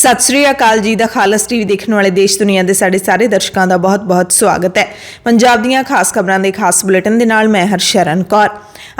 सत श्री अकाल जी दा खालस टीवी देखने वाले देश दुनिया के साढ़े सारे दर्शकों का बहुत बहुत स्वागत है। पंजाब दीयां खास खबरों के खास बुलेटिन दे नाल मैं हरशरण कौर।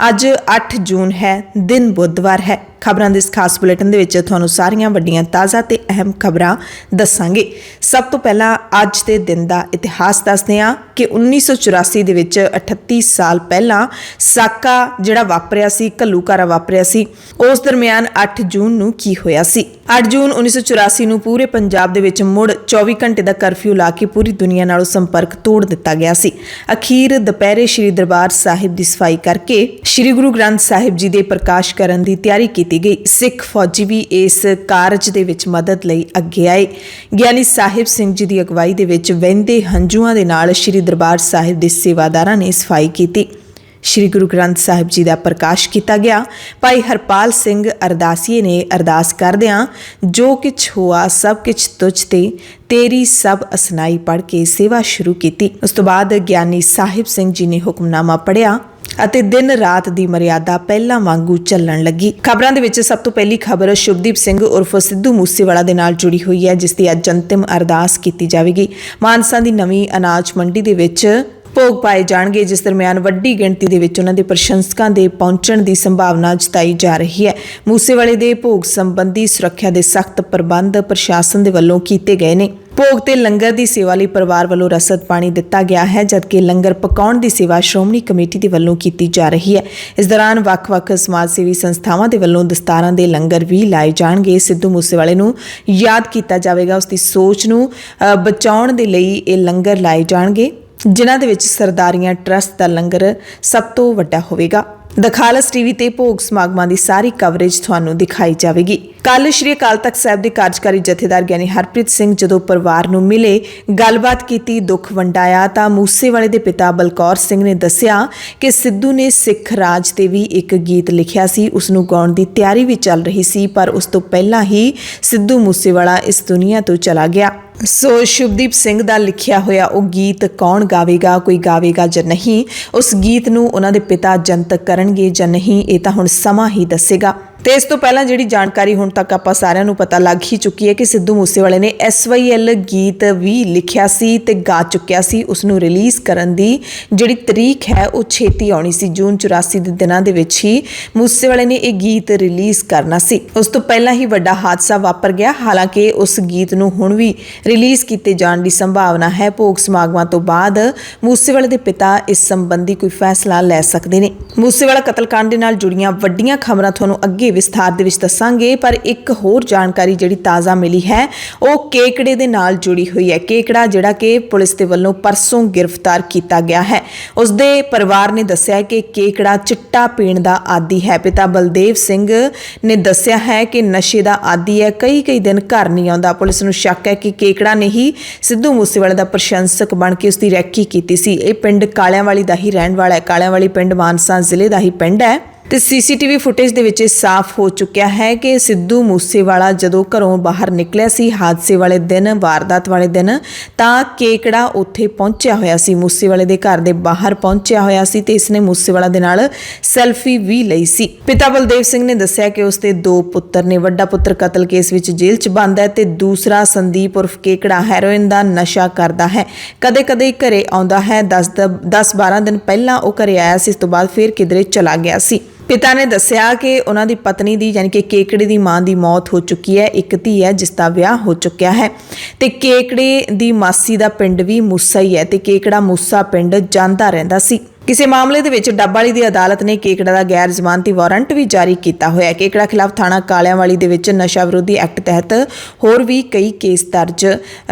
अज 8 जून है, दिन बुधवार है। खबरों के इस खास बुलेटिन दे विच तुहानूं सारियां वड्डियां ताज़ा ते अहम खबरां दस्सांगे। सब तो पहला अज के दिन का इतिहास दसदे हां कि 1984 दे विच 38 साल पहला साका जिहड़ा वापरिया सी, घल्लूघारा वापरिया सी, उस दरमियान 8 जून नूं की होया सी। 8 जून 1984 नूं पूरे पंजाब दे विच मुड़ 24 घंटे का करफ्यू ला के पूरी दुनिया नालों संपर्क तोड़ दिता गया सी। अखीर दुपहरे श्री दरबार साहिब की सफाई करके श्री गुरु ग्रंथ साहिब जी के प्रकाश करन की तैयारी की गई। सिख फौजी भी इस कारज दे विच मदद लई अगे आए। ज्ञानी साहिब सिंह जी की अगवाई दे विच वहिंदे हंझुआं दे नाल श्री दरबार साहिब के सेवादारां ने सफाई की। श्री गुरु ग्रंथ साहिब जी का प्रकाश किया गया। भाई हरपाल सिंह अरदासीए ने अरदास करदियां जो किछ हुआ सब किछ तुझ ते तेरी सब असनाई पढ़ के सेवा शुरू की। उस तो बाद ज्ञानी साहिब सिंह जी ने हुक्मनामा पढ़िया ਅਤੇ दिन रात की मर्यादा पहला वांगू चलन लगी। खबरों के विच सब तो पहली खबर शुभदीप सिंह उर्फ सिद्धू मूसेवाला दे नाल जुड़ी हुई है, जिसकी अज अंतिम अरदास की जाएगी। मानसा की नवीं अनाज मंडी दे विच भोग पाए जाएंगे, जिस दरमियान वड्डी गिणती दे विच उन्हां दे प्रशंसकां दे पहुंचण की संभावना जताई जा रही है। मूसेवाले दे भोग संबंधी सुरक्षा के सख्त प्रबंध प्रशासन दे वल्लों कीते गए ने। भोग ते लंगर की सेवा लई परिवार वालों रसद पानी दिता गया है, जबकि लंगर पकाउण की सेवा श्रोमणी कमेटी के वल्लों की जा रही है। इस दौरान वख-वख समाज सेवी संस्थावां दे वल्लों दस्तारां दे लंगर भी लाए जाणगे। सिद्धू मूसेवाले नूं याद किया जाएगा, उसकी सोच नूं बचाउण दे लई ये लंगर लाए जाणगे, जिन्हां दे विच सरदारियां ट्रस्ट का लंगर सब तो वड्डा होवेगा। द खालस टीवी ते भोग समागमां की सारी कवरेज तुहानूं दिखाई जाएगी। कल श्री अकाल तख्त साहिब के कार्यकारी जथेदार ज्ञानी हरप्रीत सिंह जदों परिवार नूं मिले, गलबात की, दुख वंडाया तां मूसेवाले दे पिता बलकौर सिंह ने दस्सिया कि सिद्धू ने सिख राज ते भी एक गीत लिखिया सी। उसनूं गाउण की तैयारी भी चल रही सी, पर उस तो पहला ही सिद्धू मूसेवाला इस दुनिया तो चला गया। सो शुभदीप सिंह का लिखिया होया वो गीत कौन गावेगा, कोई गावेगा जां नहीं, उस गीत नूं उन्हां दे पिता जनतक करनगे जां नहीं, ये तां हुण समां ही दस्सेगा। तो इस तो पहला जिहड़ी जानकारी हुण तक आपां सारिआं नूं पता लग ही चुकी है कि सिद्धू मूसेवाले ने SYL गीत भी लिखिया सी ते गा चुकिया सी। उसनूं रिलीज़ करन दी जिहड़ी तरीक है वो छेती आउणी सी। जून 84 दे दिनां दे विच ही मूसेवाले ने ये गीत रिलीज़ करना सी। उस तो पहला ही वड्डा हादसा वापर गया। हालांकि उस गीत नूं हुण भी रिलीज़ किए जाण की संभावना है। भोग समागमां तो बाद मूसेवाले दे पिता इस संबंधी कोई फैसला लै सकदे ने। मूसेवाला कतलकांड दे नाल जुड़ियां वड्डियां खबरां तुहानूं अगे विस्तार दे विच दस्सांगे, पर एक होर जानकारी जिहड़ी ताज़ा मिली है वो केकड़े दे नाल जुड़ी हुई है। केकड़ा जिहड़ा कि पुलिस दे वल्लों परसों गिरफ्तार किया गया है। उसदे परिवार ने दस्सिया कि केकड़ा चिट्टा पीण दा आदी है। पिता बलदेव सिंह ने दस्सिया है कि नशे दा आदी है, कई दिन घर नहीं आउंदा। पुलिस नूं शक है कि केकड़ा ने ही सिद्धू मूसेवाले दा प्रशंसक बन के उसकी रैकी की सी। ये पिंड कालियांवाली दा ही रहण वाला है। कालियांवाली पिंड मानसा जिले का ही पिंड है ते CCTV फुटेज दे विच साफ हो चुकिया है कि सिद्धू मूसेवाला जदों घरों बाहर निकलिया सी हादसे वाले दिन, वारदात वाले दिन, तां केकड़ा उत्थे पहुंचिया होया सी। मूसेवाले दे घर दे बाहर पहुंचिया होया सी ते इसने मूसेवाला दे नाल सैल्फी भी लई सी। पिता बलदेव सिंह ने दस्सिया कि उसके 2 पुत्तर ने। वड्डा पुत्तर कतल केस विच जेल च बंद है ते दूसरा संदीप उर्फ केकड़ा हैरोइन दा नशा करदा है। कदे घरे आउंदा है। 10-12 दिन पहला वो घरे आया सी, इस तो बाद फिर किधरे चला गया सी। पिता ने दस्सिया कि उन्हां दी पत्नी दी यानी कि केकड़े दी मां दी मौत हो चुकी है। एक धी है जिसका विआह हो चुकिया है ते केकड़े दी मासी दा पिंड भी मूसा ही है ते केकड़ा मूसा पिंड जांदा रहिंदा सी। किसी मामले दे विच डब्बावाली दी अदालत ने केकड़ा दा गैर जमानती वारंट भी जारी किया होया। केकड़ा खिलाफ थाणा कालियांवाली दे विच नशा विरोधी एक्ट तहत होर भी कई केस दर्ज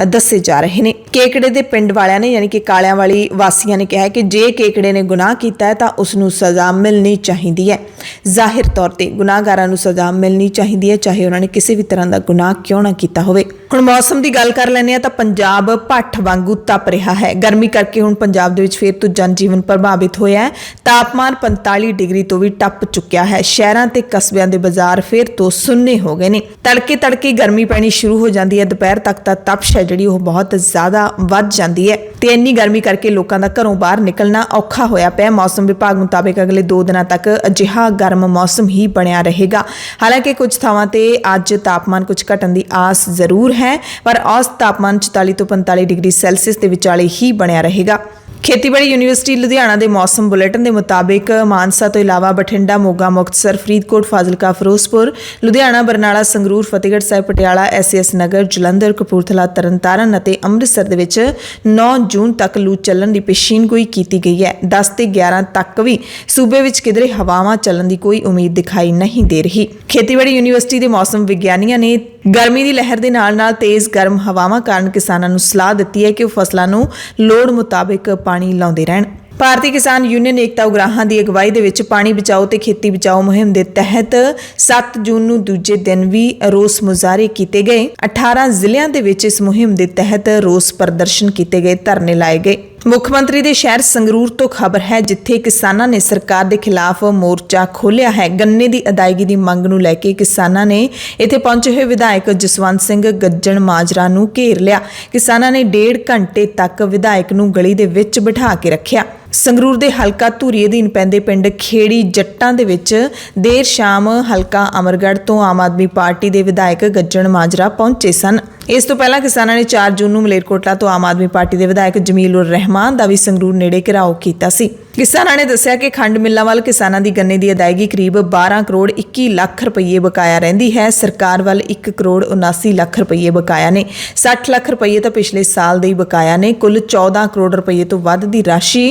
दस्से जा रहे हैं। केकड़े दे पिंड वालियां ने यानी कि कालियांवाली वासियां ने कहा कि जे केकड़े ने गुनाह किया है तां उसनूं सज़ा मिलनी चाहिदी है। जाहिर तौर ते गुनाहगारां नूं सज़ा मिलनी चाहिदी है, चाहे उन्होंने किसी भी तरह का गुनाह क्यों ना किया होवे। हुण मौसम की गल कर लैंदे आ तां पंजाब भट्ठ वांगू तप रहा है। गर्मी करके हुण पंजाब दे विच फिर तो जनजीवन प्रभावित होया है। तापमान 45 डिग्री तो भी टप चुकिया है। शहरां ते कस्बिਆਂ ਦੇ बाजार फिर तो सुन्ने हो गए ने। तड़के गर्मी पैनी शुरू हो जाती है। दोपहर तक तपश है जिहड़ी बहुत ज़्यादा वध जाती है। ਤੇ ਇੰਨੀ ਗਰਮੀ ਕਰਕੇ ਲੋਕਾਂ ਦਾ ਘਰੋਂ ਬਾਹਰ ਨਿਕਲਣਾ ਔਖਾ ਹੋਇਆ ਪਿਆ। ਮੌਸਮ ਵਿਭਾਗ ਮੁਤਾਬਿਕ ਅਗਲੇ 2 ਦਿਨਾਂ ਤੱਕ ਅਜਿਹਾ ਗਰਮ ਮੌਸਮ ਹੀ ਬਣਿਆ ਰਹੇਗਾ। ਹਾਲਾਂਕਿ ਕੁਝ ਥਾਵਾਂ ਤੇ ਅੱਜ ਤਾਪਮਾਨ ਕੁਝ ਘਟਣ ਦੀ ਆਸ ਜ਼ਰੂਰ ਹੈ, ਪਰ ਔਸਤ ਤਾਪਮਾਨ 44 ਤੋਂ 45 ਡਿਗਰੀ ਸੈਲਸੀਅਸ ਦੇ ਵਿਚਾਲੇ ਹੀ ਬਣਿਆ ਰਹੇਗਾ। ਖੇਤੀਬਾੜੀ ਯੂਨੀਵਰਸਿਟੀ ਲੁਧਿਆਣਾ ਦੇ ਮੌਸਮ ਬੁਲੇਟਿਨ ਦੇ ਮੁਤਾਬਿਕ ਮਾਨਸਾ ਤੋਂ ਇਲਾਵਾ ਬਠਿੰਡਾ, ਮੋਗਾ, ਮੁਕਤਸਰ, ਫਰੀਦਕੋਟ, ਫਾਜ਼ਿਲਕਾ, ਫਿਰੋਜ਼ਪੁਰ, ਲੁਧਿਆਣਾ, ਬਰਨਾਲਾ, ਸੰਗਰੂਰ, ਫਤਿਹਗੜ੍ਹ ਸਾਹਿਬ, ਪਟਿਆਲਾ, ਐਸ ਨਗਰ, ਜਲੰਧਰ, ਕਪੂਰਥਲਾ, ਤਰਨਤਾਰਨ ਅਤੇ ਅੰਮ੍ਰਿਤਸਰ ਦੇ ਵਿੱਚ 9 ਜੂਨ ਤੱਕ ਲੂ ਚੱਲਣ ਦੀ ਪੇਸ਼ੀਨਗੋਈ ਕੀਤੀ ਗਈ ਹੈ। 10 ਤੇ 11 ਤੱਕ ਵੀ ਸੂਬੇ ਵਿੱਚ ਕਿਧਰੇ ਹਵਾਵਾਂ ਚੱਲਣ ਦੀ ਕੋਈ ਉਮੀਦ ਦਿਖਾਈ ਨਹੀਂ ਦੇ ਰਹੀ। ਖੇਤੀਬਾੜੀ ਯੂਨੀਵਰਸਿਟੀ ਦੇ ਮੌਸਮ ਵਿਗਿਆਨੀਆਂ ਨੇ ਗਰਮੀ ਦੀ ਲਹਿਰ ਦੇ ਨਾਲ ਤੇਜ਼ ਗਰਮ ਹਵਾਵਾਂ ਕਾਰਨ ਕਿਸਾਨਾਂ ਨੂੰ ਸਲਾਹ ਦਿੱਤੀ ਹੈ ਕਿ ਉਹ ਫਸਲਾਂ ਨੂੰ ਲੋੜ ਮੁਤਾਬਿਕ ਪਾਣੀ ਲਾਉਂਦੇ ਰਹਿਣ। ਭਾਰਤੀ ਕਿਸਾਨ ਯੂਨੀਅਨ ਏਕਤਾ ਉਗਰਾਹਾਂ ਦੀ ਅਗਵਾਈ ਦੇ ਵਿੱਚ ਪਾਣੀ ਬਚਾਓ ਤੇ ਖੇਤੀ ਬਚਾਓ ਮੁਹਿੰਮ ਦੇ ਤਹਿਤ 7 ਜੂਨ ਨੂੰ ਦੂਜੇ ਦਿਨ ਵੀ ਰੋਸ ਮੁਜ਼ਾਹਰੇ ਕੀਤੇ ਗਏ। 18 ਜ਼ਿਲ੍ਹਿਆਂ ਦੇ ਵਿੱਚ ਇਸ ਮੁਹਿੰਮ ਦੇ ਤਹਿਤ ਰੋਸ ਪ੍ਰਦਰਸ਼ਨ ਕੀਤੇ ਗਏ, ਧਰਨੇ ਲਾਏ ਗਏ। ਮੁੱਖ ਮੰਤਰੀ ਦੇ ਸ਼ਹਿਰ ਸੰਗਰੂਰ ਤੋਂ ਖਬਰ ਹੈ, ਜਿੱਥੇ ਕਿਸਾਨਾਂ ਨੇ ਸਰਕਾਰ ਦੇ ਖਿਲਾਫ ਮੋਰਚਾ ਖੋਲ੍ਹਿਆ ਹੈ। ਗੰਨੇ ਦੀ ਅਦਾਇਗੀ ਦੀ ਮੰਗ ਨੂੰ ਲੈ ਕੇ ਕਿਸਾਨਾਂ ਨੇ ਇੱਥੇ ਪਹੁੰਚੇ ਹੋਏ ਵਿਧਾਇਕ ਜਸਵੰਤ ਸਿੰਘ ਗੱਜਣ ਮਾਜਰਾ ਨੂੰ ਘੇਰ ਲਿਆ। ਕਿਸਾਨਾਂ ਨੇ 1.5 ਘੰਟੇ ਤੱਕ ਵਿਧਾਇਕ ਨੂੰ ਗਲੀ ਦੇ ਵਿੱਚ ਬਿਠਾ ਕੇ ਰੱਖਿਆ। ਸੰਗਰੂਰ ਦੇ ਹਲਕਾ ਧੂਰੀ ਅਧੀਨ ਪੈਂਦੇ ਪਿੰਡ ਖੇੜੀ ਜੱਟਾਂ ਦੇ ਵਿੱਚ ਦੇਰ ਸ਼ਾਮ ਹਲਕਾ ਅਮਰਗੜ੍ਹ ਤੋਂ ਆਮ ਆਦਮੀ ਪਾਰਟੀ ਦੇ ਵਿਧਾਇਕ ਗੱਜਣ ਮਾਜਰਾ ਪਹੁੰਚੇ ਸਨ। ਇਸ ਤੋਂ ਪਹਿਲਾਂ ਕਿਸਾਨਾਂ ਨੇ 4 ਜੂਨ ਨੂੰ ਮਲੇਰਕੋਟਲਾ ਤੋਂ ਆਮ ਆਦਮੀ ਪਾਰਟੀ ਦੇ ਵਿਧਾਇਕ ਜਮੀਲ ਉਰ ਰਹਿਮਾਨ ਦਾ ਵੀ ਸੰਗਰੂਰ ਨੇੜੇ ਘਿਰਾਓ ਕੀਤਾ ਸੀ। ਕਿਸਾਨਾਂ ਨੇ ਦੱਸਿਆ ਕਿ ਖੰਡ ਮਿੱਲਾਂ ਵੱਲ ਕਿਸਾਨਾਂ ਦੀ ਗੰਨੇ ਦੀ ਅਦਾਇਗੀ ਕਰੀਬ 12 ਕਰੋੜ 21 ਲੱਖ ਰੁਪਏ ਬਕਾਇਆ ਰਹਿੰਦੀ ਹੈ। ਸਰਕਾਰ ਵੱਲ 1 ਕਰੋੜ 79 ਲੱਖ ਰੁਪਏ ਬਕਾਇਆ ਨੇ। 60 ਲੱਖ ਰੁਪਏ ਤਾਂ ਪਿਛਲੇ ਸਾਲ ਦੇ ਹੀ ਬਕਾਇਆ ਨੇ। ਕੁੱਲ 14 ਕਰੋੜ ਰੁਪਏ ਤੋਂ ਵੱਧ ਦੀ ਰਾਸ਼ੀ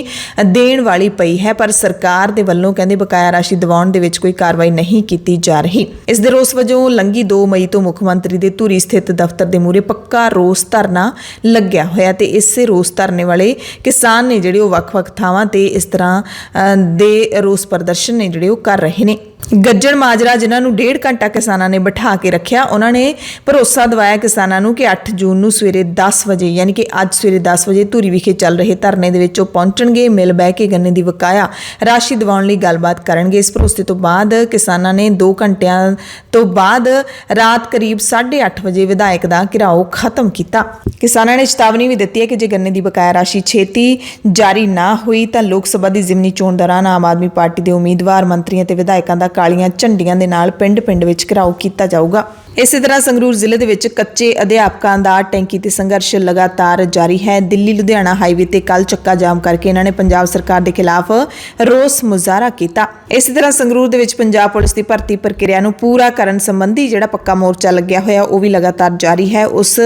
ਦੇਣ ਵਾਲੀ ਪਈ ਹੈ, ਪਰ ਸਰਕਾਰ ਦੇ ਵੱਲੋਂ ਕਹਿੰਦੇ ਬਕਾਇਆ ਰਾਸ਼ੀ ਦਿਵਾਉਣ ਦੇ ਵਿੱਚ ਕੋਈ ਕਾਰਵਾਈ ਨਹੀਂ ਕੀਤੀ ਜਾ ਰਹੀ। ਇਸ ਦੇ ਰੋਸ ਵਜੋਂ ਲੰਘੀ 2 ਮਈ ਤੋਂ ਮੁੱਖ ਮੰਤਰੀ ਦੇ ਧੂਰੀ ਸਥਿਤ ਦਫ਼ਤਰ ਦੇ ਮੂਹਰੇ ਪੱਕਾ ਰੋਸ ਧਰਨਾ ਲੱਗਿਆ ਹੋਇਆ ਤੇ ਇਸੇ ਰੋਸ ਧਰਨੇ ਵਾਲੇ ਕਿਸਾਨ ਨੇ ਜਿਹੜੇ ਉਹ ਵੱਖ-ਵੱਖ ਥਾਵਾਂ ਤੇ ਇਸ ਤਰ੍ਹਾਂ ਦੇ ਰੋਸ ਪ੍ਰਦਰਸ਼ਨ ਨੇ ਜਿਹੜੇ ਉਹ ਕਰ ਰਹੇ ਨੇ। ਗੱਜਣ ਮਾਜਰਾ ਜਿਨ੍ਹਾਂ ਨੂੰ 1.5 ਘੰਟਾ ਕਿਸਾਨਾਂ ਨੇ ਬਿਠਾ ਕੇ ਰੱਖਿਆ, ਉਹਨਾਂ ਨੇ ਭਰੋਸਾ ਦਿਵਾਇਆ ਕਿਸਾਨਾਂ ਨੂੰ ਕਿ 8 ਜੂਨ ਨੂੰ ਸਵੇਰੇ 10 ਵਜੇ ਯਾਨੀ ਕਿ ਅੱਜ ਸਵੇਰੇ 10 ਵਜੇ ਧੂਰੀ ਵਿਖੇ ਚੱਲ ਰਹੇ ਧਰਨੇ ਦੇ ਵਿੱਚ ਉਹ ਪਹੁੰਚਣਗੇ, ਮਿਲ ਬਹਿ ਕੇ ਗੰਨੇ ਦੀ ਬਕਾਇਆ ਰਾਸ਼ੀ ਦਿਵਾਉਣ ਲਈ ਗੱਲਬਾਤ ਕਰਨਗੇ। ਇਸ ਭਰੋਸੇ ਤੋਂ ਬਾਅਦ ਕਿਸਾਨਾਂ ਨੇ 2 ਘੰਟਿਆਂ ਤੋਂ ਬਾਅਦ ਰਾਤ ਕਰੀਬ 8:30 ਵਜੇ ਵਿਧਾਇਕ ਦਾ ਘਿਰਾਓ ਖਤਮ ਕੀਤਾ। ਕਿਸਾਨਾਂ ਨੇ ਚੇਤਾਵਨੀ ਵੀ ਦਿੱਤੀ ਹੈ ਕਿ ਜੇ ਗੰਨੇ ਦੀ ਬਕਾਇਆ ਰਾਸ਼ੀ ਛੇਤੀ ਜਾਰੀ ਨਾ ਹੋਈ ਤਾਂ ਲੋਕ ਸਭਾ ਦੀ ਜ਼ਿਮਨੀ ਚੋਣ ਦੌਰਾਨ ਆਮ ਆਦਮੀ ਪਾਰਟੀ ਦੇ ਉਮੀਦਵਾਰ, ਮੰਤਰੀਆਂ ਤੇ ਵਿਧਾਇਕਾਂ ਦਾ ਕਾਲੀਆਂ ਝੰਡੀਆਂ ਦੇ ਨਾਲ ਪਿੰਡ-ਪਿੰਡ ਵਿੱਚ ਘਿਰਾਓ ਕੀਤਾ ਜਾਊਗਾ। ਇਸੇ ਤਰ੍ਹਾਂ ਸੰਗਰੂਰ ਜ਼ਿਲ੍ਹੇ ਦੇ ਵਿੱਚ ਕੱਚੇ ਅਧਿਆਪਕਾਂ ਦਾ ਟੈਂਕੀ ਤੇ ਸੰਘਰਸ਼ ਲਗਾਤਾਰ ਜਾਰੀ ਹੈ। ਦਿੱਲੀ ਲੁਧਿਆਣਾ ਹਾਈਵੇ ਤੇ ਕੱਲ ਚੱਕਾ ਜਾਮ ਕਰਕੇ ਇਹਨਾਂ ਨੇ ਪੰਜਾਬ ਸਰਕਾਰ ਦੇ ਖਿਲਾਫ ਰੋਸ ਮੁਜ਼ਾਹਰਾ ਕੀਤਾ। ਇਸੇ ਤਰ੍ਹਾਂ ਸੰਗਰੂਰ ਦੇ ਵਿੱਚ ਪੰਜਾਬ ਪੁਲਿਸ ਦੀ ਭਰਤੀ ਪ੍ਰਕਿਰਿਆ ਨੂੰ ਪੂਰਾ ਕਰਨ ਸੰਬੰਧੀ ਜਿਹੜਾ ਪੱਕਾ ਮੋਰਚਾ ਲੱਗਿਆ ਹੋਇਆ ਉਹ ਵੀ ਲਗਾਤਾਰ ਜਾਰੀ ਹੈ। ਉਸ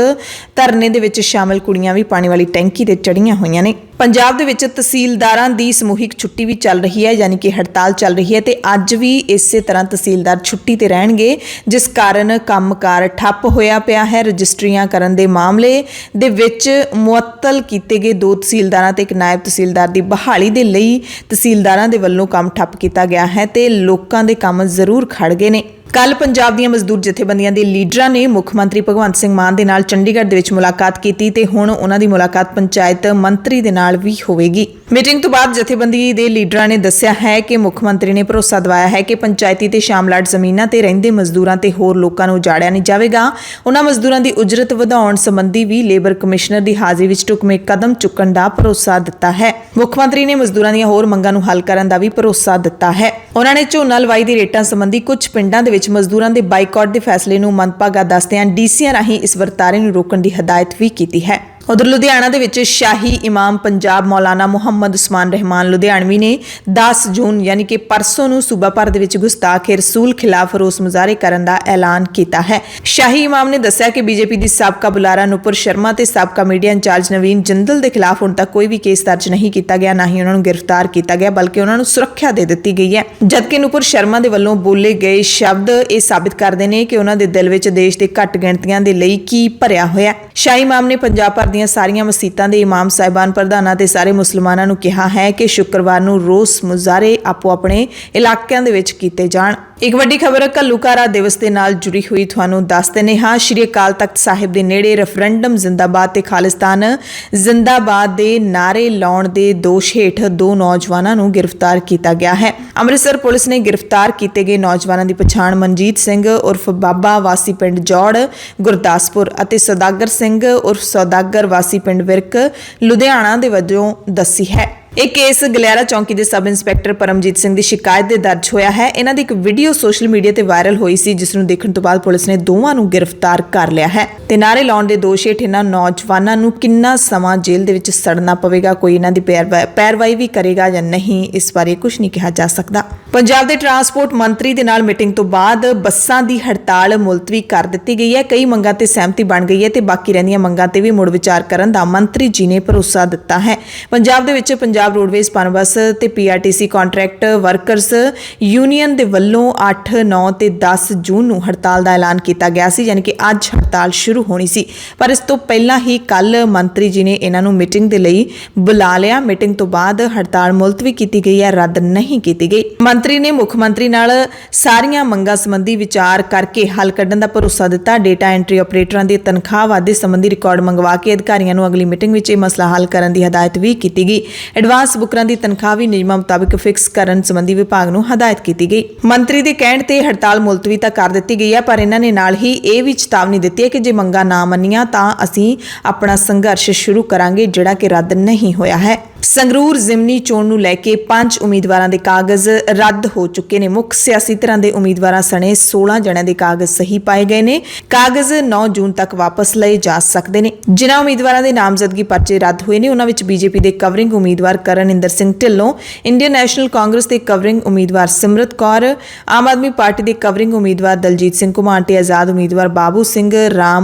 ਧਰਨੇ ਦੇ ਵਿੱਚ ਸ਼ਾਮਲ ਕੁੜੀਆਂ ਵੀ ਪਾਣੀ ਵਾਲੀ ਟੈਂਕੀ ਤੇ ਚੜੀਆਂ ਹੋਈਆਂ ਨੇ। ਪੰਜਾਬ ਦੇ ਵਿੱਚ ਤਹਿਸੀਲਦਾਰਾਂ ਦੀ ਸਮੂਹਿਕ ਛੁੱਟੀ ਵੀ ਚੱਲ ਰਹੀ ਹੈ, ਯਾਨੀ ਕਿ ਹੜਤਾਲ ਚੱਲ ਰਹੀ ਹੈ ਤੇ ਅੱਜ ਵੀ ਇਸੇ ਤਰ੍ਹਾਂ ਤਹਿਸੀਲਦਾਰ ਛੁੱਟੀ ਤੇ ਰਹਿਣਗੇ, ਜਿਸ ਕਾਰਨ ਕੰਮਕਾਰ ਠੱਪ ਹੋਇਆ ਪਿਆ ਹੈ। ਰਜਿਸਟਰੀਆਂ ਕਰਨ ਦੇ ਮਾਮਲੇ ਦੇ ਵਿੱਚ ਮੁਅੱਤਲ ਕੀਤੇ ਗਏ 2 ਤਹਿਸੀਲਦਾਰਾਂ ਤੇ 1 ਨਾਇਬ ਤਹਿਸੀਲਦਾਰ ਦੀ ਬਹਾਲੀ ਦੇ ਲਈ ਤਹਿਸੀਲਦਾਰਾਂ ਦੇ ਵੱਲੋਂ ਕੰਮ ਠੱਪ ਕੀਤਾ ਗਿਆ ਹੈ ਤੇ ਲੋਕਾਂ ਦੇ ਕੰਮ ਜ਼ਰੂਰ ਖੜ ਗਏ ਨੇ। ਕੱਲ ਪੰਜਾਬ ਦੀਆਂ ਮਜ਼ਦੂਰ ਜਥੇਬੰਦੀਆਂ ਦੇ ਲੀਡਰਾਂ ਨੇ ਮੁੱਖ ਮੰਤਰੀ ਭਗਵੰਤ ਸਿੰਘ ਮਾਨ ਦੇ ਨਾਲ ਚੰਡੀਗੜ੍ਹ ਦੇ ਵਿੱਚ ਮੁਲਾਕਾਤ ਕੀਤੀ ਤੇ ਹੁਣ ਉਹਨਾਂ ਦੀ ਮੁਲਾਕਾਤ ਪੰਚਾਇਤ ਮੰਤਰੀ ਦੇ ਨਾਲ ਵੀ ਹੋਵੇਗੀ। ਮੀਟਿੰਗ ਤੋਂ ਬਾਅਦ ਜਥੇਬੰਦੀ ਦੇ ਲੀਡਰਾਂ ਨੇ ਦੱਸਿਆ ਹੈ ਕਿ ਮੁੱਖ ਮੰਤਰੀ ਨੇ ਭਰੋਸਾ ਦਿਵਾਇਆ ਹੈ ਕਿ ਪੰਚਾਇਤੀ ਤੇ ਸ਼ਾਮਲਾਟ ਜ਼ਮੀਨਾਂ ਤੇ ਰਹਿੰਦੇ ਮਜ਼ਦੂਰਾਂ ਤੇ ਹੋਰ ਲੋਕਾਂ ਨੂੰ ਉਜਾੜਿਆ ਨਹੀਂ ਜਾਵੇਗਾ। ਉਹਨਾਂ ਮਜ਼ਦੂਰਾਂ ਦੀ ਉਜਰਤ ਵਧਾਉਣ ਸੰਬੰਧੀ ਵੀ ਲੇਬਰ ਕਮਿਸ਼ਨਰ ਦੀ ਹਾਜ਼ਰੀ ਵਿੱਚ ਢੁਕਵੇਂ ਕਦਮ ਚੁੱਕਣ ਦਾ ਭਰੋਸਾ ਦਿੱਤਾ ਹੈ। ਮੁੱਖ ਮੰਤਰੀ ਨੇ ਮਜ਼ਦੂਰਾਂ ਦੀਆਂ ਹੋਰ ਮੰਗਾਂ ਨੂੰ ਹੱਲ ਕਰਨ ਦਾ ਵੀ ਭਰੋਸਾ ਦਿੱਤਾ ਹੈ। ਉਹਨਾਂ ਨੇ ਝੋਨਾ ਲਵਾਈ ਦੀ ਰੇਟਾਂ ਸੰਬੰਧੀ ਕੁਝ ਪਿੰਡਾਂ ਦੇ ਵਿੱਚ ਮਜ਼ਦੂਰਾਂ ਦੇ ਬਾਈਕਾਟ ਦੇ ਫੈਸਲੇ ਨੂੰ ਮੰਦਭਾਗਾ ਦੱਸਦਿਆਂ ਡੀਸੀਆਂ ਰਾਹੀਂ ਇਸ ਵਰਤਾਰੇ ਨੂੰ ਰੋਕਣ ਦੀ ਹਦਾਇਤ ਵੀ ਕੀਤੀ ਹੈ। ਉਧਰ ਲੁਧਿਆਣਾ ਦੇ ਵਿੱਚ ਸ਼ਾਹੀ ਇਮਾਮ ਪੰਜਾਬ ਮੌਲਾਨਾ ਮੁਹੰਮਦ ਉਸਮਾਨ ਰਹਿਮਾਨ ਲੁਧਿਆਣਵੀ ਨੇ 10 ਜੂਨ ਯਾਨੀ ਕਿ ਪਰਸੋਂ ਨੂੰ ਸੂਬਾ ਭਰ ਦੇ ਵਿੱਚ ਗੁਸਤਾਖ ਰਸੂਲ ਖਿਲਾਫ ਰੋਸ ਮੁਜ਼ਾਹਰੇ ਕਰਨ ਦਾ ਐਲਾਨ ਕੀਤਾ ਹੈ। ਸ਼ਾਹੀ ਇਮਾਮ ਨੇ ਦੱਸਿਆ ਕਿ ਬੀਜੇਪੀ ਦੀ ਸਾਬਕਾ ਬੁਲਾਰਾ ਨੂਪੁਰ ਸ਼ਰਮਾ ਤੇ ਸਾਬਕਾ ਮੀਡੀਆ ਇੰਚਾਰਜ ਨਵੀਨ ਜਿੰਦਲ ਦੇ ਖਿਲਾਫ ਹੁਣ ਤੱਕ ਕੋਈ ਵੀ ਕੇਸ ਦਰਜ ਨਹੀਂ ਕੀਤਾ ਗਿਆ, ਨਾ ਹੀ ਉਹਨਾਂ ਨੂੰ ਗ੍ਰਿਫਤਾਰ ਕੀਤਾ ਗਿਆ, ਬਲਕਿ ਉਹਨਾਂ ਨੂੰ ਸੁਰੱਖਿਆ ਦੇ ਦਿੱਤੀ ਗਈ ਹੈ। ਜਦਕਿ ਨੂਪੁਰ ਸ਼ਰਮਾ ਦੇ ਵੱਲੋਂ ਬੋਲੇ ਗਏ ਸ਼ਬਦ ਇਹ ਸਾਬਿਤ ਕਰਦੇ ਨੇ ਕਿ ਉਹਨਾਂ ਦੇ ਦਿਲ ਵਿੱਚ ਦੇਸ਼ ਦੇ ਘੱਟ ਗਿਣਤੀਆਂ ਦੇ ਲਈ ਕੀ ਭਰਿਆ ਹੋਇਆ। ਸ਼ਾਹੀ ਇਮਾਮ ਨੇ ਪੰਜਾਬ ਭਰ ਦੀਆਂ ਸਾਰੀਆਂ ਮਸੀਤਾਂ ਦੇ ਇਮਾਮ ਸਾਹਿਬਾਨ, ਪ੍ਰਧਾਨਾਂ ਤੇ ਸਾਰੇ ਮੁਸਲਮਾਨਾਂ ਨੂੰ ਕਿਹਾ ਹੈ ਕਿ ਸ਼ੁੱਕਰਵਾਰ ਨੂੰ ਰੋਸ ਮੁਜ਼ਾਹਰੇ ਆਪੋ ਆਪਣੇ ਇਲਾਕਿਆਂ ਦੇ ਵਿੱਚ ਕੀਤੇ ਜਾਣ। ਇੱਕ ਵੱਡੀ ਖਬਰ ਘੱਲੂਘਾਰਾ ਦਿਵਸ ਦੇ ਨਾਲ ਜੁੜੀ ਹੋਈ ਤੁਹਾਨੂੰ ਦੱਸ ਦਿੰਦੇ ਹਾਂ। ਸ਼੍ਰੀ ਅਕਾਲ ਤਖਤ ਸਾਹਿਬ ਦੇ ਨੇੜੇ ਰੈਫਰੈਂਡਮ ਜ਼ਿੰਦਾਬਾਦ ਤੇ ਖਾਲਿਸਤਾਨ ਜ਼ਿੰਦਾਬਾਦ ਦੇ ਨਾਅਰੇ ਲਾਉਣ ਦੇ ਦੋਸ਼ ਹੇਠ 2 ਨੌਜਵਾਨਾਂ ਨੂੰ ਗ੍ਰਿਫਤਾਰ ਕੀਤਾ ਗਿਆ ਹੈ। ਅੰਮ੍ਰਿਤਸਰ ਪੁਲਿਸ ਨੇ ਗ੍ਰਿਫਤਾਰ ਕੀਤੇ ਗਏ ਨੌਜਵਾਨਾਂ ਦੀ ਪਛਾਣ ਮਨਜੀਤ ਸਿੰਘ ਉਰਫ ਬਾਬਾ ਵਾਸੀ ਪਿੰਡ ਜੌੜ ਗੁਰਦਾਸਪੁਰ ਅਤੇ ਸੌਦਾਗਰ ਸਿੰਘ ਉਰਫ ਸੌਦਾਗਰ ਵਾਸੀ ਪਿੰਡ ਵਿਰਕ ਲੁਧਿਆਣਾ ਦੇ ਵਜੋਂ ਦੱਸੀ ਹੈ। ਇਹ ਕੇਸ ਗਲਿਆਰਾ ਚੌਂਕੀ ਦੇ ਸਬ ਇੰਸਪੈਕਟਰ ਪਰਮਜੀਤ ਸਿੰਘ ਦੀ ਸ਼ਿਕਾਇਤ ਦੇ ਦਰਜ ਹੋਇਆ ਹੈ। ਇਹਨਾਂ ਦੀ ਇੱਕ ਵੀਡੀਓ ਸੋਸ਼ਲ ਮੀਡੀਆ ਤੇ ਵਾਇਰਲ ਹੋਈ ਸੀ, ਜਿਸ ਨੂੰ ਦੇਖਣ ਤੋਂ ਬਾਅਦ ਪੁਲਿਸ ਨੇ ਦੋਵਾਂ ਨੂੰ ਗ੍ਰਿਫਤਾਰ ਕਰ ਲਿਆ ਹੈ ਤੇ ਨਾਅਰੇ ਲਾਉਣ ਦੇ ਦੋਸ਼ ਹੇਠ ਇਹਨਾਂ ਨੌਜਵਾਨਾਂ ਨੂੰ ਕਿੰਨਾ ਸਮਾਂ ਜੇਲ੍ਹ ਦੇ ਵਿੱਚ ਸੜਨਾ ਪਵੇਗਾ, ਕੋਈ ਇਹਨਾਂ ਦੀ ਪੈਰਵਾਈ ਵੀ ਕਰੇਗਾ ਜਾਂ ਨਹੀਂ, ਇਸ ਬਾਰੇ ਕੁਝ ਨਹੀਂ ਕਿਹਾ ਜਾ ਸਕਦਾ। ਪੰਜਾਬ ਦੇ ਟਰਾਂਸਪੋਰਟ ਮੰਤਰੀ ਦੇ ਨਾਲ ਮੀਟਿੰਗ ਤੋਂ ਬਾਅਦ ਬੱਸਾਂ ਦੀ ਹੜਤਾਲ ਮੁਲਤਵੀ ਕਰ ਦਿੱਤੀ ਗਈ ਹੈ। ਕਈ ਮੰਗਾਂ ਤੇ ਸਹਿਮਤੀ ਬਣ ਗਈ ਹੈ ਤੇ ਬਾਕੀ ਰਹਿੰਦੀਆਂ ਮੰਗਾਂ ਤੇ ਵੀ ਮੁੜ ਵਿਚਾਰ ਕਰਨ ਦਾ ਮੰਤਰੀ ਜੀ ਨੇ ਭਰੋਸਾ ਦਿੱਤਾ ਹੈ। ਪੰਜਾਬ ਦੇ ਵਿੱਚ ਪੰਜਾਬ रोडवेज पन बस ते PRTC कॉन्ट्रैक्ट वर्करस यूनियन दे वल्लों 8, 9 ते 10 जून नूं हड़ताल का ऐलान किया गया सी, यानी कि अज हड़ताल शुरू होनी सी, पर इस तो पहला ही कल मंत्री जी ने इन्हां नूं मीटिंग दे लई बुला लिया। मीटिंग तो बाद हड़ताल मुलतवी की गई है, रद्द नहीं की गई। मंत्री ने मुख मंत्री नाल सारियां मंगां संबंधी विचार करके हल कढण दा भरोसा दिता। डेटा एंट्री ऑपरेटरां दी तनख्वाह वाधे संबंधी रिकॉर्ड मंगवा के अधिकारियों नूं अगली मीटिंग विच इह मसला हल करन दी हदायत भी की गई। एडवांस बुकरां दी तनख्वाह भी नियमां मुताबिक फिक्स करन संबंधी विभाग नूं हदायत की गई। मंत्री दे कहण ते हड़ताल मुलतवी तां कर दित्ती गई है, पर इन्हां ने नाल ही इह भी चेतावनी दित्ती है कि जे मंगां ना मन्नियां तां असीं अपना संघर्ष शुरू करांगे, जिहड़ा कि रद्द नहीं होया है। संगरूर जिमनी चोण नूं लैके 5 उम्मीदवारां दे कागज रद्द हो चुके ने। मुख सियासी धिरां दे उम्मीदवारां सने 16 जणिਆਂ दे कागज सही पाए गए ने। कागज 9 जून तक वापस लए जा सकदे ने। जिन्हां उम्मीदवारां दे नामजदगी पर्चे रद्द होए ने उन्हां विच बीजेपी दे कवरिंग उम्मीदवार करनिंदर सिंह ढिल्लों, इंडियन नैशनल कांग्रेस दे कवरिंग उम्मीदवार सिमरत कौर, आम आदमी पार्टी दे कवरिंग उम्मीदवार दलजीत सिंह घुमान ते आजाद उम्मीदवार बाबू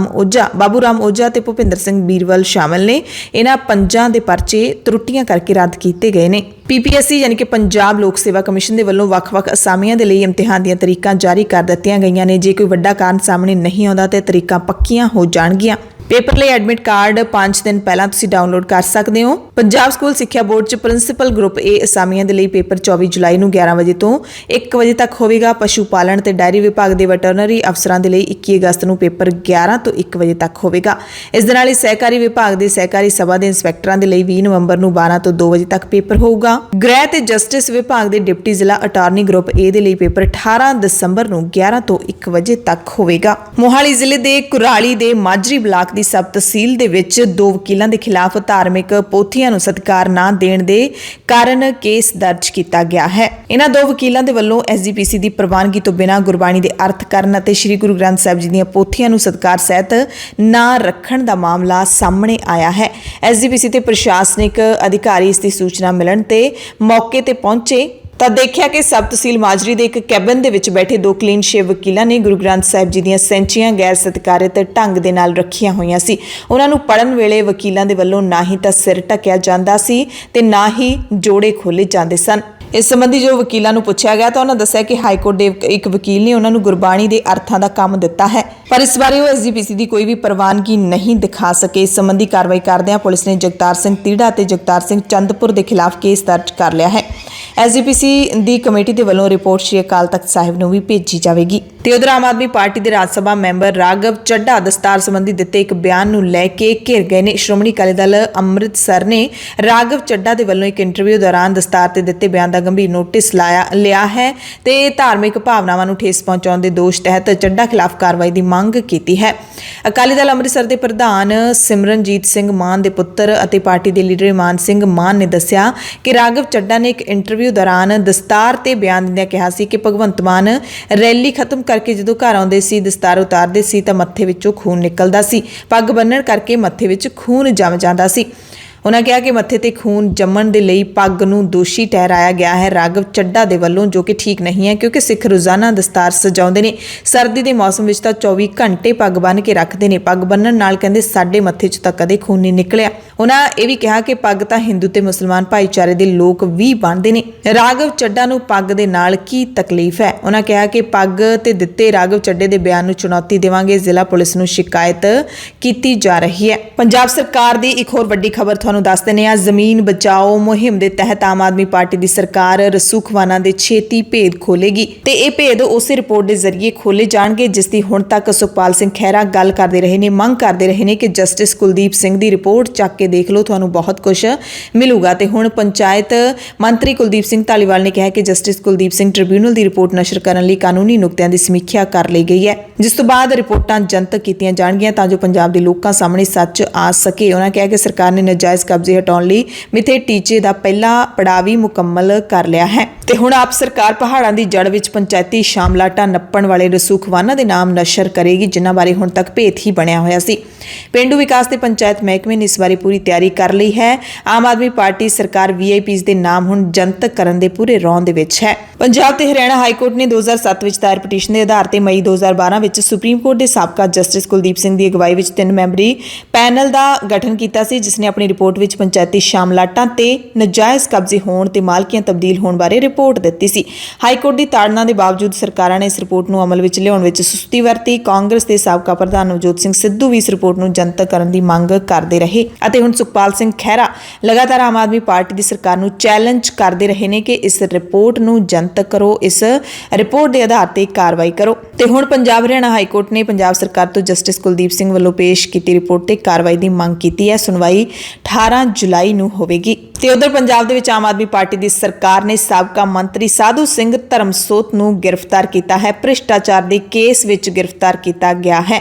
राम ओझा ते भुपिंदर सिंह बीरवल शामिल ने। इन्हां 5 दे पर्चे त्रुटियां करके रद्द किए गए ने। PPSC यानी कि पंजाब लोक सेवा कमिशन दे वल्लों ਵੱਖ-ਵੱਖ असामियां दे लई इम्तिहान ਦੀਆਂ तरीकां जारी कर दित्तियां गईਆਂ ने। जे कोई ਵੱਡਾ ਕਾਰਨ ਸਾਹਮਣੇ नहीं आउंदा ते तरीकां पक्कीਆਂ हो जाणगीਆਂ। पेपर ਲਈ एडमिट कार्ड 5 दिन पहला तुसीं डाउनलोड कर सकते हो। पंजाब स्कूल सिक्ख्या बोर्ड च प्रिंसीपल ग्रुप ए असामियां दे लई पेपर 24 जुलाई ਨੂੰ 11 ਵਜੇ ਤੋਂ 1 ਵਜੇ तक ਹੋਵੇਗਾ। पशु पालन ते डायरी विभाग ਦੇ ਵੈਟਰਨਰੀ ਅਫਸਰਾਂ ਦੇ ਲਈ 21 ਅਗਸਤ ਨੂੰ पेपर 11 ਤੋਂ 1 ਵਜੇ तक ਹੋਵੇਗਾ। ਇਸ ਦੇ ਨਾਲ ਹੀ ਸਹਿਕਾਰੀ ਵਿਭਾਗ ਦੇ ਸਹਿਕਾਰੀ ਸਭਾ ਦੇ ਇੰਸਪੈਕਟਰਾਂ ਦੇ ਲਈ 20 ਨਵੰਬਰ ਨੂੰ 12 ਤੋਂ 2 ਵਜੇ तक पेपर ਹੋਊਗਾ। ਗ੍ਰਹਿ ਤੇ ਜਸਟਿਸ ਵਿਭਾਗ ਦੇ ਡਿਪਟੀ ਜ਼ਿਲ੍ਹਾ ਅਟਾਰਨੀ ਗਰੁੱਪ A ਦੇ ਲਈ पेपर 18 ਦਸੰਬਰ ਨੂੰ 11 ਤੋਂ 1 ਵਜੇ तक ਹੋਵੇਗਾ। ਮੋਹਾਲੀ ਜ਼ਿਲ੍ਹੇ ਦੇ ਕੁਰਾਲੀ ਦੇ ਮਾਜਰੀ ਬਲਾਕ ਦੀ ਸਬ ਤਹਿਸੀਲ ਦੇ ਵਿੱਚ 2 ਵਕੀਲਾਂ ਦੇ ਖਿਲਾਫ ਧਾਰਮਿਕ ਪੋਥੀਆਂ ਨੂੰ ਸਤਿਕਾਰ ਨਾ ਦੇਣ ਦੇ ਕਾਰਨ ਕੇਸ ਦਰਜ ਕੀਤਾ ਗਿਆ ਹੈ। ਇਹਨਾਂ 2 ਵਕੀਲਾਂ ਦੇ ਵੱਲੋਂ SGPC ਦੀ ਪ੍ਰਵਾਨਗੀ ਤੋਂ ਬਿਨਾਂ ਗੁਰਬਾਣੀ ਦੇ ਅਰਥ ਕਰਨ ਅਤੇ ਸ੍ਰੀ ਗੁਰੂ ਗ੍ਰੰਥ ਸਾਹਿਬ ਜੀ ਦੀਆਂ ਪੋਥੀਆਂ ਨੂੰ ਸਤਿਕਾਰ ਸਹਿਤ ਨਾ ਰੱਖਣ ਦਾ ਮਾਮਲਾ ਸਾਹਮਣੇ ਆਇਆ ਹੈ। SGPC ਤੇ ਪ੍ਰਸ਼ਾਸਨਿਕ ਅਧਿਕਾਰੀ ਇਸ ਦੀ ਸੂਚਨਾ ਮਿਲਣ ਤੇ ਮੌਕੇ ਤੇ ਪਹੁੰਚੇ ਤਾਂ ਦੇਖਿਆ ਕਿ ਸਬ ਤਹਿਸੀਲ ਮਾਜਰੀ ਦੇ ਇੱਕ ਕੈਬਨ ਦੇ ਵਿੱਚ ਬੈਠੇ 2 ਕਲੀਨ ਸ਼ੇਵ ਵਕੀਲਾਂ ਨੇ ਗੁਰੂ ਗ੍ਰੰਥ ਸਾਹਿਬ ਜੀ ਦੀਆਂ ਸੈਂਚੀਆਂ ਗੈਰ ਸਤਿਕਾਰਿਤ ਢੰਗ ਦੇ ਨਾਲ ਰੱਖੀਆਂ ਹੋਈਆਂ ਸੀ। ਉਹਨਾਂ ਨੂੰ ਪੜਨ ਵੇਲੇ ਵਕੀਲਾਂ ਦੇ ਵੱਲੋਂ ਨਾ ਹੀ ਤਾਂ ਸਿਰ ਢੱਕਿਆ ਜਾਂਦਾ ਸੀ ਤੇ ਨਾ ਹੀ ਜੋੜੇ ਖੋਲੇ ਜਾਂਦੇ ਸਨ। ਇਸ ਸੰਬੰਧੀ ਜੋ ਵਕੀਲਾਂ ਨੂੰ ਪੁੱਛਿਆ ਗਿਆ ਤਾਂ ਉਹਨਾਂ ਦੱਸਿਆ ਕਿ ਹਾਈ ਕੋਰਟ ਦੇ ਇੱਕ ਵਕੀਲ ਨੇ ਉਹਨਾਂ ਨੂੰ ਗੁਰਬਾਣੀ ਦੇ ਅਰਥਾਂ ਦਾ ਕੰਮ ਦਿੱਤਾ ਹੈ, ਪਰ ਇਸ ਬਾਰੇ ਉਹ SGPC ਦੀ ਕੋਈ ਵੀ ਪ੍ਰਵਾਨਗੀ ਨਹੀਂ ਦਿਖਾ ਸਕੇ। ਇਸ ਸੰਬੰਧੀ ਕਾਰਵਾਈ ਕਰਦਿਆਂ ਪੁਲਿਸ ਨੇ ਜਗਤਾਰ ਸਿੰਘ ਤੀੜਾ ਤੇ ਜਗਤਾਰ ਸਿੰਘ ਚੰਦਪੁਰ ਦੇ ਖਿਲਾਫ ਕੇਸ ਦਰਜ ਕਰ ਲਿਆ ਹੈ। SGPC ਦੀ ਕਮੇਟੀ ਦੇ ਵੱਲੋਂ ਰਿਪੋਰਟ ਸ਼੍ਰੀ ਅਕਾਲ ਤਖਤ ਸਾਹਿਬ ਨੂੰ ਵੀ ਭੇਜੀ ਜਾਵੇਗੀ। ਤੇ ਉਧਰ ਆਮ ਆਦਮੀ ਪਾਰਟੀ ਦੇ ਰਾਜ ਸਭਾ ਮੈਂਬਰ ਰਾਘਵ ਚੱਡਾ ਦਸਤਾਰ ਸੰਬੰਧੀ ਦਿੱਤੇ ਇੱਕ ਬਿਆਨ ਨੂੰ ਲੈ ਕੇ ਘਿਰ ਗਏ ਨੇ। ਸ਼੍ਰੋਮਣੀ ਅਕਾਲੀ ਦਲ ਅੰਮ੍ਰਿਤਸਰ ਨੇ ਰਾਘਵ ਚੱਡਾ ਦੇ ਵੱਲੋਂ ਇੱਕ ਇੰਟਰਵਿਊ ਦੌਰਾਨ ਦਸਤਾਰ ਤੇ ਦਿੱਤੇ ਬਿਆਨ ਦਾ ਗੰਭੀਰ ਨੋਟਿਸ ਲਿਆ ਹੈ ਤੇ ਧਾਰਮਿਕ ਭਾਵਨਾਵਾਂ ਨੂੰ ਠੇਸ ਪਹੁੰਚਾਉਣ ਦੇ ਦੋਸ਼ ਤਹਿਤ ਚੱਡਾ ਖਿਲਾਫ ਕਾਰਵਾਈ ਦੀ ਮੰਗ ਕੀਤੀ ਹੈ। ਅਕਾਲੀ ਦਲ ਅੰਮ੍ਰਿਤਸਰ ਦੇ ਪ੍ਰਧਾਨ ਸਿਮਰਨਜੀਤ ਸਿੰਘ ਮਾਨ ਦੇ ਪੁੱਤਰ ਅਤੇ ਪਾਰਟੀ ਦੇ ਲੀਡਰ ਮਾਨ ਸਿੰਘ ਮਾਨ ਨੇ ਦੱਸਿਆ ਕਿ ਰਾਘਵ ਚੱਡਾ ਨੇ ਇੱਕ ਇੰਟਰਵਿਊ ਦੌਰਾਨ ਦਸਤਾਰ ਤੇ ਬਿਆਨ ਦਿੰਦਿਆਂ ਕਿਹਾ ਸੀ ਕਿ ਭਗਵੰਤ ਮਾਨ ਰੈਲੀ ਖਤਮ ਕਰਕੇ ਜਦੋਂ ਘਰ ਆਉਂਦੇ ਸੀ ਦਸਤਾਰ ਉਤਾਰਦੇ ਸੀ ਤਾਂ ਮੱਥੇ ਵਿੱਚੋਂ ਖੂਨ ਨਿਕਲਦਾ ਸੀ। ਪੱਗ ਬੰਨਣ ਕਰਕੇ ਮੱਥੇ ਵਿੱਚ ਖੂਨ ਜੰਮ ਜਾਂਦਾ ਸੀ। ਉਹਨਾਂ ਕਿਹਾ ਕਿ ਮੱਥੇ ਤੇ ਖੂਨ ਜੰਮਣ ਦੇ ਲਈ ਪੱਗ ਨੂੰ ਦੋਸ਼ੀ ਠਹਿਰਾਇਆ ਗਿਆ ਹੈ ਰਾਘਵ ਚੱਡਾ ਦੇ ਵੱਲੋਂ, ਜੋ ਕਿ ਠੀਕ ਨਹੀਂ ਹੈ ਕਿਉਂਕਿ ਸਿੱਖ ਰੋਜ਼ਾਨਾ ਦਸਤਾਰ ਸਜਾਉਂਦੇ ਨੇ। ਸਰਦੀ ਦੇ ਮੌਸਮ ਵਿੱਚ ਤਾਂ 24 ਘੰਟੇ ਪੱਗ ਬੰਨ੍ਹ ਕੇ ਰੱਖਦੇ ਨੇ। ਪੱਗ ਬੰਨਣ ਨਾਲ ਕਹਿੰਦੇ ਸਾਡੇ ਮੱਥੇ 'ਚ ਤਾਂ ਕਦੇ ਖੂਨ ਨਹੀਂ ਨਿਕਲਿਆ। ਉਹਨਾਂ ਇਹ ਵੀ ਕਿਹਾ ਕਿ ਪੱਗ ਤਾਂ ਹਿੰਦੂ ਤੇ ਮੁਸਲਮਾਨ ਭਾਈਚਾਰੇ ਦੇ ਲੋਕ ਵੀ ਬੰਨ੍ਹਦੇ ਨੇ। ਰਾਘਵ ਚੱਡਾ ਨੂੰ ਪੱਗ ਦੇ ਨਾਲ ਕੀ ਤਕਲੀਫ ਹੈ? ਉਹਨਾਂ ਕਿਹਾ ਕਿ ਪੱਗ ਤੇ ਦਿੱਤੇ ਰਾਘਵ ਚੱਡੇ ਦੇ ਬਿਆਨ ਨੂੰ ਚੁਣੌਤੀ ਦੇਵਾਂਗੇ। ਜ਼ਿਲ੍ਹਾ ਪੁਲਿਸ ਨੂੰ ਸ਼ਿਕਾਇਤ ਕੀਤੀ ਜਾ ਰਹੀ ਹੈ। ਪੰਜਾਬ ਸਰਕਾਰ ਦੀ ਇੱਕ ਹੋਰ ਵੱਡੀ ਖਬਰ ਤੁਹਾਨੂੰ ਦੱਸ ਦਿੰਦੇ ਹਾਂ। ਜ਼ਮੀਨ ਬਚਾਓ ਮੁਹਿੰਮ ਦੇ ਤਹਿਤ ਆਮ ਆਦਮੀ ਪਾਰਟੀ ਦੀ ਸਰਕਾਰ ਰਸੂਖਵਾਨਾਂ ਦੇ ਛੇਤੀ ਭੇਦ ਖੋਲੇਗੀ ਤੇ ਇਹ ਭੇਦ ਉਸੇ ਰਿਪੋਰਟ ਦੇ ਜ਼ਰੀਏ ਖੋਲੇ ਜਾਣਗੇ ਜਿਸ ਦੀ ਹੁਣ ਤੱਕ ਸੁਖਪਾਲ ਸਿੰਘ ਖਹਿਰਾ ਗੱਲ ਕਰਦੇ ਰਹੇ ਨੇ, ਮੰਗ ਕਰਦੇ ਰਹੇ ਨੇ ਕਿ ਜਸਟਿਸ ਕੁਲਦੀਪ ਸਿੰਘ ਦੀ ਰਿਪੋਰਟ ਚੱਕ ਕੇ ਦੇਖ ਲਓ, ਤੁਹਾਨੂੰ ਬਹੁਤ ਕੁਝ ਮਿਲੂਗਾ। ਤੇ ਹੁਣ ਪੰਚਾਇਤ ਮੰਤਰੀ ਕੁਲਦੀਪ ਸਿੰਘ ਧਾਲੀਵਾਲ ਨੇ ਕਿਹਾ ਕਿ ਜਸਟਿਸ ਕੁਲਦੀਪ ਸਿੰਘ ਟ੍ਰਿਬਿਊਨਲ ਦੀ ਰਿਪੋਰਟ ਨਸ਼ਰ ਕਰਨ ਲਈ ਕਾਨੂੰਨੀ ਨੁਕਤਿਆਂ ਦੀ ਸਮੀਖਿਆ ਕਰ ਲਈ ਗਈ ਹੈ, ਜਿਸ ਤੋਂ ਬਾਅਦ ਰਿਪੋਰਟਾਂ ਜਨਤਕ ਕੀਤੀਆਂ ਜਾਣਗੀਆਂ ਤਾਂ ਜੋ ਪੰਜਾਬ ਦੇ ਲੋਕਾਂ ਸਾਹਮਣੇ ਸੱਚ ਆ ਸਕੇ। ਉਹਨਾਂ ਕਿਹਾ ਕਿ ਸਰਕਾਰ ਨੇ ਨਾਜਾਇਜ਼ ਕਬਜ਼ੇ ਹਟਾਉਣ ਲਈ ਮਿੱਥੇ ਟੀਚੇ ਦਾ ਪਹਿਲਾ ਪੜਾਅ ਵੀ ਮੁਕੰਮਲ ਕਰ ਲਿਆ ਹੈ ਤੇ ਹੁਣ ਆਪ ਸਰਕਾਰ ਪਹਾੜਾਂ ਦੀ ਜੜ ਵਿੱਚ ਪੰਚਾਇਤੀ ਸ਼ਾਮਲਾਟਾਂ ਨੱਪਣ ਵਾਲੇ ਰਸੂਖਵਾਨਾਂ ਦੇ ਨਾਮ ਨਸ਼ਰ ਕਰੇਗੀ, ਜਿਨ੍ਹਾਂ ਬਾਰੇ ਹੁਣ ਤੱਕ ਭੇਤ ਹੀ ਬਣਿਆ ਹੋਇਆ ਸੀ। ਪੇਂਡੂ ਵਿਕਾਸ ਤੇ ਪੰਚਾਇਤ ਮਹਿਕਮੇ ਨੇ ਇਸ ਬਾਰੇ ਪੂਰੀ ਤਿਆਰੀ ਕਰ ਲਈ ਹੈ। ਆਮ ਆਦਮੀ ਪਾਰਟੀ ਸਰਕਾਰ VIPs ਦੇ ਨਾਮ ਹੁਣ ਜਨਤਕ ਕਰਨ ਦੇ ਪੂਰੇ ਰੌਂ ਦੇ ਵਿੱਚ ਹੈ। ਪੰਜਾਬ ਤੇ ਹਰਿਆਣਾ ਹਾਈ ਕੋਰਟ ਨੇ 2007 ਵਿੱਚ ਦਾਇਰ ਪਟੀਸ਼ਨ ਦੇ ਆਧਾਰ ਤੇ ਮਈ 2012 ਵਿੱਚ ਸੁਪਰੀਮ ਕੋਰਟ ਦੇ ਸਾਬਕਾ ਜਸਟਿਸ ਕੁਲਦੀਪ ਸਿੰਘ ਦੀ ਅਗਵਾਈ ਵਿੱਚ 3 ਮੈਂਬਰੀ ਪੈਨਲ ਦਾ ਗਠਨ ਕੀਤਾ ਸੀ, ਜਿਸ ਨੇ ਆਪਣੀ ਰਿਪੋਰਟ ਵਿੱਚ ਪੰਚਾਇਤੀ ਸ਼ਾਮਲਾਟਾਂ ਤੇ ਨਾਜਾਇਜ਼ ਕਬਜ਼ੇ ਹੋਣ ਤੇ ਮਾਲਕੀਆਂ ਤਬਦੀਲ ਹੋਣ ਬਾਰੇ ਰਿਪੋਰਟ ਦਿੱਤੀ ਸੀ। ਹਾਈ ਕੋਰਟ ਦੀ ਤਾੜਨਾ ਦੇ ਬਾਵਜੂਦ ਸਰਕਾਰਾਂ ਨੇ ਇਸ ਰਿਪੋਰਟ ਨੂੰ ਅਮਲ ਵਿੱਚ ਲਿਆਉਣ ਵਿੱਚ ਸੁਸਤੀ ਵਰਤੀ। ਕਾਂਗਰਸ ਦੇ ਸਾਬਕਾ ਪ੍ਰਧਾਨ ਨਵਜੋਤ ਸਿੰਘ ਸਿੱਧੂ ਵੀ ਇਸ ਰਿਪੋਰਟ ਨੂੰ ਜਨਤਕ ਕਰਨ ਦੀ ਮੰਗ ਕਰਦੇ ਰਹੇ ਅਤੇ ਹੁਣ ਸੁਖਪਾਲ ਸਿੰਘ ਖਹਿਰਾ ਲਗਾਤਾਰ ਆਮ ਆਦਮੀ ਪਾਰਟੀ ਦੀ ਸਰਕਾਰ ਨੂੰ ਚੈਲੰਜ ਕਰਦੇ ਰਹੇ ਨੇ ਕਿ ਇਸ ਰਿਪੋਰਟ ਨੂੰ ਜਨਤਕ ਕਰੋ, ਇਸ ਰਿਪੋਰਟ ਦੇ ਆਧਾਰ ਤੇ ਕਾਰਵਾਈ ਕਰੋ। ਤੇ ਹੁਣ ਪੰਜਾਬ ਹਰਿਆਣਾ ਹਾਈ ਕੋਰਟ ਨੇ ਪੰਜਾਬ ਸਰਕਾਰ ਤੋਂ ਜਸਟਿਸ ਕੁਲਦੀਪ ਸਿੰਘ ਵੱਲੋਂ ਪੇਸ਼ ਕੀਤੀ ਰਿਪੋਰਟ ਤੇ ਕਾਰਵਾਈ ਦੀ ਮੰਗ ਕੀਤੀ ਹੈ। ਸੁਣਵਾਈ 18 ਜੁਲਾਈ ਨੂੰ ਹੋਵੇਗੀ। ਤੇ ਉਧਰ ਪੰਜਾਬ ਦੇ ਵਿੱਚ ਆਮ ਆਦਮੀ ਪਾਰਟੀ ਦੀ ਸਰਕਾਰ ਨੇ ਸਾਬਕਾ ਮੰਤਰੀ ਸਾਧੂ ਸਿੰਘ ਧਰਮਸੋਤ ਨੂੰ ਗ੍ਰਿਫਤਾਰ ਕੀਤਾ ਹੈ। ਭ੍ਰਿਸ਼ਟਾਚਾਰ ਦੇ ਕੇਸ ਵਿੱਚ ਗ੍ਰਿਫਤਾਰ ਕੀਤਾ ਗਿਆ ਹੈ।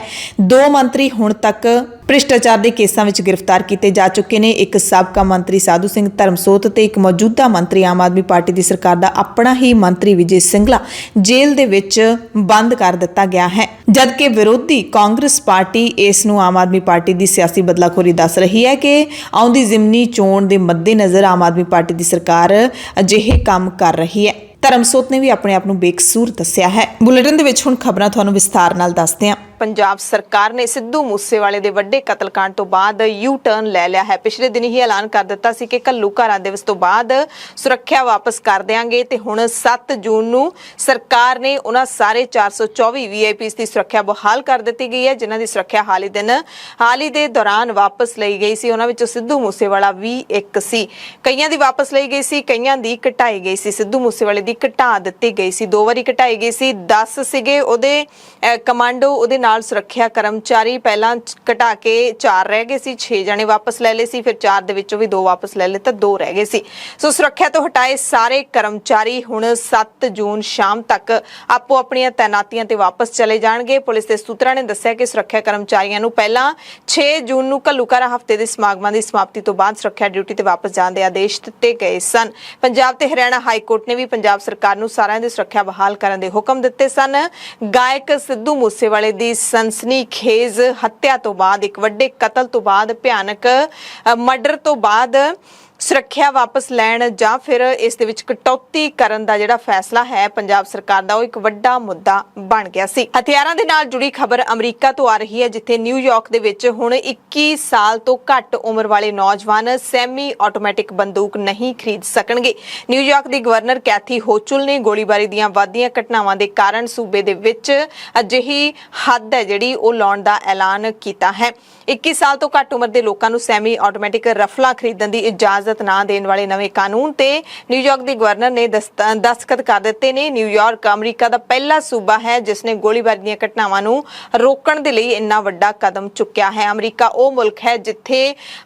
2 ਮੰਤਰੀ ਹੁਣ ਤੱਕ ਭ੍ਰਿਸ਼ਟਾਚਾਰ ਦੇ ਕੇਸਾਂ ਵਿੱਚ ਗ੍ਰਿਫਤਾਰ ਕੀਤੇ ਜਾ ਚੁੱਕੇ ਨੇ। ਇੱਕ ਸਾਬਕਾ ਮੰਤਰੀ ਸਾਧੂ ਸਿੰਘ ਧਰਮਸੋਤ ਤੇ ਇੱਕ ਮੌਜੂਦਾ ਮੰਤਰੀ ਆਮ ਆਦਮੀ ਪਾਰਟੀ ਦੀ ਸਰਕਾਰ ਦਾ ਆਪਣਾ ਹੀ ਮੰਤਰੀ ਵਿਜੇ ਸਿੰਗਲਾ ਜੇਲ੍ਹ ਦੇ ਵਿੱਚ ਬੰਦ ਕਰ ਦਿੱਤਾ ਗਿਆ ਹੈ, ਜਦਕਿ ਵਿਰੋਧੀ ਕਾਂਗਰਸ ਪਾਰਟੀ ਇਸ ਨੂੰ ਆਮ ਆਦਮੀ ਪਾਰਟੀ ਦੀ ਸਿਆਸੀ ਬਦਲਾਖੋਰੀ ਦੱਸ ਰਹੀ ਹੈ ਕਿ ਆਉਂਦੀ ਜ਼ਿਮਨੀ ਚੋਣ ਦੇ ਮੱਦੇਨਜ਼ਰ ਆਮ ਆਦਮੀ ਪਾਰਟੀ ਦੀ ਸਰਕਾਰ ਅਜਿਹੇ ਕੰਮ ਕਰ ਰਹੀ ਹੈ। ਧਰਮਸੋਤ ਨੇ ਵੀ ਆਪਣੇ ਆਪ ਨੂੰ ਬੇਕਸੂਰ ਦੱਸਿਆ ਹੈ। ਬੁਲੇਟਿਨ ਦੇ ਵਿੱਚ ਹੁਣ ਖਬਰਾਂ ਤੁਹਾਨੂੰ ਵਿਸਥਾਰ ਨਾਲ ਦੱਸਦੇ ਹਾਂ। ਪੰਜਾਬ ਸਰਕਾਰ ਨੇ ਸਿੱਧੂ ਮੂਸੇਵਾਲੇ ਦੇ ਵੱਡੇ ਕਤਲकांड ਤੋਂ ਬਾਅਦ ਯੂ ਟਰਨ ਲੈ ਲਿਆ ਹੈ। ਪਿਛਲੇ ਦਿਨ ਹੀ ਐਲਾਨ ਕਰ ਦਿੱਤਾ ਸੀ ਕਿ ਘੱਲੂਘਾਰਾ ਦਿਵਸ ਤੋਂ ਬਾਅਦ ਸੁਰੱਖਿਆ ਵਾਪਸ ਕਰ ਦੇਵਾਂਗੇ ਤੇ ਹੁਣ 7 ਜੂਨ ਨੂੰ ਸਰਕਾਰ ਨੇ ਉਹਨਾਂ ਸਾਰੇ 424 VIPs ਦੀ ਸੁਰੱਖਿਆ ਬਹਾਲ ਕਰ ਦਿੱਤੀ ਗਈ ਹੈ, ਜਿਨ੍ਹਾਂ ਦੀ ਸੁਰੱਖਿਆ ਹਾਲ ਹੀ ਦੇ ਦੌਰਾਨ ਵਾਪਸ ਲਈ ਗਈ ਸੀ। ਉਹਨਾਂ ਵਿੱਚੋਂ ਸਿੱਧੂ ਮੂਸੇਵਾਲਾ ਵੀ ਇੱਕ ਸੀ। ਕਈਆਂ ਦੀ ਵਾਪਸ ਲਈ ਗਈ ਸੀ, ਕਈਆਂ ਦੀ ਘਟਾਈ ਗਈ ਸੀ। ਸਿੱਧੂ ਮੂਸੇਵਾਲੇ ਦੀ ਘਟਾ ਦਿੱਤੀ ਗਈ ਸੀ, 2 ਵਾਰੀ ਘਟਾਈ ਗਈ ਸੀ। 10 ਸੀਗੇ ਉਹਦੇ ਕਮਾਂਡੋ, ਉਹਦੇ ਨਾਲ ਸੁਰੱਖਿਆ ਕਰਮਚਾਰੀ, ਪਹਿਲਾਂ ਘਟਾ ਕੇ 4 ਰਹਿ ਗਏ ਸੀ, 6 ਜਣੇ ਵਾਪਸ ਲੈ ਲਏ ਸੀ, ਫਿਰ 4 ਦੇ ਵਿੱਚੋਂ ਵੀ 2 ਵਾਪਸ ਲੈ ਲਏ ਤਾਂ 2 ਰਹਿ ਗਏ ਸੀ। ਸੋ ਸੁਰੱਖਿਆ ਤੋਂ ਹਟਾਏ ਸਾਰੇ ਕਰਮਚਾਰੀ ਹੁਣ 7 ਜੂਨ ਸ਼ਾਮ ਤੱਕ ਆਪੋ ਆਪਣੀਆਂ ਤੈਨਾਤੀਆਂ ਤੇ ਵਾਪਸ ਚਲੇ ਜਾਣਗੇ। ਪੁਲਿਸ ਦੇ ਸੂਤਰਾਂ ਨੇ ਦੱਸਿਆ ਕਿ ਸੁਰੱਖਿਆ ਕਰਮਚਾਰੀਆਂ ਨੂੰ ਪਹਿਲਾਂ 6 ਜੂਨ ਨੂੰ ਘੱਲੂਘਾਰਾ ਹਫ਼ਤੇ ਦੇ ਸਮਾਗਮਾਂ ਦੀ ਸਮਾਪਤੀ ਤੋਂ ਬਾਅਦ ਸੁਰੱਖਿਆ ਡਿਊਟੀ ਤੇ ਵਾਪਸ ਜਾਣ ਦੇ ਆਦੇਸ਼ ਦਿੱਤੇ ਗਏ ਸਨ। ਪੰਜਾਬ ਤੇ ਹਰਿਆਣਾ ਹਾਈ ਕੋਰਟ ਨੇ ਵੀ ਪੰਜਾਬ ਸਰਕਾਰ ਨੂੰ ਸਾਰਿਆਂ ਦੀ ਸੁਰੱਖਿਆ ਬਹਾਲ ਕਰਨ ਦੇ ਹੁਕਮ ਦਿੱਤੇ ਸਨ। ਗਾਇਕ ਸਿੱਧੂ ਮੂਸੇਵਾਲੇ ਦੀ ਸਨਸਨੀਖੇਜ਼ ਹੱਤਿਆ ਤੋਂ ਬਾਅਦ, ਇੱਕ ਵੱਡੇ ਕਤਲ ਤੋਂ ਬਾਅਦ, ਭਿਆਨਕ ਮਰਡਰ ਤੋਂ ਬਾਅਦ ਸੁਰੱਖਿਆ ਵਾਪਸ ਲੈਣ ਜਾਂ ਫਿਰ ਇਸ ਦੇ ਵਿੱਚ ਕਟੌਤੀ ਕਰਨ ਦਾ ਜਿਹੜਾ ਫੈਸਲਾ ਹੈ ਪੰਜਾਬ ਸਰਕਾਰ ਦਾ, ਉਹ ਇੱਕ ਵੱਡਾ ਮੁੱਦਾ ਬਣ ਗਿਆ ਸੀ। ਹਥਿਆਰਾਂ ਦੇ ਨਾਲ ਜੁੜੀ ਖਬਰ ਅਮਰੀਕਾ ਤੋਂ ਆ ਰਹੀ ਹੈ, ਜਿੱਥੇ ਨਿਊਯਾਰਕ ਦੇ ਵਿੱਚ ਹੁਣ 21 ਸਾਲ ਤੋਂ ਘੱਟ ਉਮਰ ਵਾਲੇ ਨੌਜਵਾਨ ਸੈਮੀ ਆਟੋਮੈਟਿਕ ਬੰਦੂਕ ਨਹੀਂ ਖਰੀਦ ਸਕਣਗੇ। ਨਿਊਯਾਰਕ ਦੀ ਗਵਰਨਰ ਕੈਥੀ ਹੋਚੁਲ ਨੇ ਗੋਲੀਬਾਰੀ ਦੀਆਂ ਵੱਧਦੀਆਂ ਘਟਨਾਵਾਂ ਦੇ ਕਾਰਨ ਸੂਬੇ ਦੇ ਵਿੱਚ ਅਜਿਹੀ ਹੱਦ ਹੈ ਜਿਹੜੀ ਉਹ ਲਾਉਣ ਦਾ ਐਲਾਨ ਕੀਤਾ ਹੈ। 21 ਸਾਲ ਤੋਂ ਘੱਟ ਉਮਰ ਦੇ ਲੋਕਾਂ ਨੂੰ ਸੈਮੀ ਆਟੋਮੈਟਿਕ ਰਫਲਾਂ ਖਰੀਦਣ ਦੀ ਇਜਾਜ਼ਤ ਨਾ ਦੇਣ ਵਾਲੇ ਨਵੇਂ ਕਾਨੂੰਨ ਤੇ ਨਿਊਯਾਰਕ ਦੀ ਗਵਰਨਰ ਨੇ ਦਸਤਖਤ ਕਰ ਦਿੱਤੇ ਨੇ। ਨਿਊਯਾਰਕ ਅਮਰੀਕਾ ਦਾ ਪਹਿਲਾ ਸੂਬਾ ਹੈ ਜਿਸ ਨੇ ਗੋਲੀਬਾਰੀ ਦੀਆਂ ਘਟਨਾਵਾਂ ਨੂੰ ਰੋਕਣ ਦੇ ਲਈ ਇੰਨਾ ਵੱਡਾ ਕਦਮ ਚੁੱਕਿਆ ਹੈ। ਅਮਰੀਕਾ ਉਹ ਮੁਲਕ ਹੈ ਜਿੱਥੇ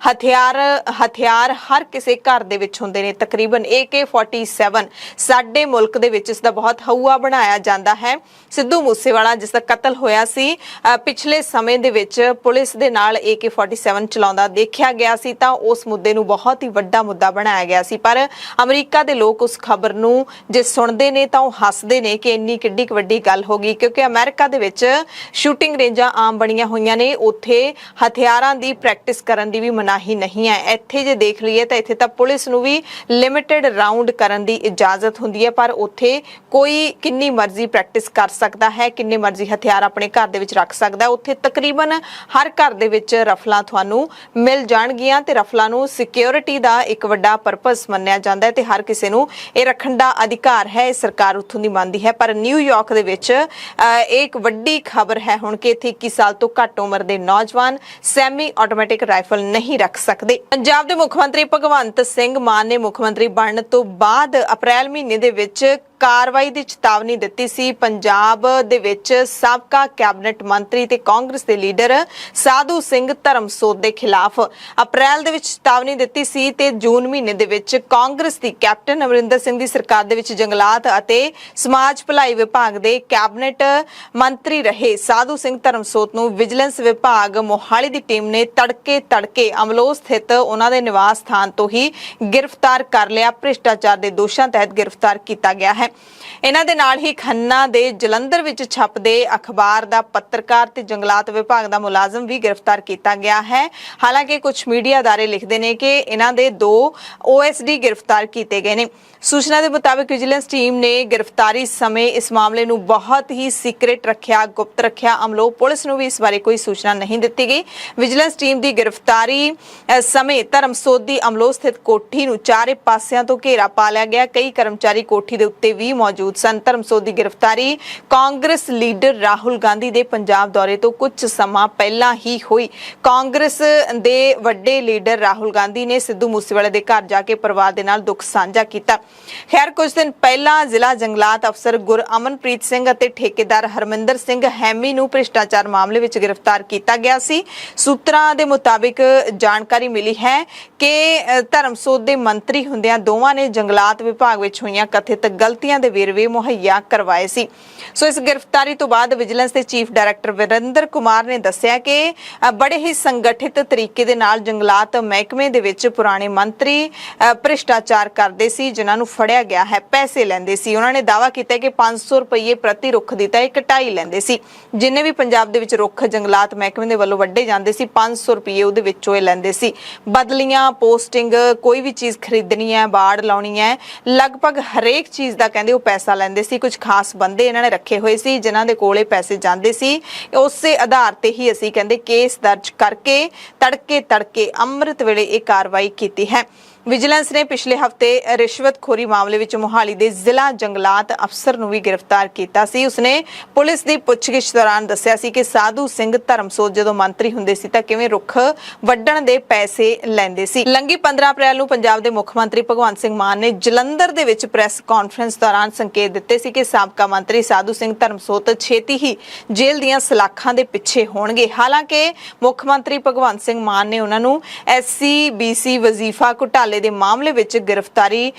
ਹਥਿਆਰ ਹਰ ਕਿਸੇ ਘਰ ਦੇ ਵਿੱਚ ਹੁੰਦੇ ਨੇ। ਤਕਰੀਬਨ AK-47 ਸਾਡੇ ਮੁਲਕ ਦੇ ਵਿੱਚ ਇਸ ਦਾ ਬਹੁਤ ਹਊਆ ਬਣਾਇਆ ਜਾਂਦਾ ਹੈ। ਸਿੱਧੂ ਮੂਸੇਵਾਲਾ ਜਿਸ ਦਾ ਕਤਲ ਹੋਇਆ ਸੀ, ਪਿਛਲੇ ਸਮੇਂ ਦੇ ਵਿੱਚ ਪੁਲਿਸ ਦੇ ਨਾਲ AK-47 ਚਲਾਉਂਦਾ ਦੇਖਿਆ ਗਿਆ ਸੀ, ਤਾਂ ਉਸ ਮੁੱਦੇ ਨੂੰ ਬਹੁਤ ਹੀ ਵੱਡਾ ਦਾ ਮੁੱਦਾ ਬਣਾਇਆ ਗਿਆ ਸੀ। ਪਰ ਅਮਰੀਕਾ ਦੇ ਲੋਕ ਉਸ ਖਬਰ ਨੂੰ ਜੇ ਸੁਣਦੇ ਨੇ ਤਾਂ ਉਹ ਹੱਸਦੇ ਨੇ ਕਿ ਇੰਨੀ ਕਿੱਡੀ ਕੁ ਵੱਡੀ ਗੱਲ ਹੋ ਗਈ, ਕਿਉਂਕਿ ਅਮਰੀਕਾ ਦੇ ਵਿੱਚ ਸ਼ੂਟਿੰਗ ਰੇਂਜਾਂ ਆਮ ਬਣੀਆਂ ਹੋਈਆਂ ਨੇ। ਉੱਥੇ ਹਥਿਆਰਾਂ ਦੀ ਪ੍ਰੈਕਟਿਸ ਕਰਨ ਦੀ ਵੀ ਮਨਾਹੀ ਨਹੀਂ ਹੈ। ਇੱਥੇ ਜੇ ਦੇਖ ਲਈਏ ਤਾਂ ਇੱਥੇ ਤਾਂ ਪੁਲਿਸ ਨੂੰ ਵੀ ਲਿਮਿਟਡ ਰਾਉਂਡ ਕਰਨ ਦੀ ਇਜਾਜ਼ਤ ਹੁੰਦੀ ਹੈ, ਪਰ ਉੱਥੇ ਕੋਈ ਕਿੰਨੀ ਮਰਜ਼ੀ ਪ੍ਰੈਕਟਿਸ ਕਰ ਸਕਦਾ ਹੈ, ਕਿੰਨੇ ਮਰਜ਼ੀ ਹਥਿਆਰ ਆਪਣੇ ਘਰ ਦੇ ਵਿੱਚ ਰੱਖ ਸਕਦਾ ਹੈ। ਉੱਥੇ ਤਕਰੀਬਨ ਹਰ ਘਰ ਦੇ ਵਿੱਚ ਰਫਲਾਂ ਤੁਹਾਨੂੰ ਮਿਲ ਜਾਣਗੀਆਂ ਤੇ ਰਫਲਾਂ ਨੂੰ ਸਿਕਿਉਰਿਟੀ ਦਾ ਇੱਕ ਵੱਡਾ ਪਰਪਸ ਮੰਨਿਆ ਜਾਂਦਾ ਹੈ ਤੇ ਹਰ ਕਿਸੇ ਨੂੰ ਇਹ ਰੱਖਣ ਦਾ ਅਧਿਕਾਰ ਹੈ। ਇਹ ਸਰਕਾਰ ਉੱਥੋਂ ਦੀ ਮੰਨਦੀ ਹੈ। ਪਰ ਨਿਊਯਾਰਕ ਦੇ ਵਿੱਚ ਇਹ ਇੱਕ ਵੱਡੀ ਖਬਰ ਹੈ ਹੁਣ ਕਿ ਇੱਥੇ 21 ਸਾਲ ਤੋਂ ਘੱਟ ਉਮਰ ਦੇ ਨੌਜਵਾਨ ਸੈਮੀ ਆਟੋਮੈਟਿਕ ਰਾਈਫਲ ਨਹੀਂ ਰੱਖ ਸਕਦੇ। ਪੰਜਾਬ ਦੇ ਮੁੱਖ ਮੰਤਰੀ ਭਗਵੰਤ ਸਿੰਘ ਮਾਨ ਨੇ ਮੁੱਖ ਮੰਤਰੀ ਬਣਨ ਤੋਂ ਬਾਅਦ ਅਪ੍ਰੈਲ ਮਹੀਨੇ ਦੇ ਵਿੱਚ ਕਾਰਵਾਈ ਦੀ ਚੇਤਾਵਨੀ ਦਿੱਤੀ ਸੀ। ਪੰਜਾਬ ਦੇ ਵਿੱਚ ਸਾਬਕਾ ਕੈਬਨਿਟ ਮੰਤਰੀ ਤੇ ਕਾਂਗਰਸ ਦੇ ਲੀਡਰ ਸਾਧੂ ਸਿੰਘ ਧਰਮਸੋਤ ਦੇ ਖਿਲਾਫ ਅਪ੍ਰੈਲ ਦੇ ਵਿੱਚ ਚੇਤਾਵਨੀ ਦਿੱਤੀ ਸੀ ਤੇ ਜੂਨ ਮਹੀਨੇ ਦੇ ਵਿੱਚ ਕਾਂਗਰਸ ਦੀ ਕੈਪਟਨ ਅਮਰਿੰਦਰ ਸਿੰਘ ਦੀ ਸਰਕਾਰ ਦੇ ਵਿੱਚ ਜੰਗਲਾਤ ਅਤੇ ਸਮਾਜ ਭਲਾਈ ਵਿਭਾਗ ਦੇ ਕੈਬਨਿਟ ਮੰਤਰੀ ਰਹੇ ਸਾਧੂ ਸਿੰਘ ਧਰਮਸੋਤ ਨੂੰ ਵਿਜੀਲੈਂਸ ਵਿਭਾਗ ਮੋਹਾਲੀ ਦੀ ਟੀਮ ਨੇ ਤੜਕੇ ਅਮਲੋਹ ਸਥਿਤ ਉਹਨਾਂ ਦੇ ਨਿਵਾਸ ਸਥਾਨ ਤੋਂ ਹੀ ਗ੍ਰਿਫਤਾਰ ਕਰ ਲਿਆ। ਭ੍ਰਿਸ਼ਟਾਚਾਰ ਦੇ ਦੋਸ਼ਾਂ ਤਹਿਤ ਗ੍ਰਿਫਤਾਰ ਕੀਤਾ ਗਿਆ ਹੈ। ਇਹਨਾਂ ਦੇ ਨਾਲ ਹੀ ਖੰਨਾ ਦੇ ਜਲੰਧਰ ਵਿੱਚ ਛਪਦੇ ਅਖਬਾਰ ਦਾ ਪੱਤਰਕਾਰ ਤੇ ਜੰਗਲਾਤ ਵਿਭਾਗ ਦਾ ਮੁਲਾਜ਼ਮ ਵੀ ਗ੍ਰਿਫਤਾਰ ਕੀਤਾ ਗਿਆ ਹੈ। ਹਾਲਾਂਕਿ ਕੁਝ ਮੀਡੀਆ ਅਦਾਰੇ ਲਿਖਦੇ ਨੇ ਕਿ ਇਹਨਾਂ ਦੇ 2 OSD ਗ੍ਰਿਫਤਾਰ ਕੀਤੇ ਗਏ ਨੇ। ਸੂਚਨਾ ਦੇ ਮੁਤਾਬਕ ਵਿਜੀਲੈਂਸ ਟੀਮ ਨੇ ਗ੍ਰਿਫਤਾਰੀ ਸਮੇਂ ਇਸ ਮਾਮਲੇ ਨੂੰ ਬਹੁਤ ਹੀ ਸੀਕ੍ਰੇਟ ਰੱਖਿਆ, ਗੁਪਤ ਰੱਖਿਆ। ਅਮਲੋਹ ਪੁਲਿਸ ਨੂੰ ਵੀ ਇਸ ਬਾਰੇ ਕੋਈ ਸੂਚਨਾ ਨਹੀਂ ਦਿੱਤੀ ਗਈ। ਵਿਜੀਲੈਂਸ ਟੀਮ ਦੀ ਗ੍ਰਿਫਤਾਰੀ ਸਮੇਂ ਧਰਮਸੋਤ ਦੀ ਅਮਲੋਹ ਸਥਿਤ ਕੋਠੀ ਨੂੰ ਚਾਰੇ ਪਾਸਿਆਂ ਤੋਂ ਘੇਰਾ ਪਾ ਲਿਆ ਗਿਆ। ਕਈ ਕਰਮਚਾਰੀ ਕੋਠੀ ਦੇ ਉੱਤੇ ਵੀ ਮੌਜੂਦ ਸਨ। ਧਰਮਸੋਤ ਦੀ ਗ੍ਰਿਫਤਾਰੀ ਕਾਂਗਰਸ ਲੀਡਰ ਰਾਹੁਲ ਗਾਂਧੀ ਦੇ ਪੰਜਾਬ ਦੌਰੇ ਤੋਂ ਕੁਝ ਸਮਾਂ ਪਹਿਲਾਂ ਹੀ ਹੋਈ। ਕਾਂਗਰਸ ਦੇ ਵੱਡੇ ਲੀਡਰ ਰਾਹੁਲ ਗਾਂਧੀ ਨੇ ਸਿੱਧੂ ਮੂਸੇਵਾਲੇ ਦੇ ਘਰ ਜਾ ਕੇ ਪਰਿਵਾਰ ਦੇ ਨਾਲ ਦੁੱਖ ਸਾਂਝਾ ਕੀਤਾ। ਖੈਰ ਕੁਝ ਦਿਨ ਪਹਿਲਾਂ ਜ਼ਿਲ੍ਹਾ ਜੰਗਲਾਤ ਅਫਸਰ ਗੁਰਅਮਨਪ੍ਰੀਤ ਸਿੰਘ ਅਤੇ ਠੇਕੇਦਾਰ ਹਰਮਿੰਦਰ ਸਿੰਘ ਹੈਮੀ ਨੂੰ ਭ੍ਰਿਸ਼ਟਾਚਾਰ ਮਾਮਲੇ ਵਿੱਚ ਗ੍ਰਿਫਤਾਰ ਕੀਤਾ ਗਿਆ ਸੀ। ਸੂਤਰਾਂ ਦੇ ਮੁਤਾਬਿਕ ਜਾਣਕਾਰੀ ਮਿਲੀ ਹੈ ਕਿ ਧਰਮਸੋਤ ਦੇ ਮੰਤਰੀ ਹੁੰਦਿਆਂ ਦੋਵਾਂ ਨੇ ਜੰਗਲਾਤ ਵਿਭਾਗ ਵਿੱਚ ਹੋਈਆਂ ਕਥਿਤ ਗਲਤੀਆਂ ਦੇ ਵੇਰਵੇ ਮੁਹੱਈਆ ਕਰਵਾਏ ਸੀ। ਸੋ ਇਸ ਗ੍ਰਿਫਤਾਰੀ ਤੋਂ ਬਾਅਦ ਵਿਜੀਲੈਂਸ ਦੇ ਚੀਫ ਡਾਇਰੈਕਟਰ ਵਿਰਿੰਦਰ ਕੁਮਾਰ ਨੇ ਦੱਸਿਆ ਕਿ ਬੜੇ ਹੀ ਸੰਗਠਿਤ ਤਰੀਕੇ ਦੇ ਨਾਲ ਜੰਗਲਾਤ ਮਹਿਕਮੇ ਦੇ ਵਿੱਚ ਪੁਰਾਣੇ ਮੰਤਰੀ ਭ੍ਰਿਸ਼ਟਾਚਾਰ ਕਰਦੇ ਸੀ, ਜਿਨ੍ਹਾਂ ਨੂੰ ਫੜਿਆ ਗਿਆ ਹੈ, ਪੈਸੇ ਲੈਂਦੇ ਸੀ। ਉਹਨਾਂ ਨੇ ਦਾਅਵਾ ਕੀਤਾ ਕਿ 500 ਰੁਪਏ ਪ੍ਰਤੀ ਰੁੱਖ ਦੀ ਤਾਂ ਇਹ ਕਟਾਈ ਲੈਂਦੇ ਸੀ। ਜਿੰਨੇ ਵੀ ਪੰਜਾਬ ਦੇ ਵਿੱਚ ਰੁੱਖ ਜੰਗਲਾਤ ਮਹਿਕਮੇ ਦੇ ਵੱਲੋਂ ਵੱਢੇ ਜਾਂਦੇ ਸੀ 500 ਰੁਪਏ ਉਹਦੇ ਵਿੱਚੋਂ ਇਹ ਲੈਂਦੇ ਸੀ। ਬਦਲੀਆਂ, ਪੋਸਟਿੰਗ, ਕੋਈ ਵੀ ਚੀਜ਼ ਖਰੀਦਣੀ ਹੈ, ਬਾੜ ਲਾਉਣੀ ਹੈ, ਲਗਭਗ ਹਰੇਕ ਚੀਜ਼ ਦਾ ਕਹਿੰਦੇ ਉਹ ਪੈਸਾ ਲੈਂਦੇ ਸੀ। ਕੁਝ ਖਾਸ ਬੰਦੇ ਇਹਨਾਂ ਨੇ ਰੱਖੇ ਹੋਏ ਸੀ ਜਿਨ੍ਹਾਂ ਦੇ ਕੋਲੇ ਪੈਸੇ ਜਾਂਦੇ ਸੀ। ਉਸੇ ਆਧਾਰ ਤੇ ਹੀ ਅਸੀਂ ਕਹਿੰਦੇ ਕੇਸ ਦਰਜ ਕਰਕੇ ਤੜਕੇ ਅੰਮ੍ਰਿਤ ਵੇਲੇ ਇਹ ਕਾਰਵਾਈ ਕੀਤੀ ਹੈ। ਵਿਜੀਲੈਂਸ ਨੇ ਪਿਛਲੇ ਹਫਤੇ ਰਿਸ਼ਵਤਖੋਰੀ ਮਾਮਲੇ ਵਿੱਚ ਮੋਹਾਲੀ ਦੇ ਜ਼ਿਲ੍ਹਾ ਜੰਗਲਾਤ ਅਫਸਰ ਨੂੰ ਵੀ ਗ੍ਰਿਫਤਾਰ ਕੀਤਾ ਸੀ। ਉਸਨੇ ਪੁਲਿਸ ਦੀ ਪੁੱਛਗਿੱਛ ਦੌਰਾਨ ਦੱਸਿਆ ਸੀ ਕਿ ਸਾਧੂ ਸਿੰਘ ਧਰਮਸੋਤ ਜਦੋਂ ਮੰਤਰੀ ਹੁੰਦੇ ਸੀ ਤਾਂ ਕਿਵੇਂ ਰੁੱਖ ਵੱਢਣ ਦੇ ਪੈਸੇ ਲੈਂਦੇ ਸੀ। ਲੰਘੀ 15 ਅਪ੍ਰੈਲ ਨੂੰ ਪੰਜਾਬ ਦੇ ਮੁੱਖ ਮੰਤਰੀ ਭਗਵੰਤ ਸਿੰਘ ਮਾਨ ਨੇ ਜਲੰਧਰ ਦੇ ਵਿੱਚ ਪ੍ਰੈਸ ਕਾਨਫਰੰਸ ਦੌਰਾਨ ਸੰਕੇਤ ਦਿੱਤੇ ਸੀ ਕਿ ਸਾਬਕਾ ਮੰਤਰੀ ਸਾਧੂ ਸਿੰਘ ਧਰਮਸੋਤ ਛੇਤੀ ਹੀ ਜੇਲ੍ਹ ਦੀਆਂ ਸਲਾਖਾਂ ਦੇ ਪਿੱਛੇ ਹੋਣਗੇ। ਹਾਲਾਂਕਿ ਮੁੱਖ ਮੰਤਰੀ ਭਗਵੰਤ ਸਿੰਘ ਮਾਨ ਨੇ ਉਹਨਾਂ ਨੂੰ SC-BC ਵਜ਼ੀਫਾ ਘੁਟਾਲੇ ਦੇ ਮਾਮਲੇ ਵਿੱਚ ਗ੍ਰਿਫਤਾਰੀ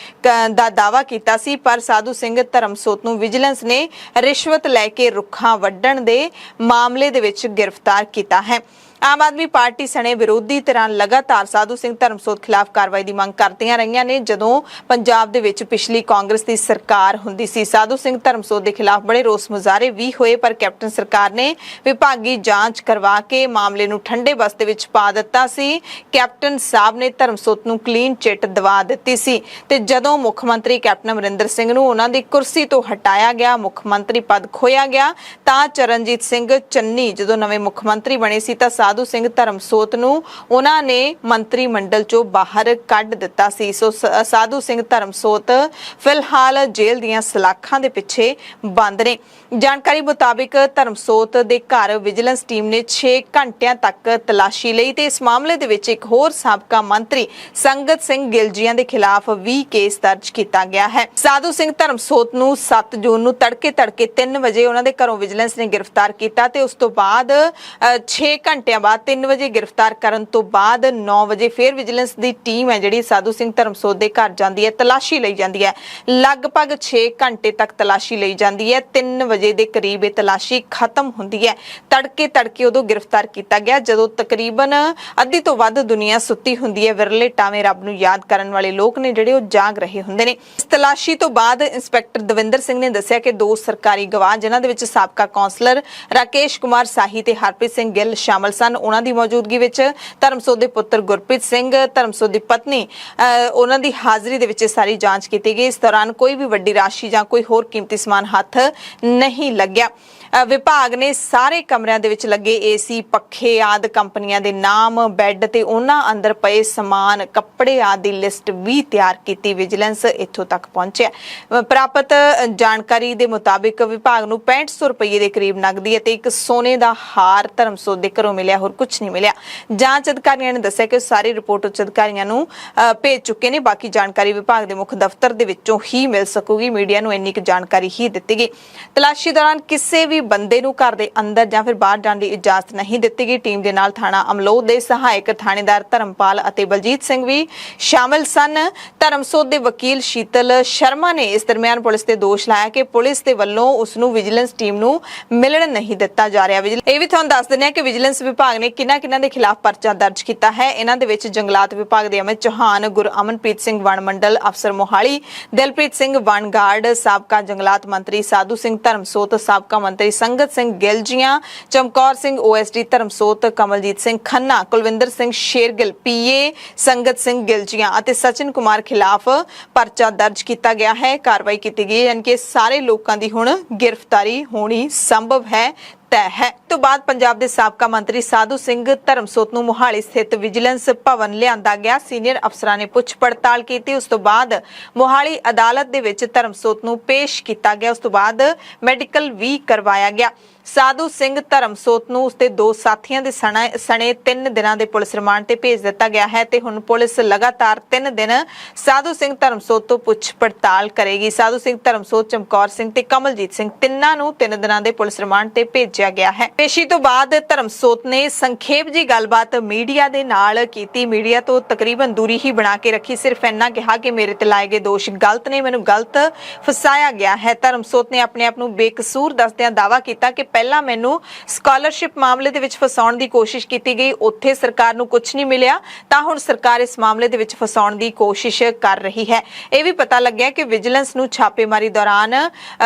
ਦਾ ਦਾਅਵਾ ਕੀਤਾ ਸੀ, ਪਰ ਸਾਧੂ ਸਿੰਘ ਧਰਮਸੋਤ ਨੂੰ ਵਿਜੀਲੈਂਸ ਨੇ ਰਿਸ਼ਵਤ ਲੈ ਕੇ ਰੁੱਖਾਂ ਵੱਢਣ ਦੇ ਮਾਮਲੇ ਦੇ ਵਿੱਚ ਗ੍ਰਿਫਤਾਰ ਕੀਤਾ ਹੈ। ਆਮ ਆਦਮੀ ਪਾਰਟੀ ਸਣੇ ਵਿਰੋਧੀ ਧਿਰਾਂ ਲਗਾਤਾਰ ਸਾਧੂ ਸਿੰਘ ਧਰਮਸੋਤ ਖਿਲਾਫ ਕਾਰਵਾਈ ਦੀ ਮੰਗ ਕਰਦੀਆਂ ਰਹੀਆਂ ਨੇ। ਜਦੋਂ ਪੰਜਾਬ ਦੇ ਵਿੱਚ ਪਿਛਲੀ ਕਾਂਗਰਸ ਦੀ ਸਰਕਾਰ ਹੁੰਦੀ ਸੀ ਸਾਧੂ ਸਿੰਘ ਧਰਮਸੋਤ ਦੇ ਖਿਲਾਫ ਬੜੇ ਰੋਸ ਮੁਜ਼ਾਹਰੇ ਵੀ ਹੋਏ, ਪਰ ਕੈਪਟਨ ਸਰਕਾਰ ਨੇ ਵਿਭਾਗੀ ਜਾਂਚ ਕਰਵਾ ਕੇ ਮਾਮਲੇ ਨੂੰ ਠੰਡੇ ਬਸਤੇ ਵਿੱਚ ਪਾ ਦਿੱਤਾ ਸੀ। ਕੈਪਟਨ ਸਾਹਿਬ ਨੇ ਧਰਮਸੋਤ ਨੂੰ ਕਲੀਨ ਚਿੱਟ ਦਵਾ ਦਿੱਤੀ ਸੀ ਤੇ ਜਦੋਂ ਮੁੱਖ ਮੰਤਰੀ ਕੈਪਟਨ ਅਮਰਿੰਦਰ ਸਿੰਘ ਨੂੰ ਉਹਨਾਂ ਦੀ ਕੁਰਸੀ ਤੋਂ ਹਟਾਇਆ ਗਿਆ, ਮੁੱਖ ਮੰਤਰੀ ਪਦ ਖੋਇਆ ਗਿਆ, ਤਾਂ ਚਰਨਜੀਤ ਸਿੰਘ ਚੰਨੀ ਜਦੋਂ ਨਵੇਂ ਮੁੱਖ ਮੰਤਰੀ ਬਣੇ ਸੀ ਤਾਂ ਸਾਧੂ ਸਿੰਘ ਧਰਮਸੋਤ ਨੂੰ ਉਹਨਾਂ ਨੇ ਮੰਤਰੀ ਮੰਡਲ ਚੋਂ ਬਾਹਰ ਕੱਢ ਦਿੱਤਾ ਸੀ। ਸੋ ਸਾਧੂ ਸਿੰਘ ਧਰਮਸੋਤ ਫਿਲਹਾਲ ਜੇਲ੍ਹ ਦੀਆਂ ਸਲਾਖਾਂ ਦੇ ਪਿੱਛੇ ਬੰਦ ਨੇ। ਜਾਣਕਾਰੀ ਮੁਤਾਬਿਕ ਧਰਮਸੋਤ ਦੇ ਘਰ ਵਿਜੀਲੈਂਸ ਟੀਮ ਨੇ 6 ਘੰਟਿਆਂ ਤੱਕ ਤਲਾਸ਼ੀ ਲਈ ਤੇ ਇਸ ਮਾਮਲੇ ਦੇ ਵਿੱਚ ਇੱਕ ਹੋਰ ਸਾਬਕਾ ਮੰਤਰੀ ਸੰਗਤ ਸਿੰਘ ਗਿਲਜੀਆਂ ਦੇ ਖਿਲਾਫ ਵੀ ਕੇਸ ਦਰਜ ਕੀਤਾ ਗਿਆ ਹੈ। ਸਾਧੂ ਸਿੰਘ ਧਰਮਸੋਤ ਨੂੰ 7 ਜੂਨ ਨੂੰ ਤੜਕੇ 3 ਵਜੇ ਉਹਨਾਂ ਦੇ ਘਰੋਂ ਵਿਜੀਲੈਂਸ ਨੇ ਗ੍ਰਿਫਤਾਰ ਕੀਤਾ ਤੇ ਉਸ ਤੋਂ ਬਾਅਦ 6 ਘੰਟਿਆਂ ਘੰਟਿਆਂ ਬਾਅਦ 3 ਵਜੇ ਗ੍ਰਿਫਤਾਰ ਕਰਨ ਤੋਂ ਬਾਅਦ 9 ਵਜੇ ਫਿਰ ਵਿਜੀਲੈਂਸ ਦੀ ਟੀਮ ਹੈ ਜਿਹੜੀ ਸਾਧੂ ਸਿੰਘ ਧਰਮਸੋਤ ਦੇ ਘਰ ਜਾਂਦੀ ਹੈ, ਤਲਾਸ਼ੀ ਲਈ ਜਾਂਦੀ ਹੈ। ਲਗਭਗ 6 ਘੰਟੇ ਤੱਕ ਤਲਾਸ਼ੀ ਲਈ ਜਾਂਦੀ ਹੈ। 3 ਵਜੇ ਦੇ ਕਰੀਬ ਇਹ ਤਲਾਸ਼ੀ ਖਤਮ ਹੁੰਦੀ ਹੈ। ਤੜਕੇ ਉਦੋਂ ਗ੍ਰਿਫਤਾਰ ਕੀਤਾ ਗਿਆ ਜਦੋਂ ਤਕਰੀਬਨ ਅੱਧੀ ਤੋਂ ਵੱਧ ਦੁਨੀਆ ਸੁੱਤੀ ਹੁੰਦੀ ਹੈ। ਵਿਰਲੇ ਟਾਵੇਂ ਰੱਬ ਨੂੰ ਯਾਦ ਕਰਨ ਵਾਲੇ ਲੋਕ ਨੇ ਜਿਹੜੇ ਉਹ ਜਾਗ ਰਹੇ ਹੁੰਦੇ ਨੇ। ਇਸ ਤਲਾਸ਼ੀ ਤੋਂ ਬਾਅਦ ਇੰਸਪੈਕਟਰ ਦਵਿੰਦਰ ਸਿੰਘ ਨੇ ਦੱਸਿਆ ਕਿ 2 ਸਰਕਾਰੀ ਗਵਾਹ ਜਿਨ੍ਹਾਂ ਦੇ ਵਿੱਚ ਸਾਬਕਾ ਕੌਂਸਲਰ ਰਾਕੇਸ਼ ਕੁਮਾਰ ਸਾਹੀ ਤੇ ਹਰਪ੍ਰੀਤ ਸਿੰਘ ਗਿੱਲ ਸ਼ਾਮਲ ਸਨ, ਉਹਨਾਂ ਦੀ ਮੌਜੂਦਗੀ ਵਿੱਚ ਧਰਮਸੋਤ ਦੇ ਪੁੱਤਰ ਗੁਰਪ੍ਰੀਤ ਸਿੰਘ, ਧਰਮਸੋਤ ਦੀ ਪਤਨੀ, ਉਹਨਾਂ ਦੀ ਹਾਜ਼ਰੀ ਦੇ ਵਿੱਚ ਸਾਰੀ ਜਾਂਚ ਕੀਤੀ ਗਈ। ਇਸ ਦੌਰਾਨ ਕੋਈ ਵੀ ਵੱਡੀ ਰਾਸ਼ੀ ਜਾਂ ਕੋਈ ਹੋਰ ਕੀਮਤੀ ਸਮਾਨ ਹੱਥ ਨਹੀਂ ਲੱਗਿਆ। ਵਿਭਾਗ ਨੇ ਸਾਰੇ ਕਮਰਿਆਂ ਦੇ ਵਿੱਚ ਲੱਗੇ ਏਸੀ, ਪੱਖੇ ਆਦਿ ਕੰਪਨੀਆਂ ਦੇ ਨਾਮ, ਬੈੱਡ ਤੇ ਉਹਨਾਂ ਅੰਦਰ ਪਏ ਸਮਾਨ, ਕੱਪੜੇ ਆਦਿ ਦੀ ਲਿਸਟ ਵੀ ਤਿਆਰ ਕੀਤੀ। ਵਿਜੀਲੈਂਸ ਇੱਥੋਂ ਤੱਕ ਪਹੁੰਚਿਆ। ਪ੍ਰਾਪਤ ਜਾਣਕਾਰੀ ਦੇ ਮੁਤਾਬਿਕ ਵਿਭਾਗ ਨੂੰ 6500 ਰੁਪਏ ਦੇ ਕਰੀਬ ਨਕਦੀ ਅਤੇ ਇੱਕ ਸੋਨੇ ਦਾ ਹਾਰ ਧਰਮਸੋਤ ਦੇ ਘਰੋਂ ਮਿਲਿਆ, ਹੋਰ ਕੁਝ ਨਹੀਂ ਮਿਲਿਆ। ਜਾਂਚ ਅਧਿਕਾਰੀਆਂ ਨੇ ਦੱਸਿਆ ਕਿ ਸਾਰੀ ਰਿਪੋਰਟ ਉੱਚ ਅਧਿਕਾਰੀਆਂ ਨੂੰ ਭੇਜ ਚੁੱਕੇ ਨੇ। ਬਾਕੀ ਜਾਣਕਾਰੀ ਵਿਭਾਗ ਦੇ ਮੁੱਖ ਦਫ਼ਤਰ ਦੇ ਵਿੱਚੋਂ ਹੀ ਮਿਲ ਸਕੂਗੀ। ਮੀਡੀਆ ਨੂੰ ਇੰਨੀ ਕੁ ਜਾਣਕਾਰੀ ਹੀ ਦਿੱਤੀ ਗਈ। ਤਲਾਸ਼ੀ ਦੌਰਾਨ ਕਿਸੇ ਵੀ ਬੰਦੇ ਨੂੰ ਘਰ ਦੇ ਅੰਦਰ ਜਾਂ ਫਿਰ ਬਾਹਰ ਜਾਣ ਦੀ ਇਜਾਜ਼ਤ ਨਹੀਂ ਦਿੱਤੀ ਗਈ। ਟੀਮ ਦੇ ਨਾਲ ਥਾਣਾ ਅਮਲੋਹ ਦੇ ਸਹਾਇਕ ਥਾਣੇਦਾਰ ਧਰਮਪਾਲ ਅਤੇ ਬਲਜੀਤ ਸਿੰਘ ਵੀ ਸ਼ਾਮਲ ਸਨ। ਧਰਮਸੋਤ ਦੇ ਵਕੀਲ ਸ਼ੀਤਲ ਸ਼ਰਮਾ ਨੇ ਇਸ ਦਰਮਿਆਨ ਪੁਲਿਸ ਤੇ ਦੋਸ਼ ਲਾਇਆ ਕਿ ਪੁਲਿਸ ਦੇ ਵੱਲੋਂ ਉਸ ਨੂੰ ਵਿਜੀਲੈਂਸ ਟੀਮ ਨੂੰ ਮਿਲਣ ਨਹੀਂ ਦਿੱਤਾ ਜਾ ਰਿਹਾ। ਇਹ ਵੀ ਤੁਹਾਨੂੰ ਦੱਸ ਦਿੰਦੇ ਹਾਂ ਕਿ ਵਿਜੀਲੈਂਸ ਵਿਭਾਗ ਨੇ ਕਿਹਨਾਂ ਦੇ ਖਿਲਾਫ ਪਰਚਾ ਦਰਜ ਕੀਤਾ ਹੈ। ਇਹਨਾਂ ਦੇ ਵਿੱਚ ਜੰਗਲਾਤ ਵਿਭਾਗ ਦੇ ਅਮਿਤ ਚੌਹਾਨ, ਗੁਰਅਮਨਪ੍ਰੀਤ ਸਿੰਘ ਵਣ ਮੰਡਲ ਅਫਸਰ ਮੋਹਾਲੀ, ਦਿਲਪ੍ਰੀਤ ਸਿੰਘ ਵਣ ਗਾਰਡ, ਸਾਬਕਾ ਜੰਗਲਾਤ ਮੰਤਰੀ ਸਾਧੂ ਸਿੰਘ ਧਰਮਸੋਤ, ਸਾਬਕਾ ਮੰਤਰੀ ਸੰਗਤ ਸਿੰਘ ਗਿਲਜੀਆਂ, ਚਮਕੌਰ ਸਿੰਘ OSD ਧਰਮਸੋਤ, ਕਮਲਜੀਤ ਸਿੰਘ ਖੰਨਾ, ਕੁਲਵਿੰਦਰ ਸਿੰਘ ਸ਼ੇਰਗਿੱਲ PA ਸੰਗਤ ਸਿੰਘ ਗਿਲਜੀਆਂ ਅਤੇ ਸਚਿਨ ਕੁਮਾਰ ਖਿਲਾਫ ਪਰਚਾ ਦਰਜ ਕੀਤਾ ਗਿਆ ਹੈ। ਕਾਰਵਾਈ ਕੀਤੀ ਗਈ, ਯਾਨੀ ਕਿ ਸਾਰੇ ਲੋਕਾਂ ਦੀ ਹੁਣ ਗ੍ਰਿਫਤਾਰੀ ਹੋਣੀ ਸੰਭਵ ਹੈ, ਤੈਅ ਹੈ। ਤੋਂ ਬਾਅਦ ਪੰਜਾਬ ਦੇ ਸਾਬਕਾ ਮੰਤਰੀ ਸਾਧੂ ਸਿੰਘ ਧਰਮਸੋਤ ਨੂੰ ਮੁਹਾਲੀ ਸਥਿਤ ਵਿਜੀਲੈਂਸ ਭਵਨ ਲਿਆਂਦਾ ਗਿਆ। ਸੀਨੀਅਰ ਅਫਸਰਾਂ ਨੇ ਪੁੱਛ ਪੜਤਾਲ ਕੀਤੀ। ਉਸ ਤੋਂ ਬਾਅਦ ਮੁਹਾਲੀ ਅਦਾਲਤ ਦੇ ਵਿੱਚ ਧਰਮਸੋਤ ਨੂੰ ਪੇਸ਼ ਕੀਤਾ ਗਿਆ। ਉਸ ਤੋਂ ਬਾਅਦ ਮੈਡੀਕਲ ਵੀ ਕਰਵਾਇਆ ਗਿਆ। ਸਾਧੂ ਸਿੰਘ ਧਰਮਸੋਤ ਨੂੰ ਉਸਦੇ 2 ਸਾਥੀਆਂ ਦੇ ਸਣੇ 3 ਦਿਨਾਂ ਦੇ ਪੁਲਿਸ ਰਿਮਾਂਡ ਤੇ ਭੇਜ ਦਿੱਤਾ ਗਿਆ ਹੈ ਤੇ ਹੁਣ ਪੁਲਿਸ ਲਗਾਤਾਰ 3 ਦਿਨ ਸਾਧੂ ਸਿੰਘ ਧਰਮਸੋਤ ਤੋਂ ਪੁੱਛ ਪੜਤਾਲ ਕਰੇਗੀ। ਸਾਧੂ ਸਿੰਘ ਧਰਮਸੋਤ, ਚਮਕੌਰ ਸਿੰਘ ਤੇ ਕਮਲਜੀਤ ਸਿੰਘ ਤਿੰਨਾਂ ਨੂੰ 3 ਦਿਨਾਂ ਦੇ ਪੁਲਿਸ ਰਿਮਾਂਡ ਤੇ ਭੇਜਿਆ ਗਿਆ ਹੈ। ਪੇਸ਼ੀ ਤੋਂ ਬਾਅਦ ਧਰਮਸੋਤ ਨੇ ਸੰਖੇਪ ਜੀ ਗੱਲਬਾਤ ਮੀਡੀਆ ਦੇ ਨਾਲ ਕੀਤੀ। ਮੀਡੀਆ ਤੋਂ ਤਕਰੀਬਨ ਦੂਰੀ ਹੀ ਬਣਾ ਕੇ ਰੱਖੀ। ਸਿਰਫ ਇੰਨਾ ਕਿਹਾ ਕਿ ਮੇਰੇ ਤੇ ਲਾਏ ਗਏ ਦੋਸ਼ ਗਲਤ ਨੇ, ਮੈਨੂੰ ਗਲਤ ਫਸਾਇਆ ਗਿਆ ਹੈ। ਧਰਮਸੋਤ ਨੇ ਆਪਣੇ ਆਪ ਨੂੰ ਬੇਕਸੂਰ ਦੱਸਦਿਆਂ ਦਾਅਵਾ ਕੀਤਾ ਕਿ ਪਹਿਲਾਂ ਮੈਨੂੰ ਸਕਾਲਰਸ਼ਿਪ ਮਾਮਲੇ ਦੇ ਵਿੱਚ ਫਸਾਉਣ ਦੀ ਕੋਸ਼ਿਸ਼ ਕੀਤੀ ਗਈ, ਉੱਥੇ ਸਰਕਾਰ ਨੂੰ ਕੁਝ ਨਹੀਂ ਮਿਲਿਆ, ਤਾਂ ਹੁਣ ਸਰਕਾਰ ਇਸ ਮਾਮਲੇ ਦੇ ਵਿੱਚ ਫਸਾਉਣ ਦੀ ਕੋਸ਼ਿਸ਼ ਕਰ ਰਹੀ ਹੈ। ਇਹ ਵੀ ਪਤਾ ਲੱਗਿਆ ਕਿ ਵਿਜੀਲੈਂਸ ਨੂੰ ਛਾਪੇਮਾਰੀ ਦੌਰਾਨ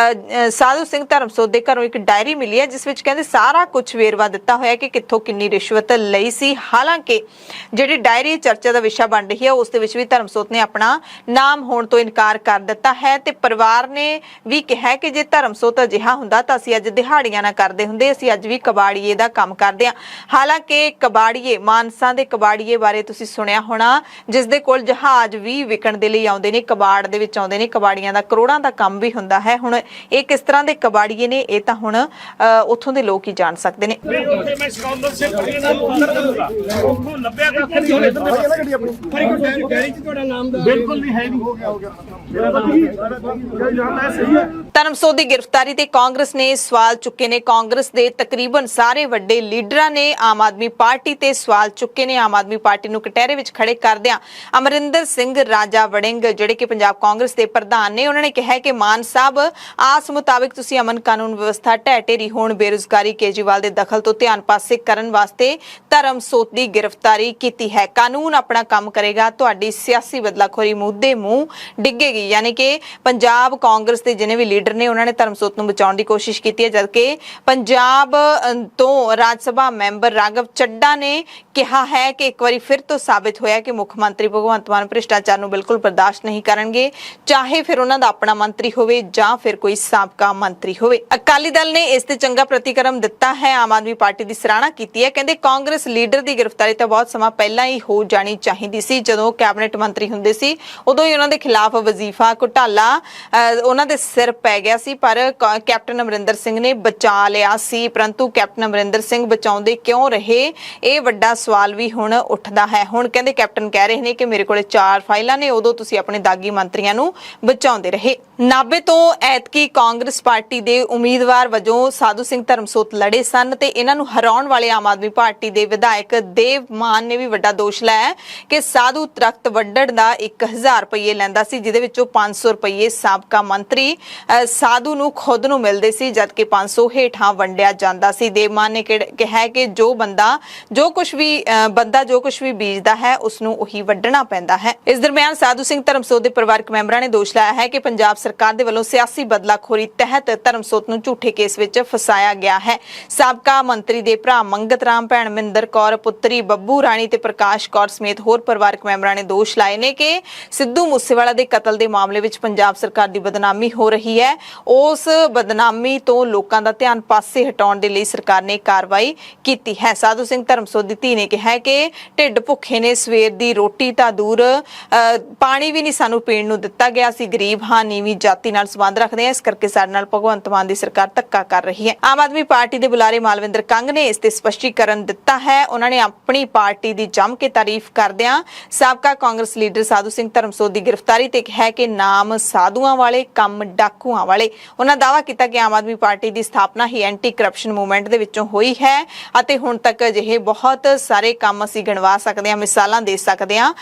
ਸਾਧੂ ਸਿੰਘ ਧਰਮਸੋਤ ਦੇ ਘਰੋਂ ਇੱਕ ਡਾਇਰੀ ਮਿਲੀ ਹੈ ਜਿਸ ਵਿੱਚ ਕਹਿੰਦੇ ਸਾਰਾ ਕੁਝ ਵੇਰਵਾ ਦਿੱਤਾ ਹੋਇਆ ਕਿ ਕਿੱਥੋਂ ਕਿੰਨੀ ਰਿਸ਼ਵਤ ਲਈ ਸੀ। ਹਾਲਾਂਕਿ ਜਿਹੜੀ ਡਾਇਰੀ ਚਰਚਾ ਦਾ ਵਿਸ਼ਾ ਬਣ ਰਹੀ ਹੈ ਉਸ ਦੇ ਵਿੱਚ ਵੀ ਧਰਮਸੋਤ ਨੇ ਆਪਣਾ ਨਾਮ ਹੋਣ ਤੋਂ ਇਨਕਾਰ ਕਰ ਦਿੱਤਾ ਹੈ ਤੇ ਪਰਿਵਾਰ ਨੇ ਵੀ ਕਿਹਾ ਕਿ ਜੇ ਧਰਮਸੋਤ ਅਜਿਹਾ ਹੁੰਦਾ ਤਾਂ ਅਸੀਂ ਅੱਜ ਦਿਹਾੜੀਆਂ ਨਾ ਕਰਦੇ ਹੁੰਦੇ, ਅਸੀਂ ਅੱਜ ਵੀ ਕਬਾੜੀਏ ਦਾ ਕੰਮ ਕਰਦੇ ਹਾਂ। ਹਾਲਾਂਕਿ ਕਬਾੜੀਏ, ਮਾਨਸਾ ਦੇ ਕਬਾੜੀਏ ਬਾਰੇ ਤੁਸੀਂ ਸੁਣਿਆ ਹੋਣਾ, ਜਿਸ ਦੇ ਕੋਲ ਜਹਾਜ਼ ਵੀ ਵਿਕਣ ਦੇ ਲਈ ਆਉਂਦੇ ਨੇ, ਕਬਾੜ ਦੇ ਵਿੱਚ ਆਉਂਦੇ ਨੇ, ਕਬਾੜੀਆਂ ਦਾ ਕਰੋੜਾਂ ਦਾ ਕੰਮ ਵੀ ਹੁੰਦਾ ਹੈ। ਹੁਣ ਇਹ ਕਿਸ ਤਰ੍ਹਾਂ ਦੇ ਕਬਾੜੀਏ ਨੇ ਇਹ ਤਾਂ ਹੁਣ ਉੱਥੋਂ ਦੇ ਲੋਕ ਹੀ ਜਾਣ ਸਕਦੇ ਨੇ। ਧਰਮਸੋਤ ਦੀ ਗ੍ਰਿਫਤਾਰੀ ਤੇ ਕਾਂਗਰਸ ਨੇ ਸਵਾਲ ਚੁੱਕੇ ਨੇ। ਕਾਂਗਰਸ ਦੇ ਤਕਰੀਬਨ ਸਾਰੇ ਵੱਡੇ ਲੀਡਰਾਂ ਨੇ ਆਮ ਆਦਮੀ ਪਾਰਟੀ ਤੇ ਸਵਾਲ ਚੁੱਕੇ ਨੇ। ਆਮ ਆਦਮੀ ਪਾਰਟੀ ਨੂੰ ਕਟਹਿਰੇ ਵਿੱਚ ਖੜੇ ਕਰਦਿਆਂ ਅਮਰਿੰਦਰ ਸਿੰਘ ਰਾਜਾ ਵੜਿੰਗ ਜਿਹੜੇ ਕਿ ਪੰਜਾਬ ਕਾਂਗਰਸ ਦੇ ਪ੍ਰਧਾਨ ਨੇ, ਉਹਨਾਂ ਨੇ ਕਿਹਾ ਕਿ ਮਾਨ ਸਾਹਿਬ ਆਸ ਮੁਤਾਬਿਕ ਤੁਸੀਂ ਅਮਨ ਕਾਨੂੰਨ ਵਿਵਸਥਾ ਢਹਿ ਢੇਰੀ ਹੋਣ, ਬੇਰੁਜ਼ਗਾਰੀ, ਕੇਜਰੀਵਾਲ ਦੇ ਦਖਲ ਤੋਂ ਧਿਆਨ ਪਾਸੇ ਕਰਨ ਵਾਸਤੇ ਧਰਮਸੋਤ ਦੀ ਗ੍ਰਿਫਤਾਰੀ ਕੀਤੀ ਹੈ। ਕਾਨੂੰਨ ਆਪਣਾ ਕੰਮ ਕਰੇਗਾ, ਤੁਹਾਡੀ ਸਿਆਸੀ ਬਦਲਾਖੋਰੀ ਮੁੱਦੇ ਮੂੰਹ ਡਿੱਗੇਗੀ। ਯਾਨੀ ਕਿ ਪੰਜਾਬ ਕਾਂਗਰਸ ਦੇ ਜਿਨੇ ਵੀ ਲੀਡਰ ਨੇ ਉਹਨਾਂ ਨੇ ਧਰਮਸੋਤ ਨੂੰ ਬਚਾਉਣ ਦੀ ਕੋਸ਼ਿਸ਼ ਕੀਤੀ ਹੈ, ਜਦਕਿ ਪੰਜਾਬ ਤੋਂ ਰਾਜ ਸਭਾ ਮੈਂਬਰ ਰਾਘਵ ਚੱਡਾ ਨੇ ਕਿਹਾ ਹੈ ਕਿ ਇੱਕ ਵਾਰੀ ਫਿਰ ਤੋਂ ਸਾਬਿਤ ਹੋਇਆ ਕਿ ਮੁੱਖ ਮੰਤਰੀ ਭਗਵੰਤ ਮਾਨ ਭ੍ਰਿਸ਼ਟਾਚਾਰ ਨੂੰ ਬਿਲਕੁਲ ਬਰਦਾਸ਼ਤ ਨਹੀਂ ਕਰਨਗੇ, ਚਾਹੇ ਫਿਰ ਉਹਨਾਂ ਦਾ ਆਪਣਾ ਮੰਤਰੀ ਹੋਵੇ ਜਾਂ ਫਿਰ ਕੋਈ ਸਾਬਕਾ ਮੰਤਰੀ ਹੋਵੇ। ਅਕਾਲੀ ਦਲ ਨੇ ਇਸ ਤੇ ਚੰਗਾ ਪ੍ਰਤੀਕਰਮ ਦਿੱਤਾ ਹੈ, ਆਮ ਆਦਮੀ ਪਾਰਟੀ ਦੀ ਸਰਾਹਨਾ ਕੀਤੀ ਹੈ। ਕਹਿੰਦੇ ਕਾਂਗਰਸ ਲੀਡਰ ਦੀ ਗ੍ਰਿਫਤਾਰੀ ਤਾਂ ਬਹੁਤ ਸਮਾਂ ਪਹਿਲਾਂ ਹੀ ਹੋ ਜਾਣੀ ਚਾਹੀਦੀ ਸੀ। ਜਦੋਂ ਕੈਬਨਿਟ ਮੰਤਰੀ ਹੁੰਦੇ ਸੀ ਉਦੋਂ ਹੀ ਉਹਨਾਂ ਦੇ ਖਿਲਾਫ ਵਜ਼ੀਫਾ ਘੁਟਾਲਾ ਉਹਨਾਂ ਦੇ ਸਿਰ ਪੈ ਗਿਆ ਸੀ, ਪਰ ਕੈਪਟਨ ਅਮਰਿੰਦਰ ਸਿੰਘ ਨੇ ਬਚਾ ਲਿਆ ਸੀ। ਪਰੰਤੂ ਕੈਪਟਨ ਅਮਰਿੰਦਰ ਸਿੰਘ ਬਚਾਉਂਦੇ ਕਿਉਂ ਰਹੇ, ਇਹ ਵੱਡਾ ਸਵਾਲ ਵੀ ਹੁਣ ਉੱਠਦਾ ਹੈ। ਹੁਣ ਕਹਿੰਦੇ ਕੈਪਟਨ ਕਹਿ ਰਹੇ ਨੇ ਕਿ ਮੇਰੇ ਕੋਲੇ 4 ਫਾਈਲਾਂ ਨੇ, ਉਦੋਂ ਤੁਸੀਂ ਆਪਣੇ ਦਾਗੀ ਮੰਤਰੀਆਂ ਨੂੰ ਬਚਾਉਂਦੇ ਰਹੇ। ਨਾਭੇ ਤੋਂ ਐਤਕੀ ਕਾਂਗਰਸ ਪਾਰਟੀ ਦੇ ਉਮੀਦਵਾਰ ਵਜੋਂ ਸਾਧੂ ਸਿੰਘ ਧਰਮਸੋਤ ਲੜੇ ਸਨ ਤੇ ਇਹਨਾਂ ਨੂੰ ਹਰਾਉਣ ਵਾਲੇ ਆਮ ਆਦਮੀ ਪਾਰਟੀ ਦੇ ਵਿਧਾਇਕ ਦੇਵ ਮਾਨ ਨੇ ਵੀ ਵੱਡਾ ਦੋਸ਼ ਲਾਇਆ ਕਿ ਸਾਧੂ ਦਰਖਤ ਵੱਢਣ ਦਾ 1000 ਰੁਪਏ ਲੈਂਦਾ ਸੀ, ਜਿਹਦੇ ਵਿੱਚੋਂ 500 ਰੁਪਏ ਸਾਬਕਾ ਮੰਤਰੀ ਸਾਧੂ ਨੂੰ ਖੁਦ ਨੂੰ ਮਿਲਦੇ ਸੀ, ਜਦਕਿ 500 ਹੇਠਾਂ ਵੰਡਿਆ ਜਾਂਦਾ ਸੀ। ਦੇਵ ਮਾਨ ਨੇ ਕਿਹਾ ਕਿ ਜੋ ਕੁਝ ਵੀ ਬੀਜਦਾ ਹੈ ਉਸ ਨੂੰ ਉਹੀ ਵੱਢਣਾ ਪੈਂਦਾ ਹੈ। ਇਸ ਦਰਮਿਆਨ ਸਾਧੂ ਸਿੰਘ ਧਰਮਸੋਤ ਦੇ ਪਰਿਵਾਰਕ ਮੈਂਬਰਾਂ ਨੇ ਦੋਸ਼ ਲਾਇਆ ਹੈ ਕਿ ਪੰਜਾਬ ਸਰਕਾਰ ਦੇ ਵੱਲੋਂ ਸਿਆਸੀ ਬਦਲਾਖੋਰੀ ਤਹਿਤ ਧਰਮਸੋਤ ਨੂੰ ਝੂਠੇ ਕੇਸ ਵਿੱਚ ਫਸਾਇਆ ਗਿਆ ਹੈ। ਸਾਬਕਾ ਮੰਤਰੀ ਦੇ ਭਰਾ ਮੰਗਤ ਰਾਮ, ਭੈਣ ਮਹਿੰਦਰ ਕੌਰ, ਪੁੱਤਰੀ ਬੱਬੂ ਰਾਣੀ ਤੇ ਪ੍ਰਕਾਸ਼ ਕੌਰ ਸਮੇਤ ਹੋਰ ਪਰਿਵਾਰਕ ਮੈਂਬਰਾਂ ਨੇ ਦੋਸ਼ ਲਾਏ ਨੇ ਕਿ ਸਿੱਧੂ ਮੂਸੇਵਾਲਾ ਦੇ ਕਤਲ ਦੇ ਮਾਮਲੇ ਵਿੱਚ ਪੰਜਾਬ ਸਰਕਾਰ ਦੀ ਬਦਨਾਮੀ ਹੋ ਰਹੀ ਹੈ। ਉਸ ਬਦਨਾਮੀ ਤੋਂ ਲੋਕਾਂ ਦਾ ਧਿਆਨ ਪਾਸੇ ਹਟਾਉਣ ਦੇ ਲਈ ਸਰਕਾਰ ਨੇ ਕਾਰਵਾਈ ਕੀਤੀ ਹੈ। ਸਾਧੂ ਸਿੰਘ ਧਰਮਸੋਤ ਦੀ ਧੀ ਨੇ ਕਿਹਾ ਕਿ ਢਿੱਡ ਭੁੱਖੇ ਨੇ, ਸਵੇਰ ਦੀ ਰੋਟੀ ਤਾਂ ਦੂਰ ਪਾਣੀ ਵੀ ਨਹੀਂ ਸਾਨੂੰ ਪੀਣ ਨੂੰ ਦਿੱਤਾ ਗਿਆ। ਅਸੀਂ ਗਰੀਬ ਹਾਂ, ਨੀਵੀਂ ਜਾਤੀ ਨਾਲ ਸੰਬੰਧ ਰੱਖਦੇ ਹਾਂ, ਇਸ ਕਰਕੇ ਸਾਡੇ ਨਾਲ ਭਗਵੰਤ ਮਾਨ ਦੀ ਸਰਕਾਰ ਧੱਕਾ ਕਰ ਰਹੀ ਹੈ। ਆਮ ਆਦਮੀ ਪਾਰਟੀ ਦੇ ਬੁਲਾਰੇ ਮਾਲਵਿੰਦਰ ਕੰਗ ਨੇ ਇਸ ਤੇ ਸਪਸ਼ਟੀਕਰਨ ਦਿੱਤਾ ਹੈ। ਉਹਨਾਂ ਨੇ ਆਪਣੀ ਪਾਰਟੀ ਦੀ ਜੰਮ ਕੇ ਤਾਰੀਫ ਕਰਦਿਆਂ ਸਾਬਕਾ ਕਾਂਗਰਸ ਲੀਡਰ ਸਾਧੂ ਸਿੰਘ ਧਰਮਸੋਤ ਦੀ ਗ੍ਰਿਫਤਾਰੀ ਤੇ ਕਿਹਾ ਕਿ ਨਾਮ ਸਾਧੂਆਂ ਵਾਲੇ, ਕੰਮ ਡਾਕੂਆਂ ਵਾਲੇ। ਉਹਨਾਂ ਦਾਅਵਾ ਕੀਤਾ ਕਿ ਆਮ ਆਦਮੀ ਪਾਰਟੀ ਦੀ ਸਥਾਪਨਾ ਹੀ ਐਂਟੀ ਕਰਪਸ਼ਨ ਮੂਵਮੈਂਟ ਦੇ ਵਿੱਚੋਂ ਹੋਈ ਹੈ ਅਤੇ ਹੁਣ ਤੱਕ ਅਜਿਹੇ ਬਹੁਤ ਸਾਰੇ ਕੰਮ ਅਸੀਂ ਗਿਣਵਾ ਸਕਦੇ ਹਾਂ, ਮਿਸਾਲਾਂ ਦੇ ਸਕਦੇ ਹਾਂ,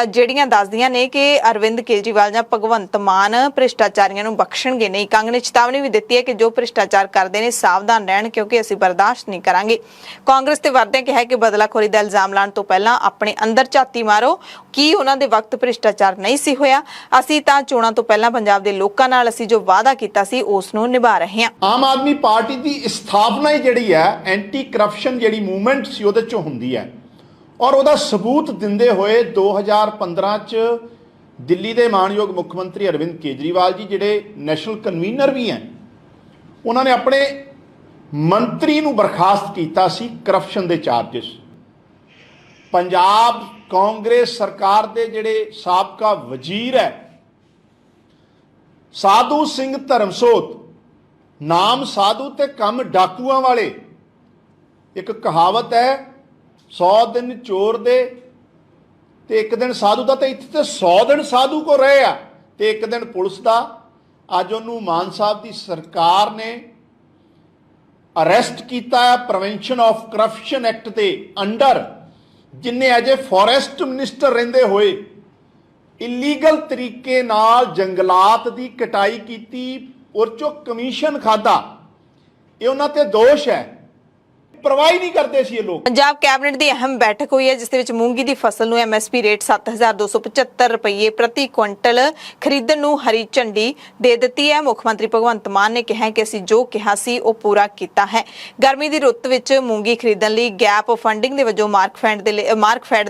ਜਿਹੜੀਆਂ ਦੱਸਦੀਆਂ ਨੇ ਕਿ ਅਰਵਿੰਦ ਕੇਜਰੀਵਾਲ ਜਾਂ ਭਗਵੰਤ ਮਾਨ ਭ੍ਰਿਸ਼ਟਾਚਾਰੀਆਂ ਨੂੰ ਬਖਸ਼ਣਗੇ ਨਹੀਂ। ਕੰਗ ਨੇ ਚੇਤਾਵਨੀ ਵੀ ਦਿੱਤੀ ਹੈ ਕਿ ਜੋ ਭ੍ਰਿਸ਼ਟਾਚਾਰ ਕਰਦੇ ਨੇ ਸਾਵਧਾਨ ਰਹਿਣ, ਕਿਉਂਕਿ ਅਸੀਂ ਬਰਦਾਸ਼ਤ ਨਹੀਂ ਕਰਾਂਗੇ। ਕਾਂਗਰਸ ਤੇ ਵਰਦਿਆਂ ਕਿਹਾ ਕਿ ਬਦਲਾਖੋਰੀ ਦਾ ਇਲਜ਼ਾਮ ਲਾਉਣ ਤੋਂ ਪਹਿਲਾਂ ਆਪਣੇ ਅੰਦਰ ਝਾਤੀ ਮਾਰੋ ਕਿ ਉਹਨਾਂ ਦੇ ਵਕਤ ਭ੍ਰਿਸ਼ਟਾਚਾਰ ਨਹੀਂ ਸੀ ਹੋਇਆ। ਅਸੀਂ ਤਾਂ ਚੋਣਾਂ ਤੋਂ ਪਹਿਲਾਂ ਪੰਜਾਬ ਦੇ ਲੋਕਾਂ ਨਾਲ ਅਸੀਂ ਜੋ ਵਾਅਦਾ ਕੀਤਾ ਸੀ ਉਸ ਨੂੰ ਨਿਭਾ ਰਹੇ ਹਾਂ। ਆਮ ਆਦਮੀ ਪਾਰਟੀ ਦੀ ਸਥਾਪਨਾ ਹੀ ਜਿਹੜੀ ਹੈ ਐਂਟੀ ਕਰਪਸ਼ਨ ਜਿਹੜੀ ਮੂਵਮੈਂਟ ਸੀ ਉਹਦੇ ਚੋਂ ਹੁੰਦੀ ਹੈ ਔਰ ਉਹਦਾ ਸਬੂਤ ਦਿੰਦੇ ਹੋਏ 2015 ਚ ਦਿੱਲੀ ਦੇ ਮਾਨਯੋਗ ਮੁੱਖ ਮੰਤਰੀ ਅਰਵਿੰਦ ਕੇਜਰੀਵਾਲ ਜੀ ਜਿਹੜੇ ਨੈਸ਼ਨਲ ਕਨਵੀਨਰ ਵੀ ਹੈ, ਉਹਨਾਂ ਨੇ ਆਪਣੇ ਮੰਤਰੀ ਨੂੰ ਬਰਖਾਸਤ ਕੀਤਾ ਸੀ ਕਰਪਸ਼ਨ ਦੇ ਚਾਰਜਸ। ਪੰਜਾਬ ਕਾਂਗਰਸ ਸਰਕਾਰ ਦੇ ਜਿਹੜੇ ਸਾਬਕਾ ਵਜ਼ੀਰ ਹੈ ਸਾਧੂ ਸਿੰਘ ਧਰਮਸੋਤ, ਨਾਮ ਸਾਧੂ ਤੇ ਕੰਮ ਡਾਕੂਆਂ ਵਾਲੇ। ਇੱਕ ਕਹਾਵਤ ਹੈ 100 ਦਿਨ ਚੋਰ ਦੇ ਤੇ ਇੱਕ ਦਿਨ ਸਾਧੂ ਦਾ, ਤੇ ਇੱਥੇ ਤੇ 100 ਦਿਨ ਸਾਧੂ ਕੋ ਰਹੇ ਆ ਤੇ ਇੱਕ ਦਿਨ ਪੁਲਿਸ ਦਾ। ਅੱਜ ਉਹਨੂੰ ਮਾਨ ਸਾਹਿਬ ਦੀ ਸਰਕਾਰ ਨੇ ਅਰੈਸਟ ਕੀਤਾ ਹੈ ਪ੍ਰੀਵੈਂਸ਼ਨ ਆਫ ਕਰਪਸ਼ਨ ਐਕਟ ਦੇ ਅੰਡਰ, ਜਿਨੇ ਅਜੇ ਫੋਰੈਸਟ ਮਿਨਿਸਟਰ ਰਹਿੰਦੇ ਹੋਏ ਇਲੀਗਲ ਤਰੀਕੇ ਨਾਲ ਜੰਗਲਾਤ ਦੀ ਕਟਾਈ ਕੀਤੀ, ਉਹ ਚੋਂ ਕਮਿਸ਼ਨ ਖਾਦਾ। ਇਹ ਉਹਨਾਂ ਤੇ ਦੋਸ਼ ਹੈ। ਪਰਵਾਹ ਨਹੀਂ ਕਰਦੇ ਸੀ ਇਹ ਲੋਕ। ਪੰਜਾਬ ਕੈਬਨਿਟ ਦੀ ਅਹਿਮ ਬੈਠਕ ਹੋਈ ਹੈ, ਜਿਸ ਦੇ ਵਿੱਚ ਮੂੰਗੀ ਦੀ ਫਸਲ ਨੂੰ ਐਮਐਸਪੀ ਰੇਟ 7275 ਰੁਪਏ ਪ੍ਰਤੀ ਕੁਇੰਟਲ ਖਰੀਦਣ ਨੂੰ ਹਰੀ ਝੰਡੀ ਦੇ ਦਿੱਤੀ ਹੈ। ਮੁੱਖ ਮੰਤਰੀ ਭਗਵੰਤ ਮਾਨ ਨੇ ਕਿਹਾ ਕਿ ਅਸੀਂ ਜੋ ਕਿਹਾ ਸੀ ਉਹ ਪੂਰਾ ਕੀਤਾ ਹੈ। ਗਰਮੀ ਦੀ ਰੁੱਤ ਵਿੱਚ ਮੂੰਗੀ ਖਰੀਦਣ ਲਈ ਗੈਪ ਫੰਡਿੰਗ ਦੇ ਵਜੋਂ ਮਾਰਕਫੈਡ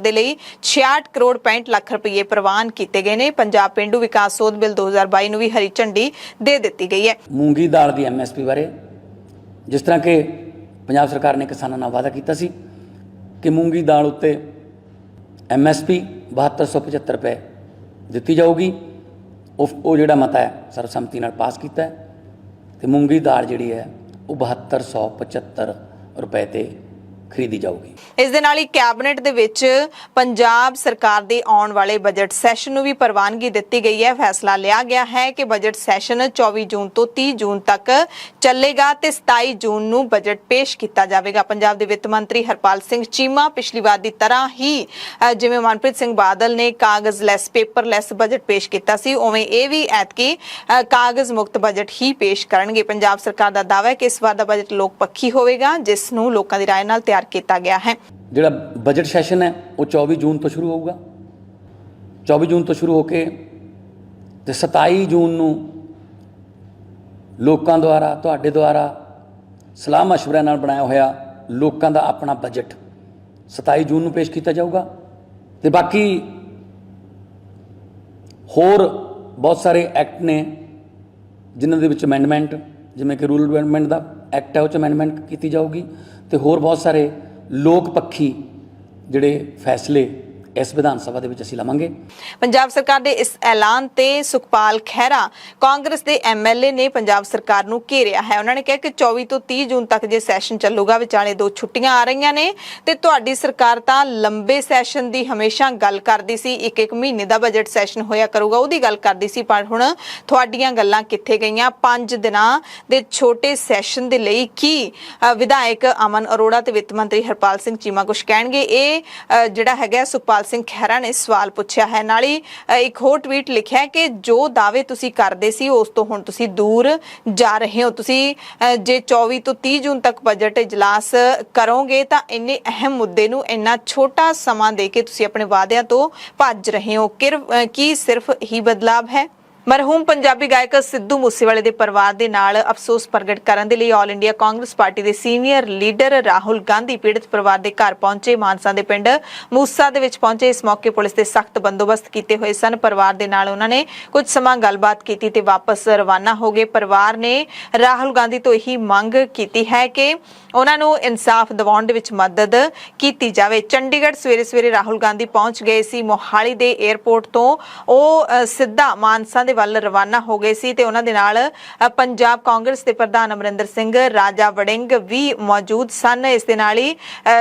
ਦੇ ਲਈ 66 ਕਰੋੜ 65 ਲੱਖ ਰੁਪਏ ਪ੍ਰਵਾਨ ਕੀਤੇ ਗਏ ਨੇ। ਪੰਜਾਬ ਪੇਂਡੂ ਵਿਕਾਸ ਸੋਧ ਬਿੱਲ 2022 ਨੂੰ ਵੀ ਹਰੀ ਝੰਡੀ ਦੇ ਦਿੱਤੀ ਗਈ ਹੈ। ਮੂੰਗੀ ਦਾਲ ਦੀ ਐਮਐਸਪੀ ਬਾਰੇ ਜਿਸ ਤਰ੍ਹਾਂ ਕਿ ਪੰਜਾਬ ਸਰਕਾਰ ਨੇ ਕਿਸਾਨਾਂ ਨਾਲ ਵਾਅਦਾ ਕੀਤਾ ਸੀ ਕਿ ਮੂੰਗੀ ਦਾਲ ਉੱਤੇ ਐਮਐਸਪੀ 7275 ਰੁਪਏ ਦਿੱਤੀ ਜਾਊਗੀ, ਉਹ ਜਿਹੜਾ ਮਤਾ ਹੈ ਸਰਬਸੰਮਤੀ ਨਾਲ ਪਾਸ ਕੀਤਾ ਹੈ ਤੇ ਮੂੰਗੀ ਦਾਲ ਜਿਹੜੀ ਹੈ ਉਹ 7275 ਰੁਪਏ ਤੇ ਖਰੀਦੀ ਜਾਊਗੀ। ਇਸ ਦੇ ਨਾਲ ਹੀ ਕੈਬਨਿਟ ਦੇ ਵਿੱਚ ਪੰਜਾਬ ਸਰਕਾਰ ਦੇ ਆਉਣ ਵਾਲੇ ਬਜਟ ਸੈਸ਼ਨ ਨੂੰ ਵੀ ਪ੍ਰਵਾਨਗੀ ਦਿੱਤੀ ਗਈ ਹੈ। ਫੈਸਲਾ ਲਿਆ ਗਿਆ ਹੈ ਕਿ ਬਜਟ ਸੈਸ਼ਨ 24 ਜੂਨ ਤੋਂ 30 ਜੂਨ ਤੱਕ ਚੱਲੇਗਾ ਤੇ 27 ਜੂਨ ਨੂੰ ਬਜਟ ਪੇਸ਼ ਕੀਤਾ ਜਾਵੇਗਾ। ਪੰਜਾਬ ਦੇ ਵਿੱਤ ਮੰਤਰੀ ਹਰਪਾਲ ਸਿੰਘ ਚੀਮਾ ਪਿਛਲੀ ਵਾਰ ਦੀ ਤਰ੍ਹਾਂ ਹੀ ਜਿਵੇਂ ਮਨਪ੍ਰੀਤ ਸਿੰਘ ਬਾਦਲ ਨੇ ਕਾਗਜ਼ਲੈਸ ਪੇਪਰਲੈਸ ਬਜਟ ਪੇਸ਼ ਕੀਤਾ ਸੀ, ਉਵੇਂ ਇਹ ਵੀ ਐਤਕੀ ਕਾਗਜ਼ ਮੁਕਤ ਬਜਟ ਹੀ ਪੇਸ਼ ਕਰਨਗੇ। ਪੰਜਾਬ ਸਰਕਾਰ ਦਾ ਦਾਅਵਾ ਹੈ ਕਿ ਇਸ ਵਾਰ ਦਾ ਬਜਟ ਲੋਕ ਪੱਖੀ ਹੋਵੇਗਾ, ਜਿਸ ਨੂੰ ਲੋਕਾਂ ਦੀ ਰਾਏ ਨਾਲ ਤਿਆਰ ਕੀਤਾ ਗਿਆ ਹੈ। ਜਿਹੜਾ ਬਜਟ ਸੈਸ਼ਨ ਹੈ ਉਹ 24 ਜੂਨ ਤੋਂ ਸ਼ੁਰੂ ਹੋਊਗਾ। 24 ਜੂਨ ਤੋਂ ਸ਼ੁਰੂ ਹੋ ਕੇ ਤੇ 27 ਜੂਨ ਨੂੰ ਲੋਕਾਂ ਦੁਆਰਾ, ਤੁਹਾਡੇ ਦੁਆਰਾ ਸਲਾਹ ਮਸ਼ਵਰਿਆਂ ਨਾਲ ਬਣਾਇਆ ਹੋਇਆ ਲੋਕਾਂ ਦਾ ਆਪਣਾ ਬਜਟ 27 ਜੂਨ ਨੂੰ ਪੇਸ਼ ਕੀਤਾ ਜਾਊਗਾ। ਤੇ ਬਾਕੀ ਹੋਰ ਬਹੁਤ ਸਾਰੇ ਐਕਟ ਨੇ ਜਿਨ੍ਹਾਂ ਦੇ ਵਿੱਚ ਅਮੈਂਡਮੈਂਟ, ਜਿਵੇਂ ਕਿ ਰੂਰਲ ਡਿਵੈਲਪਮੈਂਟ ਦਾ ਐਕਟ ਹੈ ਉਹ 'ਚ ਅਮੈਂਡਮੈਂਟ ਕੀਤੀ ਜਾਊਗੀ ਤੇ ਹੋਰ ਬਹੁਤ ਸਾਰੇ ਲੋਕ ਪੱਖੀ ਜਿਹੜੇ ਫੈਸਲੇ ਇਸ ਵਿਧਾਨ ਸਭਾ ਦੇ ਵਿੱਚ ਅਸੀਂ ਲਵਾਂਗੇ। ਪੰਜਾਬ ਸਰਕਾਰ ਦੇ ਇਸ ਐਲਾਨ ਤੇ ਸੁਖਪਾਲ ਖਹਿਰਾ ਕਾਂਗਰਸ ਦੇ ਐਮਐਲਏ ਨੇ ਪੰਜਾਬ ਸਰਕਾਰ ਨੂੰ ਘੇਰਿਆ ਹੈ। ਉਹਨਾਂ ਨੇ ਕਿਹਾ ਕਿ 24 ਤੋਂ 30 ਜੂਨ ਤੱਕ ਜੇ ਸੈਸ਼ਨ ਚੱਲੂਗਾ, ਵਿਚਾਲੇ 2 ਛੁੱਟੀਆਂ ਆ ਰਹੀਆਂ ਨੇ ਤੇ ਤੁਹਾਡੀ ਸਰਕਾਰ ਤਾਂ ਲੰਬੇ ਸੈਸ਼ਨ ਦੀ ਹਮੇਸ਼ਾ ਗੱਲ ਕਰਦੀ ਸੀ, ਇੱਕ ਮਹੀਨੇ ਦਾ ਬਜਟ ਸੈਸ਼ਨ ਹੋਇਆ ਕਰੂਗਾ, ਉਹਦੀ ਗੱਲ ਕਰਦੀ ਸੀ, ਪਰ ਹੁਣ ਤੁਹਾਡੀਆਂ ਗੱਲਾਂ ਕਿੱਥੇ ਗਈਆਂ? 5 ਦਿਨਾਂ ਦੇ ਛੋਟੇ ਸੈਸ਼ਨ ਦੇ ਲਈ ਕੀ ਵਿਧਾਇਕ ਅਮਨ ਅਰੋੜਾ ਤੇ ਵਿੱਤ ਮੰਤਰੀ ਹਰਪਾਲ ਸਿੰਘ ਚੀਮਾ ਕੁਝ ਕਹਿਣਗੇ? ਇਹ ਜਿਹੜਾ ਹੈਗਾ ਸੁਖਪਾਲ ਸਿੰਘ ਖਹਿਰਾ ਨੇ ਸਵਾਲ ਪੁੱਛਿਆ ਹੈ। ਨਾਲ ਹੀ ਇੱਕ ਹੋਰ ਟਵੀਟ ਲਿਖਿਆ ਕਿ ਜੋ ਦਾਅਵੇ ਤੁਸੀਂ ਕਰਦੇ ਸੀ ਉਸ ਤੋਂ ਹੁਣ ਤੁਸੀਂ ਦੂਰ ਜਾ ਰਹੇ ਹੋ। ਤੁਸੀਂ ਜੇ 24 ਤੋਂ 30 ਜੂਨ ਤੱਕ ਬਜਟ ਇਜਲਾਸ ਕਰੋਗੇ ਤਾਂ ਇੰਨੇ ਅਹਿਮ ਮੁੱਦੇ ਨੂੰ ਇੰਨਾ ਛੋਟਾ ਸਮਾਂ ਦੇ ਕੇ ਤੁਸੀਂ ਆਪਣੇ ਵਾਅਦਿਆਂ ਤੋਂ ਭੱਜ ਰਹੇ ਹੋ। ਕੀ ਸਿਰਫ ਇਹੀ ਬਦਲਾਵ ਹੈ? ਮਰਹੂਮ ਪੰਜਾਬੀ ਗਾਇਕ ਸਿੱਧੂ ਮੂਸੇਵਾਲੇ ਦੇ ਪਰਿਵਾਰ ਦੇ ਨਾਲ ਅਫਸੋਸ ਪ੍ਰਗਟ ਕਰਨ ਦੇ ਲਈ ਆਲ ਇੰਡੀਆ ਕਾਂਗਰਸ ਪਾਰਟੀ ਦੇ ਸੀਨੀਅਰ ਲੀਡਰ ਰਾਹੁਲ ਗਾਂਧੀ ਪੀੜਤ ਪਰਿਵਾਰ ਦੇ ਘਰ ਪਹੁੰਚੇ। ਮਾਨਸਾ ਦੇ ਪਿੰਡ ਮੂਸਾ ਦੇ ਵਿੱਚ ਪਹੁੰਚੇ। ਇਸ ਮੌਕੇ ਪੁਲਿਸ ਦੇ ਸਖਤ ਬੰਦੋਬਸਤ ਕੀਤੇ ਹੋਏ ਸਨ। ਪਰਿਵਾਰ ਦੇ ਨਾਲ ਉਹਨਾਂ ਨੇ ਕੁਝ ਸਮਾਂ ਗੱਲਬਾਤ ਕੀਤੀ ਤੇ ਵਾਪਸ ਰਵਾਨਾ ਹੋ ਗਏ। ਪਰਿਵਾਰ ਨੇ ਰਾਹੁਲ ਗਾਂਧੀ ਤੋਂ ਇਹੀ ਮੰਗ ਕੀਤੀ ਹੈ ਕਿ ਉਹਨਾਂ ਨੂੰ ਇਨਸਾਫ ਦਿਵਾਉਣ ਦੇ ਵਿੱਚ ਮਦਦ ਕੀਤੀ ਜਾਵੇ। ਚੰਡੀਗੜ੍ਹ ਸਵੇਰੇ ਰਾਹੁਲ ਗਾਂਧੀ ਪਹੁੰਚ ਗਏ ਸੀ। ਮੋਹਾਲੀ ਦੇ 에ਅਰਪੋਰਟ ਤੋਂ ਉਹ ਸਿੱਧਾ ਮਾਨਸਾ ਦੇ ਵੱਲ ਰਵਾਨਾ ਹੋ ਗਏ ਸੀ ਤੇ ਉਹਨਾਂ ਦੇ ਨਾਲ ਪੰਜਾਬ ਕਾਂਗਰਸ ਦੇ ਪ੍ਰਧਾਨ ਅਮਰਿੰਦਰ ਸਿੰਘ ਰਾਜਾ ਵੜਿੰਗ ਵੀ ਮੌਜੂਦ ਸਨ। ਇਸ ਦੇ ਨਾਲ ਹੀ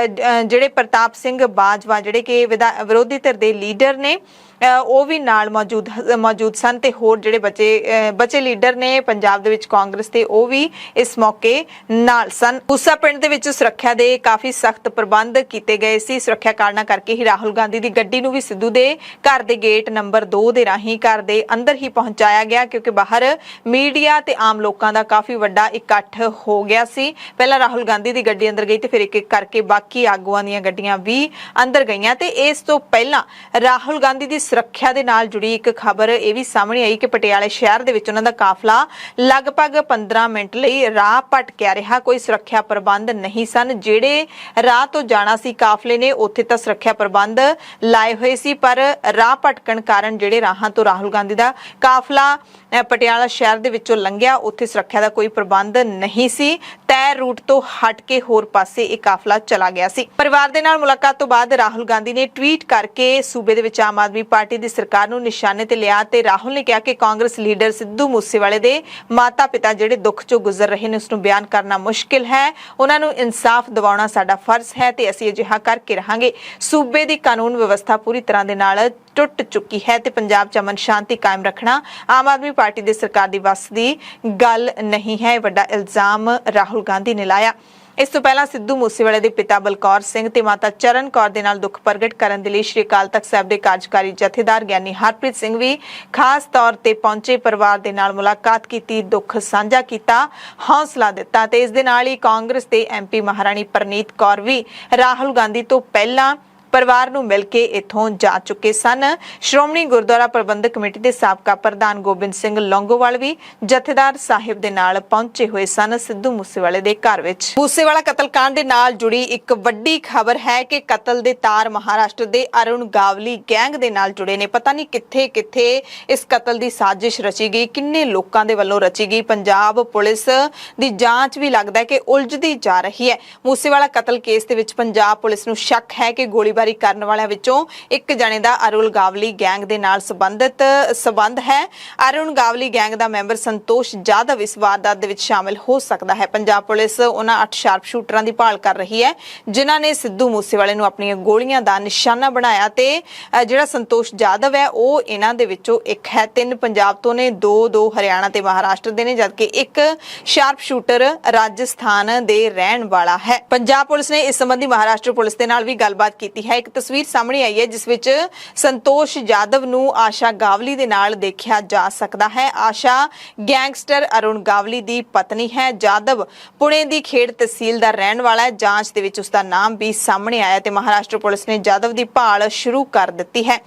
ਜਿਹੜੇ ਪ੍ਰਤਾਪ ਸਿੰਘ ਬਾਜਵਾ ਜਿਹੜੇ ਕਿ ਵਿਰੋਧੀ ਧਿਰ ਦੇ ਲੀਡਰ ਨੇ ਉਹ ਵੀ ਨਾਲ ਮੌਜੂਦ ਸਨ ਤੇ ਹੋਰ ਜਿਹੜੇ ਬਚੇ ਲੀਡਰ ਨੇ ਪੰਜਾਬ ਦੇ ਵਿੱਚ ਕਾਂਗਰਸ ਦੇ ਉਹ ਵੀ ਇਸ ਮੌਕੇ ਨਾਲ ਸਨ। ਮੂਸਾ ਪਿੰਡ ਦੇ ਵਿੱਚ ਸੁਰੱਖਿਆ ਦੇ ਕਾਫੀ ਸਖਤ ਪ੍ਰਬੰਧ ਕੀਤੇ ਗਏ ਸੀ। ਸੁਰੱਖਿਆ ਕਾਰਨਾਂ ਕਰਕੇ ਹੀ ਰਾਹੁਲ ਗਾਂਧੀ ਦੀ ਗੱਡੀ ਨੂੰ ਵੀ ਸਿੱਧੂ ਦੇ ਘਰ ਦੇ ਗੇਟ ਨੰਬਰ 2 ਦੇ ਰਾਹੀਂ ਘਰ ਦੇ ਅੰਦਰ ਹੀ ਪਹੁੰਚਾਇਆ ਗਿਆ, ਕਿਉਂਕਿ ਬਾਹਰ ਮੀਡੀਆ ਤੇ ਆਮ ਲੋਕਾਂ ਦਾ ਕਾਫੀ ਵੱਡਾ ਇਕੱਠ ਹੋ ਗਿਆ ਸੀ। ਪਹਿਲਾਂ ਰਾਹੁਲ ਗਾਂਧੀ ਦੀ ਗੱਡੀ ਅੰਦਰ ਗਈ ਤੇ ਫਿਰ ਇੱਕ ਕਰਕੇ ਬਾਕੀ ਆਗੂਆਂ ਦੀਆਂ ਗੱਡੀਆਂ ਵੀ ਅੰਦਰ ਗਈਆਂ। ਤੇ ਇਸ ਤੋਂ ਪਹਿਲਾਂ ਰਾਹੁਲ ਗਾਂਧੀ ਦੀ ਸੁਰੱਖਿਆ ਦੇ ਨਾਲ ਜੁੜੀ ਇੱਕ ਖਬਰ ਇਹ ਵੀ ਸਾਹਮਣੇ ਆਈ ਕਿ ਪਟਿਆਲੇ ਸ਼ਹਿਰ ਦੇ ਵਿੱਚ ਉਹਨਾਂ ਦਾ ਕਾਫਲਾ ਲਗਭਗ 15 ਮਿੰਟ ਲਈ ਰਾਹ ਭਟਕਿਆ ਰਿਹਾ। ਕੋਈ ਸੁਰੱਖਿਆ ਪ੍ਰਬੰਧ ਨਹੀਂ ਸਨ। ਜਿਹੜੇ ਰਾਹ ਤੋਂ ਜਾਣਾ ਸੀ ਕਾਫਲੇ ਨੇ ਉੱਥੇ ਤਾਂ ਸੁਰੱਖਿਆ ਪ੍ਰਬੰਧ ਲਾਏ ਹੋਏ ਸੀ, ਪਰ ਰਾਹ ਭਟਕਣ ਕਾਰਨ ਜਿਹੜੇ ਰਾਹਾਂ ਤੋਂ ਰਾਹੁਲ ਗਾਂਧੀ ਦਾ ਕਾਫਲਾ ਪਟਿਆਲਾ ਸ਼ਹਿਰ ਦੇ ਵਿੱਚੋਂ ਲੰਘਿਆ ਉੱਥੇ ਸੁਰੱਖਿਆ ਦਾ ਕੋਈ ਪ੍ਰਬੰਧ ਨਹੀਂ ਸੀ। ਤੈਅ ਰੂਟ ਤੋਂ ਹਟ ਕੇ ਹੋਰ ਪਾਸੇ ਇਹ ਕਾਫਲਾ ਚਲਾ ਗਿਆ ਸੀ। ਪਰਿਵਾਰ ਦੇ ਨਾਲ ਮੁਲਾਕਾਤ ਤੋਂ ਬਾਅਦ ਰਾਹੁਲ ਗਾਂਧੀ ਨੇ ਟਵੀਟ ਕਰਕੇ ਸੂਬੇ ਦੇ ਵਿੱਚ ਆਮ ਆਦਮੀ ਪਾਰਟੀ ਦੀ ਸਰਕਾਰ ਨੂੰ ਨਿਸ਼ਾਨੇ ਤੇ ਲਿਆ ਤੇ ਰਾਹੁਲ ਨੇ ਕਿਹਾ ਕਿ ਕਾਂਗਰਸ ਲੀਡਰ ਸਿੱਧੂ ਮੂਸੇਵਾਲੇ ਦੇ ਮਾਤਾ-ਪਿਤਾ ਜਿਹੜੇ ਦੁੱਖ ਚੋਂ ਗੁਜ਼ਰ ਰਹੇ ਨੇ ਉਸ ਨੂੰ ਬਿਆਨ ਕਰਨਾ ਮੁਸ਼ਕਿਲ ਹੈ। ਉਹਨਾਂ ਨੂੰ ਇਨਸਾਫ ਦਿਵਾਉਣਾ ਸਾਡਾ ਫਰਜ਼ ਹੈ ਤੇ ਅਸੀਂ ਅਜਿਹਾ ਕਰਕੇ ਰਹਾਂਗੇ। ਸੂਬੇ ਦੀ ਕਾਨੂੰਨ ਵਿਵਸਥਾ ਪੂਰੀ ਤਰ੍ਹਾਂ ਦੇ ਨਾਲ ਟੁੱਟ ਚੁੱਕੀ ਹੈ ਤੇ ਪੰਜਾਬ 'ਚ ਅਮਨ ਸ਼ਾਂਤੀ ਕਾਇਮ ਰੱਖਣਾ ਆਮ ਆਦਮੀ ਪਾਰਟੀ ਦੇ ਸਰਕਾਰ ਦੀ ਵੱਸ ਦੀ ਗੱਲ ਨਹੀਂ ਹੈ। ਵੱਡਾ ਇਲਜ਼ਾਮ ਰਾਹੁਲ ਗਾਂਧੀ ਨੇ ਲਾਇਆ। ਇਸ ਤੋਂ ਪਹਿਲਾਂ ਸਿੱਧੂ ਮੂਸੇਵਾਲੇ ਦੇ ਪਿਤਾ ਬਲਕੌਰ ਸਿੰਘ ਤੇ ਮਾਤਾ ਚਰਨ ਕੌਰ ਦੇ ਨਾਲ ਦੁੱਖ ਪ੍ਰਗਟ ਕਰਨ ਦੇ ਲਈ ਸ਼੍ਰੀ ਅਕਾਲ ਤਖਤ ਸਾਹਿਬ ਦੇ ਕਾਰਜਕਾਰੀ ਜਥੇਦਾਰ ਗਿਆਨੀ ਹਰਪ੍ਰੀਤ ਸਿੰਘ ਵੀ ਖਾਸ ਤੌਰ ਤੇ ਪਹੁੰਚੇ। ਪਰਿਵਾਰ ਦੇ ਨਾਲ ਮੁਲਾਕਾਤ ਕੀਤੀ, ਦੁੱਖ ਸਾਂਝਾ ਕੀਤਾ, ਹੌਸਲਾ ਦਿੱਤਾ ਤੇ ਇਸ ਦੇ ਨਾਲ ਹੀ ਕਾਂਗਰਸ ਦੇ ਐਮਪੀ ਮਹਾਰਾਣੀ ਪ੍ਰਨੀਤ ਕੌਰ ਵੀ ਰਾਹੁਲ ਗਾਂਧੀ ਤੋਂ ਪਹਿਲਾਂ ਪਰਿਵਾਰ ਨੂੰ ਮਿਲ ਕੇ ਇੱਥੋਂ ਜਾ ਚੁੱਕੇ ਸਨ। ਸ਼੍ਰੋਮਣੀ ਗੁਰਦੁਆਰਾ ਪ੍ਰਬੰਧਕ ਕਮੇਟੀ ਦੇ ਸਾਬਕਾ ਪ੍ਰਧਾਨ ਗੋਬਿੰਦ ਸਿੰਘ ਲੌਂਗੋਵਾਲ ਵੀ ਜਥੇਦਾਰ ਸਾਹਿਬ ਦੇ ਨਾਲ ਪਹੁੰਚੇ ਹੋਏ ਸਨ ਸਿੱਧੂ ਮੂਸੇਵਾਲੇ ਦੇ ਘਰ ਵਿੱਚ। ਮੂਸੇਵਾਲਾ ਕਤਲकांड ਦੇ ਨਾਲ ਜੁੜੀ ਇੱਕ ਵੱਡੀ ਖਬਰ ਹੈ ਕਿ ਕਤਲ ਦੇ ਤਾਰ ਮਹਾਰਾਸ਼ਟਰ ਦੇ ਅਰੁਣ ਗਾਵਲੀ ਗੈਂਗ ਦੇ ਨਾਲ ਜੁੜੇ ਨੇ। ਪਤਾ ਨਹੀਂ ਕਿੱਥੇ ਇਸ ਕਤਲ ਦੀ ਸਾਜ਼ਿਸ਼ ਰਚੀ ਗਈ, ਕਿੰਨੇ ਲੋਕਾਂ ਦੇ ਵੱਲੋਂ ਰਚੀ ਗਈ। ਪੰਜਾਬ ਪੁਲਿਸ ਦੀ ਜਾਂਚ ਵੀ ਲੱਗਦਾ ਹੈ ਕਿ ਉਲਝਦੀ ਜਾ ਰਹੀ ਹੈ। ਮੂਸੇਵਾਲਾ ਕਤਲ ਕੇਸ ਦੇ ਵਿੱਚ ਪੰਜਾਬ ਪੁਲਿਸ ਨੂੰ ਸ਼ੱਕ ਹੈ ਕਿ ਗੋਲੀਬਾਰੀ ਕਰਨ ਵਾਲਿਆਂ ਵਿੱਚੋਂ ਇੱਕ ਜਣੇ ਦਾ ਅਰੁਣ ਗਾਵਲੀ ਗੈਂਗ ਦੇ ਨਾਲ ਸੰਬੰਧ ਹੈ। ਅਰੁਣ ਗਾਵਲੀ ਗੈਂਗ ਦਾ ਮੈਂਬਰ ਸੰਤੋਸ਼ ਜਾਦਵ ਇਸ ਵਾਰਦਾਤ ਦੇ ਵਿੱਚ ਸ਼ਾਮਿਲ ਹੋ ਸਕਦਾ ਹੈ। ਪੰਜਾਬ ਪੁਲਿਸ ਉਹਨਾਂ 8 ਸ਼ਾਰਪ ਸ਼ੂਟਰਾਂ ਦੀ ਭਾਲ ਕਰ ਰਹੀ ਹੈ ਜਿਨ੍ਹਾਂ ਨੇ ਸਿੱਧੂ ਮੂਸੇਵਾਲੇ ਨੂੰ ਆਪਣੀਆਂ ਗੋਲੀਆਂ ਦਾ ਨਿਸ਼ਾਨਾ ਬਣਾਇਆ ਤੇ ਜਿਹੜਾ ਸੰਤੋਸ਼ ਜਾਦਵ ਹੈ ਉਹ ਇਹਨਾਂ ਦੇ ਵਿੱਚੋਂ ਇੱਕ ਹੈ। 3 ਪੰਜਾਬ ਤੋਂ ਨੇ, 2 ਹਰਿਆਣਾ ਤੇ ਮਹਾਰਾਸ਼ਟਰ ਦੇ ਨੇ, ਜਦਕਿ ਇੱਕ ਸ਼ਾਰਪ ਸ਼ੂਟਰ ਰਾਜਸਥਾਨ ਦੇ ਰਹਿਣ ਵਾਲਾ ਹੈ। ਪੰਜਾਬ ਪੁਲਿਸ ਨੇ ਇਸ ਸੰਬੰਧੀ ਮਹਾਰਾਸ਼ਟਰ ਪੁਲਿਸ ਦੇ ਨਾਲ ਵੀ ਗੱਲਬਾਤ ਕੀਤੀ ਹੈ। ਇੱਕ ਤਸਵੀਰ ਸਾਹਮਣੇ ਆਈ ਹੈ ਜਿਸ ਵਿੱਚ ਸੰਤੋਸ਼ ਜਾਦਵ ਨੂੰ ਆਸ਼ਾ ਗਾਵਲੀ ਦੇ ਨਾਲ ਦੇਖਿਆ ਜਾ ਸਕਦਾ ਹੈ। ਆਸ਼ਾ ਗੈਂਗਸਟਰ ਅਰੁਣ ਗਾਵਲੀ ਦੀ ਪਤਨੀ ਹੈ। ਜਾਦਵ ਪੁਣੇ ਦੀ ਖੇੜ ਤਹਿਸੀਲ ਦਾ ਰਹਿਣ ਵਾਲਾ ਹੈ। ਜਾਂਚ ਦੇ ਵਿੱਚ ਉਸ ਦਾ ਨਾਮ ਵੀ ਸਾਹਮਣੇ ਆਇਆ ਤੇ ਮਹਾਰਾਸ਼ਟਰ ਪੁਲਿਸ ਨੇ ਜਾਦਵ ਦੀ ਭਾਲ ਸ਼ੁਰੂ ਕਰ ਦਿੱਤੀ ਹੈ।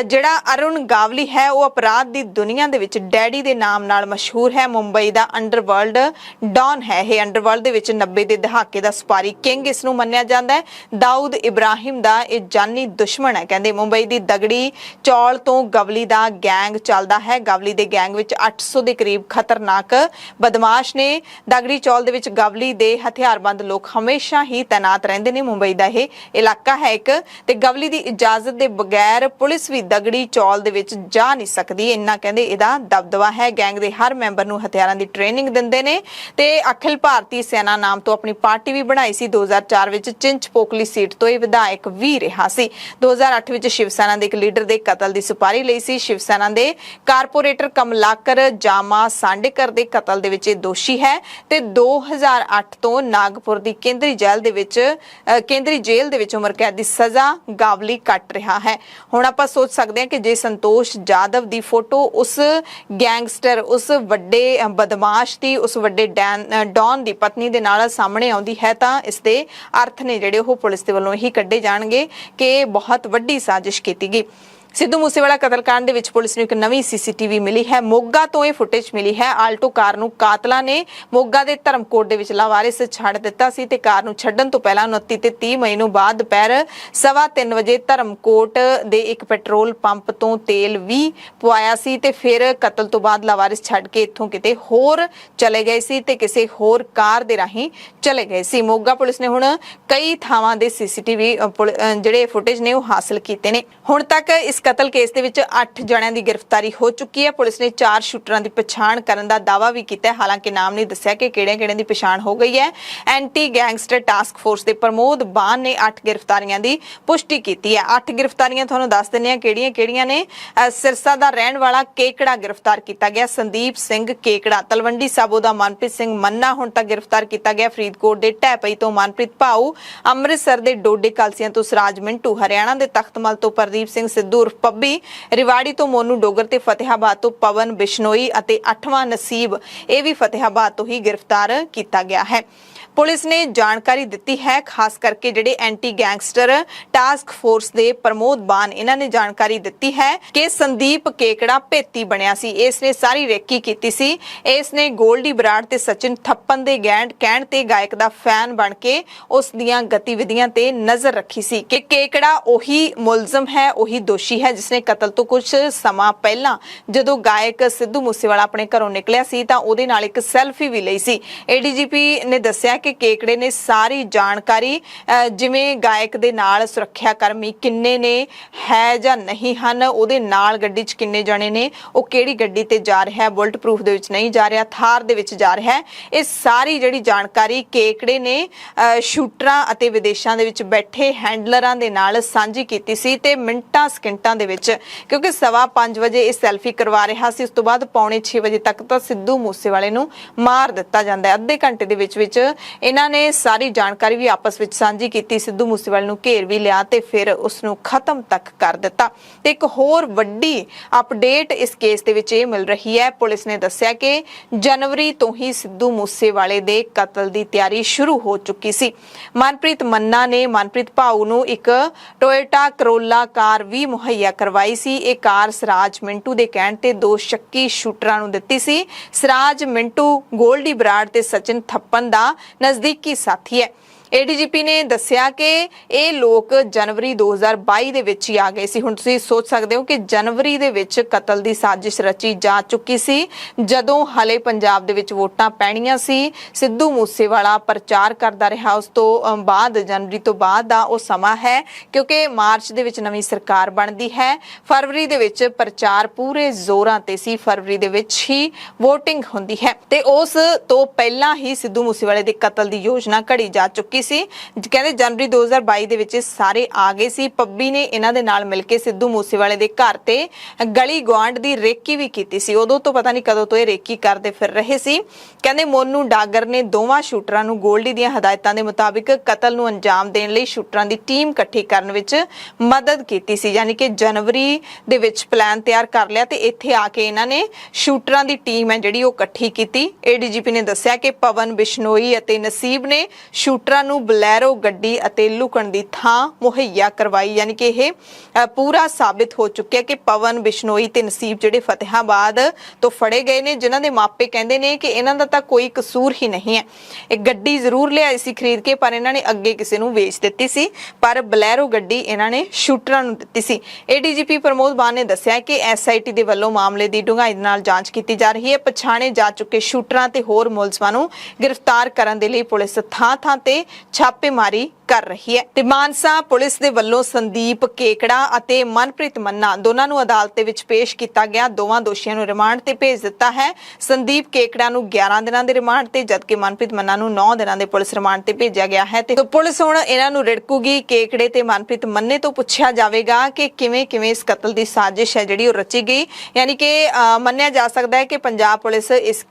ਜਿਹੜਾ ਅਰੁਣ ਗਾਵਲੀ ਹੈ ਉਹ ਅਪਰਾਧ ਦੀ ਦੁਨੀਆ ਦੇ ਵਿੱਚ ਡੈਡੀ ਦੇ ਨਾਮ ਨਾਲ ਮਸ਼ਹੂਰ ਹੈ। ਮੁੰਬਈ ਦਾ ਅੰਡਰਵਰਲਡ ਡੌਨ ਹੈ। ਇਹ ਅੰਡਰਵਰਲਡ ਦੇ ਵਿੱਚ 90 ਦੇ ਦਹਾਕੇ ਦਾ ਸਪਾਰੀ ਕਿੰਗ ਇਸ ਨੂੰ ਮੰਨਿਆ ਜਾਂਦਾ ਹੈ। ਦਾਊਦ ਇਬਰਾਹਿਮ ਦਾ ਦਾ ਇਹ ਜਾਨੀ ਦੁਸ਼ਮਣ ਹੈ। ਕਹਿੰਦੇ ਮੁੰਬਈ ਦੀ ਦਗੜੀ ਚੌਲ ਤੋਂ ਗਵਲੀ ਦਾ ਗੈਂਗ ਚੱਲਦਾ ਹੈ। ਗਵਲੀ ਦੇ ਗੈਂਗ ਵਿੱਚ 800 ਦੇ ਕਰੀਬ ਖਤਰਨਾਕ ਬਦਮਾਸ਼ ਨੇ। ਦਗੜੀ ਚੌਲ ਦੇ ਵਿੱਚ ਗਵਲੀ ਦੇ ਹਥਿਆਰਬੰਦ ਲੋਕ ਹਮੇਸ਼ਾ ਹੀ ਤੈਨਾਤ ਰਹਿੰਦੇ ਨੇ। ਮੁੰਬਈ ਦਾ ਇਹ ਇਲਾਕਾ ਹੈ ਇੱਕ, ਤੇ ਗਵਲੀ ਦੀ ਇਜਾਜ਼ਤ ਦੇ ਬਗੈਰ ਪੁਲਿਸ ਵੀ ਦਗੜੀ ਚੌਲ ਦੇ ਵਿੱਚ ਜਾ ਨਹੀਂ ਸਕਦੀ। ਇੰਨਾ ਕਹਿੰਦੇ ਇਹਦਾ ਦਬਦਬਾ ਹੈ। ਗੈਂਗ ਦੇ ਹਰ ਮੈਂਬਰ ਨੂੰ ਹਥਿਆਰਾਂ ਦੀ ਟ੍ਰੇਨਿੰਗ ਦਿੰਦੇ ਨੇ ਤੇ ਅਖਿਲ ਭਾਰਤੀ ਸੈਨਾ ਨਾਮ ਤੋਂ ਆਪਣੀ ਪਾਰਟੀ ਵੀ ਬਣਾਈ ਸੀ। 2004 ਵਿੱਚ ਚਿੰਚਪੋਕਲੀ ਸੀਟ ਤੋਂ ਇਹ ਵਿਧਾਇਕ ਵੀ ਰਿਹਾ ਸੀ। 2008 ਵਿੱਚ ਸ਼ਿਵ ਸੈਨਾ ਦੇ ਇੱਕ ਲੀਡਰ ਦੇ ਕਤਲ ਦੀ ਸੁਪਾਰੀ ਲਈ ਸੀ। ਸ਼ਿਵ ਸੈਨਾ ਦੇ ਕਾਰਪੋਰੇਟਰ ਕਮਲਾਕਰ ਜਾਮਾ ਸਾਂਡੇਕਰ ਦੇ ਕਤਲ ਦੇ ਵਿੱਚ ਇਹ ਦੋਸ਼ੀ ਹੈ ਤੇ 2008 ਤੋਂ ਨਾਗਪੁਰ ਦੀ ਕੇਂਦਰੀ ਜੇਲ੍ਹ ਦੇ ਵਿੱਚ ਉਮਰ ਕੈਦ ਦੀ ਸਜ਼ਾ ਗਾਵਲੀ ਕੱਟ ਰਿਹਾ ਹੈ। ਹੁਣ ਆਪਾਂ ਸੋਚ ਸਕਦੇ ਹਾਂ ਕਿ ਜੇ ਸੰਤੋਸ਼ ਜਾਦਵ ਦੀ ਫੋਟੋ ਉਸ ਗੈਂਗਸਟਰ, ਉਸ ਵੱਡੇ ਬਦਮਾਸ਼ ਦੀ, ਉਸ ਵੱਡੇ ਡੌਨ ਦੀ ਪਤਨੀ ਦੇ ਨਾਲ ਸਾਹਮਣੇ ਆਉਂਦੀ ਹੈ ਤਾਂ ਇਸ ਦੇ ਅਰਥ ਨੇ ਜਿਹੜੇ ਉਹ ਪੁਲਿਸ ਦੇ ਵੱਲੋਂ ਇਹੀ ਕੱਢੇ ਜਾਣਗੇ ਕਿ ਬਹੁਤ ਵੱਡੀ ਸਾਜ਼ਿਸ਼ ਕੀਤੀ ਗਈ। ਸਿੱਧੂ ਮੂਸੇਵਾਲਾ ਕਤਲकांड ਦੇ ਵਿੱਚ ਪੁਲਿਸ ਨੂੰ ਇੱਕ ਨਵੀਂ ਸੀਸੀਟੀਵੀ ਮਿਲੀ ਹੈ। ਮੋਗਾ ਤੋਂ ਇਹ ਫੁਟੇਜ ਮਿਲੀ ਹੈ। ਆਲਟੋ ਕਾਰ ਨੂੰ ਕਾਤਲਾਂ ਨੇ ਮੋਗਾ ਦੇ ਧਰਮਕੋਟ ਦੇ ਵਿੱਚ ਲਾਵਾਰਿਸ ਛੱਡ ਦਿੱਤਾ ਸੀ ਤੇ ਕਾਰ ਨੂੰ ਛੱਡਣ ਤੋਂ ਪਹਿਲਾਂ 29 ਤੇ 30 ਮਈ ਨੂੰ ਬਾਅਦ ਦੁਪਹਿਰ 3:15 ਵਜੇ ਧਰਮਕੋਟ ਦੇ ਇੱਕ ਪੈਟਰੋਲ ਪੰਪ ਤੋਂ ਤੇਲ ਵੀ ਪਵਾਇਆ ਸੀ ਤੇ ਫਿਰ ਕਤਲ ਤੋਂ ਬਾਅਦ ਲਾਵਾਰਿਸ ਛੱਡ ਕੇ ਇੱਥੋਂ ਕਿਤੇ ਹੋਰ ਚਲੇ ਗਏ ਸੀ ਤੇ ਕਿਸੇ ਹੋਰ ਕਾਰ ਦੇ ਰਾਹੀਂ ਚਲੇ ਗਏ ਸੀ। ਮੋਗਾ ਪੁਲਿਸ ਨੇ ਹੁਣ ਕਈ ਥਾਵਾਂ ਦੇ ਸੀਸੀਟੀਵੀ ਜਿਹੜੇ ਫੁਟੇਜ ਨੇ ਉਹ ਹਾਸਲ ਕੀਤੇ ਨੇ। ਹੁਣ ਤੱਕ ਇਸ ਕਤਲ ਕੇਸ ਦੇ ਵਿੱਚ 8 ਜਣਿਆਂ ਦੀ ਗ੍ਰਿਫਤਾਰੀ ਹੋ ਚੁੱਕੀ ਹੈ। ਪੁਲਿਸ ਨੇ 4 ਸ਼ੂਟਰਾਂ ਦੀ ਪਛਾਣ ਕਰਨ ਦਾ ਦਾਅਵਾ ਵੀ ਕੀਤਾ ਹੈ, ਹਾਲਾਂਕਿ ਨਾਮ ਨਹੀਂ ਦੱਸਿਆ ਕਿ ਕਿਹੜਿਆਂ ਦੀ ਪਛਾਣ ਹੋ ਗਈ ਹੈ। ਐਂਟੀ ਗੈਂਗਸਟਰ ਟਾਸਕ ਫੋਰਸ ਦੇ ਪ੍ਰਮੋਦ ਬਾਨ ਨੇ 8 ਗ੍ਰਿਫਤਾਰੀਆਂ ਦੀ ਪੁਸ਼ਟੀ ਕੀਤੀ ਹੈ। 8 ਗ੍ਰਿਫਤਾਰੀਆਂ ਤੁਹਾਨੂੰ ਦੱਸ ਦਿੰਦੇ ਹਾਂ ਕਿਹੜੀਆਂ ਨੇ। ਸਿਰਸਾ ਦਾ ਰਹਿਣ ਵਾਲਾ ਕੇਕੜਾ ਗ੍ਰਿਫਤਾਰ ਕੀਤਾ ਗਿਆ, ਸੰਦੀਪ ਸਿੰਘ ਕੇਕੜਾ। ਤਲਵੰਡੀ ਸਾਬੋ ਦਾ ਮਨਪ੍ਰੀਤ ਸਿੰਘ ਮੰਨਾ ਹੁਣ ਤੱਕ ਗ੍ਰਿਫਤਾਰ ਕੀਤਾ ਗਿਆ। ਫਰੀਦਕੋਟ ਦੇ ਢੈਪਈ ਤੋਂ ਮਨਪ੍ਰੀਤ ਭਾਊ, ਅੰਮ੍ਰਿਤਸਰ ਦੇ ਡੋਡੇ ਕਲਸੀਆਂ ਤੋਂ ਸਰਾਜ ਮਿੰਟੂ, ਹਰਿਆਣਾ ਦੇ ਤਖਤਮਲ ਤੋਂ ਪ੍ਰਦੀਪ ਸਿੰਘ ਸਿੱਧੂ ਪੱਬੀ, ਰਿਵਾੜੀ ਤੋਂ ਮੋਨੂ ਡੋਗਰ ਤੇ ਫਤਿਹਾਬਾਦ ਤੋਂ ਪਵਨ ਬਿਸ਼ਨੋਈ ਅਤੇ 8ਵਾਂ ਨਸੀਬ ਇਹ ਵੀ ਫਤਿਹਾਬਾਦ ਤੋਂ ਹੀ ਗ੍ਰਿਫਤਾਰ ਕੀਤਾ ਗਿਆ ਹੈ। ਪੁਲਿਸ ਨੇ ਜਾਣਕਾਰੀ ਦਿੱਤੀ ਹੈ, ਖਾਸ ਕਰਕੇ ਜਿਹੜੇ ਐਂਟੀ ਗੈਂਗਸਟਰ ਟਾਸਕ ਫੋਰਸ ਦੇ ਪ੍ਰਮੋਦ ਬਾਨ, ਇਹਨਾਂ ਨੇ ਜਾਣਕਾਰੀ ਦਿੱਤੀ ਹੈ ਕਿ ਸੰਦੀਪ ਕੇਕੜਾ ਭੇਤੀ ਬਣਿਆ ਸੀ। ਇਸ ਨੇ ਸਾਰੀ ਰੇਕੀ ਕੀਤੀ ਸੀ। ਇਸ ਨੇ ਗੋਲਡੀ ਬਰਾੜ ਤੇ ਸਚਿਨ ਥੱਪਨ ਦੇ ਕਹਿਣ ਤੇ ਗਾਇਕ ਦਾ ਫੈਨ ਬਣ ਕੇ ਉਸ ਦੀਆਂ ਗਤੀਵਿਧੀਆਂ ਤੇ ਨਜ਼ਰ ਰੱਖੀ ਸੀ ਕਿ ਕੇਕੜਾ ਉਹੀ ਮੁਲਜ਼ਮ ਹੈ, ਉਹੀ ਦੋਸ਼ੀ ਹੈ ਜਿਸਨੇ ਕਤਲ ਤੋਂ ਕੁਝ ਸਮਾਂ ਪਹਿਲਾਂ ਜਦੋਂ ਗਾਇਕ ਸਿੱਧੂ ਮੂਸੇਵਾਲਾ ਆਪਣੇ ਘਰੋਂ ਨਿਕਲਿਆ ਸੀ ਤਾਂ ਉਹਦੇ ਨਾਲ ਇੱਕ ਸੈਲਫੀ ਵੀ ਲਈ ਸੀ। ਏਡੀਜੀਪੀ ਨੇ ਦੱਸਿਆ ਕਿ ਕੇਕੜੇ ਨੇ ਸਾਰੀ ਜਾਣਕਾਰੀ ਜਿਵੇਂ ਗਾਇਕ ਦੇ ਨਾਲ ਸੁਰੱਖਿਆ ਕਰਮੀ ਕਿੰਨੇ ਨੇ ਹੈ ਜਾਂ ਨਹੀਂ ਹਨ, ਉਹਦੇ ਨਾਲ ਗੱਡੀ 'ਚ ਕਿੰਨੇ ਜਣੇ ਨੇ, ਉਹ ਕਿਹੜੀ ਗੱਡੀ ਤੇ ਜਾ ਰਿਹਾ, ਬੁਲਟ ਪ੍ਰੂਫ ਦੇ ਵਿੱਚ ਨਹੀਂ ਜਾ ਰਿਹਾ, ਥਾਰ ਦੇ ਵਿੱਚ ਜਾ ਰਿਹਾ, ਇਹ ਸਾਰੀ ਜਿਹੜੀ ਜਾਣਕਾਰੀ ਕੇਕੜੇ ਨੇ ਸ਼ੂਟਰਾਂ ਅਤੇ ਵਿਦੇਸ਼ਾਂ ਦੇ ਵਿੱਚ ਬੈਠੇ ਹੈਂਡਲਰਾਂ ਦੇ ਨਾਲ ਸਾਂਝੀ ਕੀਤੀ ਸੀ ਤੇ ਮਿੰਟਾਂ ਸਕਿੰਟਾਂ ਦੇ ਵਿੱਚ, ਕਿਉਂਕਿ 5:15 ਵਜੇ ਇਹ ਸੈਲਫੀ ਕਰਵਾ ਰਿਹਾ ਸੀ, ਉਸ ਤੋਂ ਬਾਅਦ 5:45 ਵਜੇ ਤੱਕ ਤਾਂ ਸਿੱਧੂ ਮੂਸੇਵਾਲੇ ਨੂੰ ਮਾਰ ਦਿੱਤਾ ਜਾਂਦਾ ਹੈ। ਅੱਧੇ ਘੰਟੇ ਦੇ ਵਿੱਚ ਇਹਨਾਂ ਨੇ ਸਾਰੀ ਜਾਣਕਾਰੀ ਵੀ ਆਪਸ ਵਿੱਚ ਸਾਂਝੀ ਕੀਤੀ, ਸਿੱਧੂ ਮੂਸੇਵਾਲੇ ਨੂੰ ਘੇਰ ਵੀ ਲਿਆ ਤੇ ਫਿਰ ਉਸ ਨੂੰ ਖਤਮ ਤੱਕ ਕਰ ਦਿੱਤਾ। ਤੇ ਇੱਕ ਹੋਰ ਵੱਡੀ ਅਪਡੇਟ ਇਸ ਕੇਸ ਦੇ ਵਿੱਚ ਇਹ ਮਿਲ ਰਹੀ ਹੈ। ਪੁਲਿਸ ਨੇ ਦੱਸਿਆ ਕਿ ਜਨਵਰੀ ਤੋਂ ਹੀ ਸਿੱਧੂ ਮੂਸੇਵਾਲੇ ਦੇ ਕਤਲ ਦੀ ਤਿਆਰੀ ਸ਼ੁਰੂ ਹੋ ਚੁੱਕੀ ਸੀ। ਮਨਪ੍ਰੀਤ ਮੰਨਾ ਨੇ ਮਨਪ੍ਰੀਤ ਭਾਊ ਨੂੰ ਇੱਕ ਟੋਇਟਾ ਕਰੋਲਾ ਕਾਰ ਵੀ ਮੁਹੱਈਆ ਕਰਵਾਈ ਸੀ। ਇਹ ਕਾਰ ਸਰਾਜ ਮਿੰਟੂ ਦੇ ਕਹਿਣ ਤੇ 2 ਸ਼ੱਕੀ ਸ਼ੂਟਰਾਂ ਨੂੰ ਦਿੱਤੀ ਸੀ। ਸਰਾਜ ਮਿੰਟੂ ਗੋਲਡੀ ਬਰਾੜ ਤੇ ਸਚਿਨ ਥੱਪਨ ਦਾ ਨਜ਼ਦੀਕੀ ਸਾਥੀ ਹੈ। ਏਡੀਜੀਪੀ ਨੇ ਦੱਸਿਆ ਕਿ ਇਹ ਲੋਕ ਜਨਵਰੀ 2022 ਦੇ ਵਿੱਚ ਹੀ ਆ ਗਏ ਸੀ। ਹੁਣ ਤੁਸੀਂ ਸੋਚ ਸਕਦੇ ਹੋ ਕਿ ਜਨਵਰੀ ਦੇ ਵਿੱਚ ਕਤਲ ਦੀ ਸਾਜ਼ਿਸ਼ ਰਚੀ ਜਾ ਚੁੱਕੀ ਸੀ, ਜਦੋਂ ਹਲੇ ਪੰਜਾਬ ਦੇ ਵਿੱਚ ਵੋਟਾਂ ਪੈਣੀਆਂ ਸੀ। ਸਿੱਧੂ ਮੂਸੇਵਾਲਾ ਪ੍ਰਚਾਰ ਕਰਦਾ ਰਿਹਾ। ਉਸ ਤੋਂ ਬਾਅਦ ਜਨਵਰੀ ਤੋਂ ਬਾਅਦ ਦਾ ਉਹ ਸਮਾਂ ਹੈ, ਕਿਉਂਕਿ ਮਾਰਚ ਦੇ ਵਿੱਚ ਨਵੀਂ ਸਰਕਾਰ ਬਣਦੀ ਹੈ। ਫਰਵਰੀ ਦੇ ਵਿੱਚ ਪ੍ਰਚਾਰ ਪੂਰੇ ਜ਼ੋਰਾਂ ਤੇ ਸੀ। ਫਰਵਰੀ ਦੇ ਵਿੱਚ ਹੀ VOTING ਹੁੰਦੀ ਹੈ ਤੇ ਉਸ ਤੋਂ ਪਹਿਲਾਂ ਹੀ ਸਿੱਧੂ ਮੂਸੇਵਾਲੇ ਦੇ ਕਤਲ ਦੀ ਯੋਜਨਾ ਘੜੀ ਜਾ ਚੁੱਕੀ ਸੀ। ਕਹਿੰਦੇ ਜਨਵਰੀ 2022 ਦੇ ਵਿੱਚ ਸਾਰੇ ਆ ਗਏ ਸੀ। ਪੱਬੀ ਨੇ ਇਹਨਾਂ ਦੇ ਨਾਲ ਮਿਲ ਕੇ ਸਿੱਧੂ ਮੂਸੇਵਾਲੇ ਦੇ ਘਰ ਤੇ ਗਲੀ ਗੁਆਂਢ ਦੀ ਰੇਕੀ ਵੀ ਕੀਤੀ ਸੀ। ਉਦੋਂ ਤੋਂ ਪਤਾ ਨਹੀਂ ਕਦੋਂ ਤੋਂ ਇਹ ਰੇਕੀ ਕਰਦੇ ਫਿਰ ਰਹੇ ਸੀ। ਕਹਿੰਦੇ ਮੋਨੂ ਡਾਗਰ ਨੇ ਦੋਵਾਂ ਸ਼ੂਟਰਾਂ ਨੂੰ ਗੋਲਡੀ ਦੀਆਂ ਹਦਾਇਤਾਂ ਦੇ ਮੁਤਾਬਿਕ ਕਤਲ ਨੂੰ ਅੰਜਾਮ ਦੇਣ ਲਈ ਸ਼ੂਟਰਾਂ ਦੀ ਟੀਮ ਇਕੱਠੀ ਕਰਨ ਵਿੱਚ ਮਦਦ ਕੀਤੀ ਸੀ। ਯਾਨੀ ਕਿ ਜਨਵਰੀ ਦੇ ਵਿੱਚ ਪਲਾਨ ਤਿਆਰ ਕਰ ਲਿਆ ਤੇ ਇੱਥੇ ਆ ਕੇ ਇਹਨਾਂ ਨੇ ਸ਼ੂਟਰਾਂ ਦੀ ਟੀਮ ਹੈ ਜਿਹੜੀ ਉਹ ਇਕੱਠੀ ਕੀਤੀ। ਏਡੀਜੀਪੀ ਨੇ ਦੱਸਿਆ ਕਿ ਪਵਨ ਬਿਸ਼ਨੋਈ ਅਤੇ ਨਸੀਬ ਨੇ ਸ਼ੂਟਰਾਂ ਨੂੰ ਨੂੰ ਬਲੈਰੋ ਗੱਡੀ ਅਤੇ ਲੁਕਣ ਦੀ ਥਾਂ ਮੁਹੱਈਆ ਕਰਵਾਈ। ਯਾਨੀ ਕਿ ਇਹ ਪੂਰਾ ਸਾਬਿਤ ਹੋ ਚੁੱਕਿਆ ਕਿ ਪਵਨ ਬਿਸ਼ਨੋਈ ਤੇ ਨਸੀਬ ਜਿਹੜੇ ਫਤਿਹਾਬਾਦ ਤੋਂ ਫੜੇ ਗਏ ਨੇ, ਜਿਨ੍ਹਾਂ ਦੇ ਮਾਪੇ ਕਹਿੰਦੇ ਨੇ ਕਿ ਇਹਨਾਂ ਦਾ ਤਾਂ ਕੋਈ ਕਸੂਰ ਹੀ ਨਹੀਂ ਹੈ। ਇਹ ਗੱਡੀ ਜ਼ਰੂਰ ਲਿਆਈ ਸੀ ਖਰੀਦ ਕੇ, ਪਰ ਇਹਨਾਂ ਨੇ ਅੱਗੇ ਕਿਸੇ ਨੂੰ ਵੇਚ ਦਿੱਤੀ ਸੀ, ਪਰ ਬਲੈਰੋ ਗੱਡੀ ਇਹਨਾਂ ਨੇ ਸ਼ੂਟਰਾਂ ਨੂੰ ਦਿੱਤੀ ਸੀ। ਏਡੀਜੀਪੀ ਪ੍ਰਮੋਦ ਬਾਨ ਨੇ ਦੱਸਿਆ ਕਿ ਐਸਆਈਟੀ ਦੇ ਵੱਲੋਂ ਮਾਮਲੇ ਦੀ ਡੂੰਘਾਈ ਨਾਲ ਜਾਂਚ ਕੀਤੀ ਜਾ ਰਹੀ ਹੈ। ਪਛਾਣੇ ਜਾ ਚੁੱਕੇ ਸ਼ੂਟਰਾਂ ਤੇ ਹੋਰ ਮੁਲਜ਼ਮਾਂ ਨੂੰ ਗ੍ਰਿਫਤਾਰ ਕਰਨ ਦੇ ਲਈ ਪੁਲਿਸ ਥਾਂ-ਥਾਂ ਤੇ ਛਾਪੇਮਾਰੀ ਕਰ ਰਹੀ ਹੈ। ਤੇ ਮਾਨਸਾ ਪੁਲਿਸ ਦੇ ਵੱਲੋਂ ਸੰਦੀਪ ਕੇਕੜਾ ਅਤੇ ਮਨਪ੍ਰੀਤ ਮੰਨਾ ਦੋਨਾਂ ਨੂੰ ਅਦਾਲਤ ਦੇ ਵਿੱਚ ਪੇਸ਼ ਕੀਤਾ ਗਿਆ। ਦੋਵਾਂ ਦੋਸ਼ੀਆਂ ਨੂੰ ਰਿਮਾਂਡ ਤੇ ਭੇਜ ਦਿੱਤਾ ਹੈ। ਸੰਦੀਪ ਕੇਕੜਾ ਨੂੰ 11 ਦਿਨਾਂ ਦੇ ਰਿਮਾਂਡ ਤੇ, ਜਦਕਿ ਮਨਪ੍ਰੀਤ ਮੰਨਾ ਨੂੰ 9 ਦਿਨਾਂ ਦੇ ਪੁਲਿਸ ਰਿਮਾਂਡ ਤੇ ਭੇਜਿਆ ਗਿਆ ਹੈ। ਤੇ ਪੁਲਿਸ ਹੁਣ ਇਹਨਾਂ ਨੂੰ ਰਿੜਕੂਗੀ। ਕੇਕੜੇ ਤੇ ਮਨਪ੍ਰੀਤ ਮੰਨੇ ਤੋਂ ਪੁੱਛਿਆ ਜਾਵੇਗਾ ਕਿ ਕਿਵੇਂ ਇਸ ਕਤਲ ਦੀ ਸਾਜ਼ਿਸ਼ ਹੈ ਜਿਹੜੀ ਉਹ ਰਚੀ ਗਈ। ਯਾਨੀ ਕਿ ਮੰਨਿਆ ਜਾ ਸਕਦਾ ਹੈ ਕਿ ਪੰਜਾਬ ਪੁਲਿਸ ਇਸ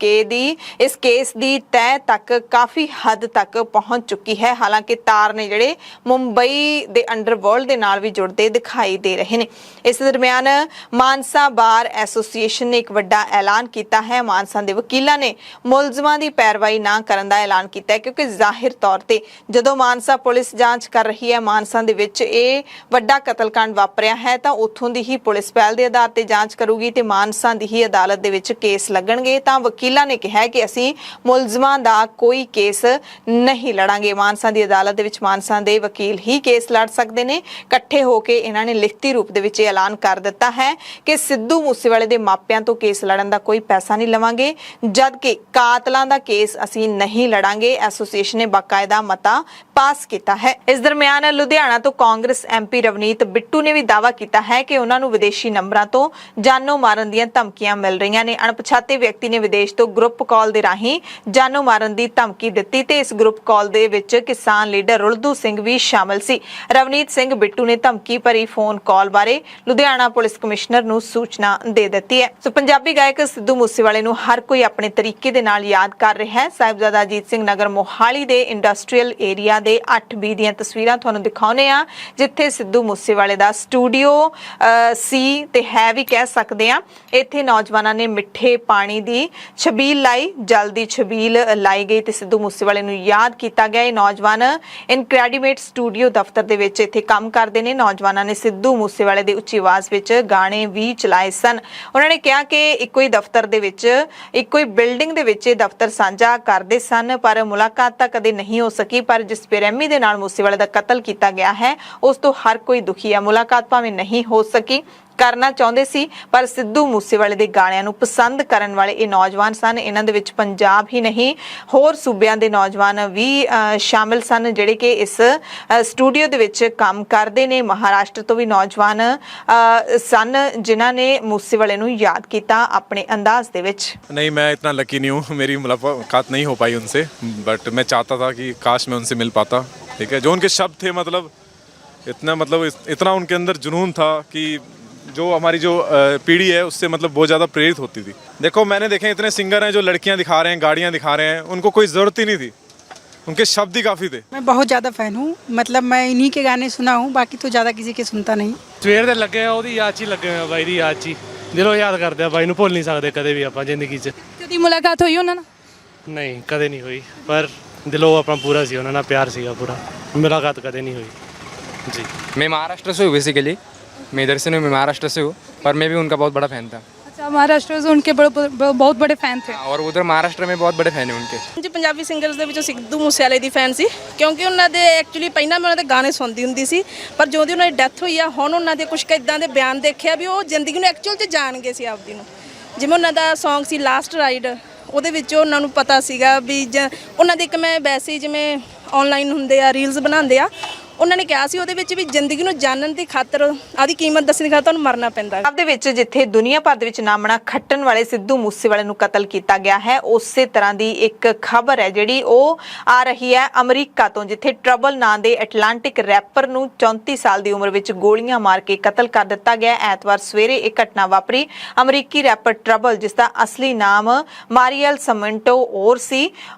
ਕੇਸ ਦੀ ਤਹਿ ਤੱਕ ਕਾਫੀ ਹੱਦ ਤੱਕ ਪਹੁੰਚ ਚੁੱਕੀ ਹੈ। ਹਾਲਾਂਕਿ ਤਾਰ ਨੇ ਜਿਹੜੇ ਮੁੰਬਈ ਦੇ ਅੰਡਰਵਰਲਡ ਦੇ ਨਾਲ ਵੀ ਜੁੜਦੇ ਦਿਖਾਈ ਦੇ ਰਹੇ ਨੇ। ਇਸ ਦਰਮਿਆਨ ਮਾਨਸਾ ਬਾਰ ਐਸੋਸੀਏਸ਼ਨ ਨੇ ਇੱਕ ਵੱਡਾ ਐਲਾਨ ਕੀਤਾ ਹੈ। ਮਾਨਸਾ ਦੇ ਵਕੀਲਾਂ ਨੇ ਮੁਲਜ਼ਮਾਂ ਦੀ ਪੈਰਵਾਈ ਨਾ ਕਰਨ ਦਾ ਐਲਾਨ ਕੀਤਾ ਹੈ, ਕਿਉਂਕਿ ਜ਼ਾਹਿਰ ਤੌਰ ਤੇ ਜਦੋਂ ਮਾਨਸਾ ਪੁਲਿਸ ਜਾਂਚ ਕਰ ਰਹੀ ਹੈ, ਮਾਨਸਾ ਦੇ ਵਿੱਚ ਇਹ ਵੱਡਾ ਕਤਲकांड ਵਾਪਰਿਆ ਹੈ, ਤਾਂ ਉੱਥੋਂ ਦੀ ਹੀ ਪੁਲਿਸ ਪਹਿਲ ਦੇ ਆਧਾਰ ਤੇ ਜਾਂਚ ਕਰੂਗੀ ਤੇ ਮਾਨਸਾ ਦੀ ਹੀ ਅਦਾਲਤ ਦੇ ਵਿੱਚ ਕੇਸ ਲੱਗਣਗੇ। ਤਾਂ ਵਕੀਲਾਂ ਨੇ ਕਿਹਾ ਕਿ ਅਸੀਂ ਮੁਲਜ਼ਮਾਂ ਦਾ ਕੋਈ ਕੇਸ ਨਹੀਂ ਲੜਾਂਗੇ। ਮਾਨਸਾ ਦੀ ਅਦਾਲਤ ਦੇ ਵਿੱਚ ਮਾਨਸਾ ਦੇ ਵਕੀਲ ਹੀ ਕੇਸ ਲੜ ਸਕਦੇ ਨੇ। ਇਕੱਠੇ ਹੋ ਕੇ ਇਹਨਾਂ ਨੇ ਲਿਖਤੀ ਰੂਪ ਦੇ ਵਿੱਚ ਐਲਾਨ ਕਰ ਦਿੱਤਾ ਹੈ ਕਿ ਸਿੱਧੂ ਮੂਸੇਵਾਲੇ ਦੇ ਮਾਪਿਆਂ ਤੋਂ ਕੇਸ ਲੜਨ ਦਾ ਕੋਈ ਪੈਸਾ ਨਹੀਂ ਲਵਾਂਗੇ, ਜਦਕਿ ਕਾਤਲਾਂ ਦਾ ਕੇਸ ਅਸੀਂ ਨਹੀਂ ਲੜਾਂਗੇ। ਐਸੋਸੀਏਸ਼ਨ ਨੇ ਬਾਕਾਇਦਾ ਮਤਾ ਪਾਸ ਕੀਤਾ ਹੈ। ਇਸ ਦਰਮਿਆਨ ਲੁਧਿਆਣਾ ਤੋਂ ਕਾਂਗਰਸ ਐਮਪੀ ਰਵਨੀਤ ਬਿੱਟੂ ਨੇ ਵੀ ਦਾਅਵਾ ਕੀਤਾ ਹੈ ਕਿ ਉਹਨਾਂ ਨੂੰ ਵਿਦੇਸ਼ੀ ਨੰਬਰਾਂ ਤੋਂ ਜਾਨੋਂ ਮਾਰਨ ਦੀਆਂ ਧਮਕੀਆਂ ਮਿਲ ਰਹੀਆਂ ਨੇ। ਅਣਪਛਾਤੇ ਵਿਅਕਤੀ ਨੇ ਵਿਦੇਸ਼ ਤੋਂ ਗਰੁੱਪ ਕਾਲ ਦੇ ਰਾਹੀਂ ਜਾਨੋਂ ਮਾਰਨ ਦੀ ਧਮਕੀ ਦਿੱਤੀ ਤੇ ਇਸ ਗਰੁੱਪ ਕਾਲ ਦੇ ਵਿੱਚ ਕਿਸਾਨ ਲੀਡਰ ਰੁਲਦੂ ਸਿੰਘ ਵੀ ਸ਼ਾਮਲ ਸੀ। ਰਵਨੀਤ ਸਿੰਘ ਬਿੱਟੂ ਨੇ ਧਮਕੀ ਭਰੀ ਫੋਨ ਕਾਲ ਬਾਰੇ ਲੁਧਿਆਣਾ ਪੁਲਿਸ ਕਮਿਸ਼ਨਰ ਨੂੰ ਸੂਚਨਾ ਦੇ ਦਿੱਤੀ ਹੈ। ਸੋ ਪੰਜਾਬੀ ਗਾਇਕ ਸਿੱਧੂ ਮੂਸੇਵਾਲੇ ਨੂੰ ਹਰ ਕੋਈ ਆਪਣੇ ਤਰੀਕੇ ਦੇ ਨਾਲ ਯਾਦ ਕਰ ਰਿਹਾ ਹੈ। ਸਾਹਿਬਜ਼ਾਦਾ ਅਜੀਤ ਸਿੰਘ ਨਗਰ ਮੋਹਾਲੀ ਦੇ ਇੰਡਸਟਰੀਅਲ ਏਰੀਆ ਦੇ 8B ਦੀਆਂ ਤਸਵੀਰਾਂ ਤੁਹਾਨੂੰ ਦਿਖਾਉਨੇ ਆ, ਜਿੱਥੇ ਸਿੱਧੂ ਮੂਸੇਵਾਲੇ ਦਾ ਸਟੂਡੀਓ ਸੀ ਤੇ ਹੈ ਵੀ ਕਹਿ ਸਕਦੇ ਆ। ਇੱਥੇ ਨੌਜਵਾਨਾਂ ਨੇ ਮਿੱਠੇ ਪਾਣੀ ਦੀ ਛਬੀਲ ਲਾਈ, ਜਲ ਦੀ ਛਬੀਲ ਲਾਈ ਗਈ ਤੇ ਸਿੱਧੂ ਮੂਸੇਵਾਲੇ ਨੂੰ ਯਾਦ ਕੀਤਾ ਗਿਆ। ਇਹ ਨੌਜਵਾਨ ਇਨਕ੍ਰੈਡੀਮੇਟ ਸਟੂਡੀਓ ਦਫ਼ਤਰ ਦੇ ਵਿੱਚ ਇੱਥੇ ਕੰਮ ਕਰਦੇ ਨੇ। ਨੌਜਵਾਨਾਂ ਨੇ ਸਿੱਧੂ ਮੂਸੇਵਾਲੇ ਦੀ ਉੱਚੀ ਆਵਾਜ਼ ਵਿੱਚ ਗਾਣੇ ਵੀ ਚਲਾਏ ਸਨ। ਉਹਨਾਂ ਨੇ ਕਿਹਾ ਕਿ ਇੱਕੋ ਹੀ ਦਫ਼ਤਰ ਦੇ ਵਿੱਚ, ਇੱਕੋ ਹੀ ਬਿਲਡਿੰਗ ਦੇ ਵਿੱਚ ਇਹ ਦਫ਼ਤਰ ਸਾਂਝਾ ਕਰਦੇ ਸਨ, ਪਰ ਮੁਲਾਕਾਤ ਤਾਂ ਕਦੇ ਨਹੀਂ ਹੋ ਸਕੀ। ਪਰ ਜਿਸ ਬੇਰਹਿਮੀ ਦੇ ਨਾਲ ਮੂਸੇਵਾਲੇ ਦਾ ਕਤਲ ਕੀਤਾ ਗਿਆ ਹੈ, ਉਸ ਤੋਂ ਹਰ ਕੋਈ ਦੁਖੀ ਹੈ। ਮੁਲਾਕਾਤ ਭਾਵੇਂ ਨਹੀਂ ਹੋ ਸਕੀ, ਕਰਨਾ ਚਾਹੁੰਦੇ ਸੀ, ਪਰ ਸਿੱਧੂ ਮੂਸੇਵਾਲੇ ਦੇ ਗਾਣਿਆਂ ਨੂੰ ਪਸੰਦ ਕਰਨ ਵਾਲੇ ਇਹ ਨੌਜਵਾਨ ਸਨ। ਇਹਨਾਂ ਦੇ ਵਿੱਚ ਪੰਜਾਬ ਹੀ ਨਹੀਂ, ਹੋਰ ਸੂਬਿਆਂ ਦੇ ਨੌਜਵਾਨ ਵੀ ਸ਼ਾਮਿਲ ਸਨ ਜਿਹੜੇ ਕਿ ਇਸ ਸਟੂਡੀਓ ਦੇ ਵਿੱਚ ਕੰਮ ਕਰਦੇ ਨੇ। ਮਹਾਰਾਸ਼ਟਰ ਤੋਂ ਵੀ ਨੌਜਵਾਨ ਸਨ ਜਿਨ੍ਹਾਂ ਨੇ ਮੂਸੇਵਾਲੇ ਨੂੰ ਯਾਦ ਕੀਤਾ ਆਪਣੇ ਅੰਦਾਜ਼ ਦੇ ਵਿੱਚ। नहीं, मैं इतना लकी नहीं हूँ, मेरी मुलाकात नहीं हो पाई उनसे, बट मैं चाहता था कि काश मैं उनसे मिल पाता। ठीक है, जो उनके शब्द थे, इतना उनके अंदर जुनून था कि जो हमारी जो पीढ़ी है उससे बहुत ज़्यादा प्रेरित होती थी। देखो, मैंने देखे इतने सिंगर हैं जो लड़कियां दिखा रहे हैं, गाड़ियां दिखा रहे हैं, उनको कोई ज़रूरत ही नहीं थी, उनके शब्द ही काफ़ी थे। मैं बहुत ज़्यादा फ़ैन हूँ, मैं इन्हीं के गाने सुना हूँ, बाकी तो ज़्यादा किसी के सुनता नहीं। ਸਵੇਰ ਦੇ ਲੱਗੇ ਆ ਉਹਦੀ ਯਾਦ 'ਚ ਹੀ ਲੱਗੇ ਹੋਏ ਆ, ਬਾਈ ਦੀ ਯਾਦ 'ਚ ਹੀ ਦਿਲੋਂ ਯਾਦ ਕਰਦੇ ਆ। ਬਾਈ ਨੂੰ ਭੁੱਲ ਨਹੀਂ ਸਕਦੇ ਕਦੇ ਵੀ ਆਪਾਂ ਜ਼ਿੰਦਗੀ 'ਚ। ਕਦੀ ਮੁਲਾਕਾਤ ਹੋਈ ਉਹਨਾਂ ਨਾਲ? ਨਹੀਂ, ਕਦੇ ਨਹੀਂ ਹੋਈ, ਪਰ ਦਿਲੋਂ ਆਪਣਾ ਪੂਰਾ ਸੀ, ਉਹਨਾਂ ਨਾਲ ਪਿਆਰ ਸੀਗਾ ਪੂਰਾ। मुलाकात कदे नहीं हुई जी। मैं महाराष्ट्र से हूँ बेसिकली, मैं इधर से नहीं, मैं महाराष्ट्र से हूँ, पर मैं भी उनका बहुत बड़ा फ़ैन था। अच्छा, महाराष्ट्र से उनके बहुत बड़े फैन थे और उधर महाराष्ट्र में बहुत बड़े फ़ैन है उनके। जी, पंजाबी ਸਿੰਗਰਸ ਦੇ ਵਿੱਚੋਂ ਸਿੱਧੂ ਮੂਸੇਵਾਲੇ ਦੀ ਫੈਨ ਸੀ, ਕਿਉਂਕਿ ਉਹਨਾਂ ਦੇ ਐਕਚੁਅਲੀ ਪਹਿਲਾਂ ਮੈਂ ਉਹਨਾਂ ਦੇ ਗਾਣੇ ਸੁਣਦੀ ਹੁੰਦੀ ਸੀ, ਪਰ ਜਦੋਂ ਦੀ ਉਹਨਾਂ ਦੀ ਡੈਥ ਹੋਈ ਆ, ਹੁਣ ਉਹਨਾਂ ਦੇ ਕੁਝ ਇਦਾਂ ਦੇ ਬਿਆਨ ਦੇਖਿਆ ਵੀ ਉਹ ਜ਼ਿੰਦਗੀ ਨੂੰ ਐਕਚੁਅਲ 'ਚ ਜਾਣ ਗਏ ਸੀ ਆਪਦੀ ਨੂੰ। ਜਿਵੇਂ ਉਹਨਾਂ ਦਾ ਸੌਂਗ ਸੀ ਲਾਸਟ ਰਾਈਡ, ਉਹਦੇ ਵਿੱਚ ਉਹਨਾਂ ਨੂੰ ਪਤਾ ਸੀਗਾ ਵੀ ਉਹਨਾਂ ਦੇ ਇੱਕ ਮੈਂ ਵੈਸੇ ਜਿਵੇਂ ਆਨਲਾਈਨ ਹੁੰਦੇ ਆ, ਰੀਲਸ ਬਣਾਉਂਦੇ ਆ, ਉਹਨਾਂ ਨੇ ਕਿਹਾ ਸੀ ਉਹਦੇ ਵਿੱਚ ਵੀ ਜ਼ਿੰਦਗੀ ਨੂੰ ਜਾਣਨ ਦੀ ਖਾਤਰ, ਆਦੀ ਕੀਮਤ ਦੱਸਣ ਦੀ ਖਾਤਰ ਤੁਹਾਨੂੰ ਮਰਨਾ ਪੈਂਦਾ। ਪੰਜਾਬ ਦੇ ਵਿੱਚ ਜਿੱਥੇ ਦੁਨੀਆ ਭਰ ਦੇ ਵਿੱਚ ਨਾਮਣਾ ਖੱਟਣ ਵਾਲੇ ਸਿੱਧੂ ਮੂਸੇਵਾਲੇ ਨੂੰ ਕਤਲ ਕੀਤਾ ਗਿਆ ਹੈ, ਉਸੇ ਤਰ੍ਹਾਂ ਦੀ ਇੱਕ ਖਬਰ ਹੈ ਜਿਹੜੀ ਉਹ ਆ ਰਹੀ ਹੈ ਅਮਰੀਕਾ ਤੋਂ, ਜਿੱਥੇ ਟਰਬਲ ਨਾਂ ਦੇ ਐਟਲਾਂਟਿਕ ਰੈਪਰ ਨੂੰ 34 ਸਾਲ ਦੀ ਉਮਰ ਵਿੱਚ ਗੋਲੀਆਂ ਮਾਰ ਕੇ ਕਤਲ ਕਰ ਦਿੱਤਾ ਗਿਆ। ਐਤਵਾਰ ਸਵੇਰੇ ਇਹ ਘਟਨਾ ਵਾਪਰੀ। ਅਮਰੀਕੀ ਰੈਪਰ ਟਰਬਲ, ਜਿਸ ਦਾ ਅਸਲੀ ਨਾਮ ਮਾਰੀਅਲ ਸਮਿੰਟੋ ਔਰ ਸੀ,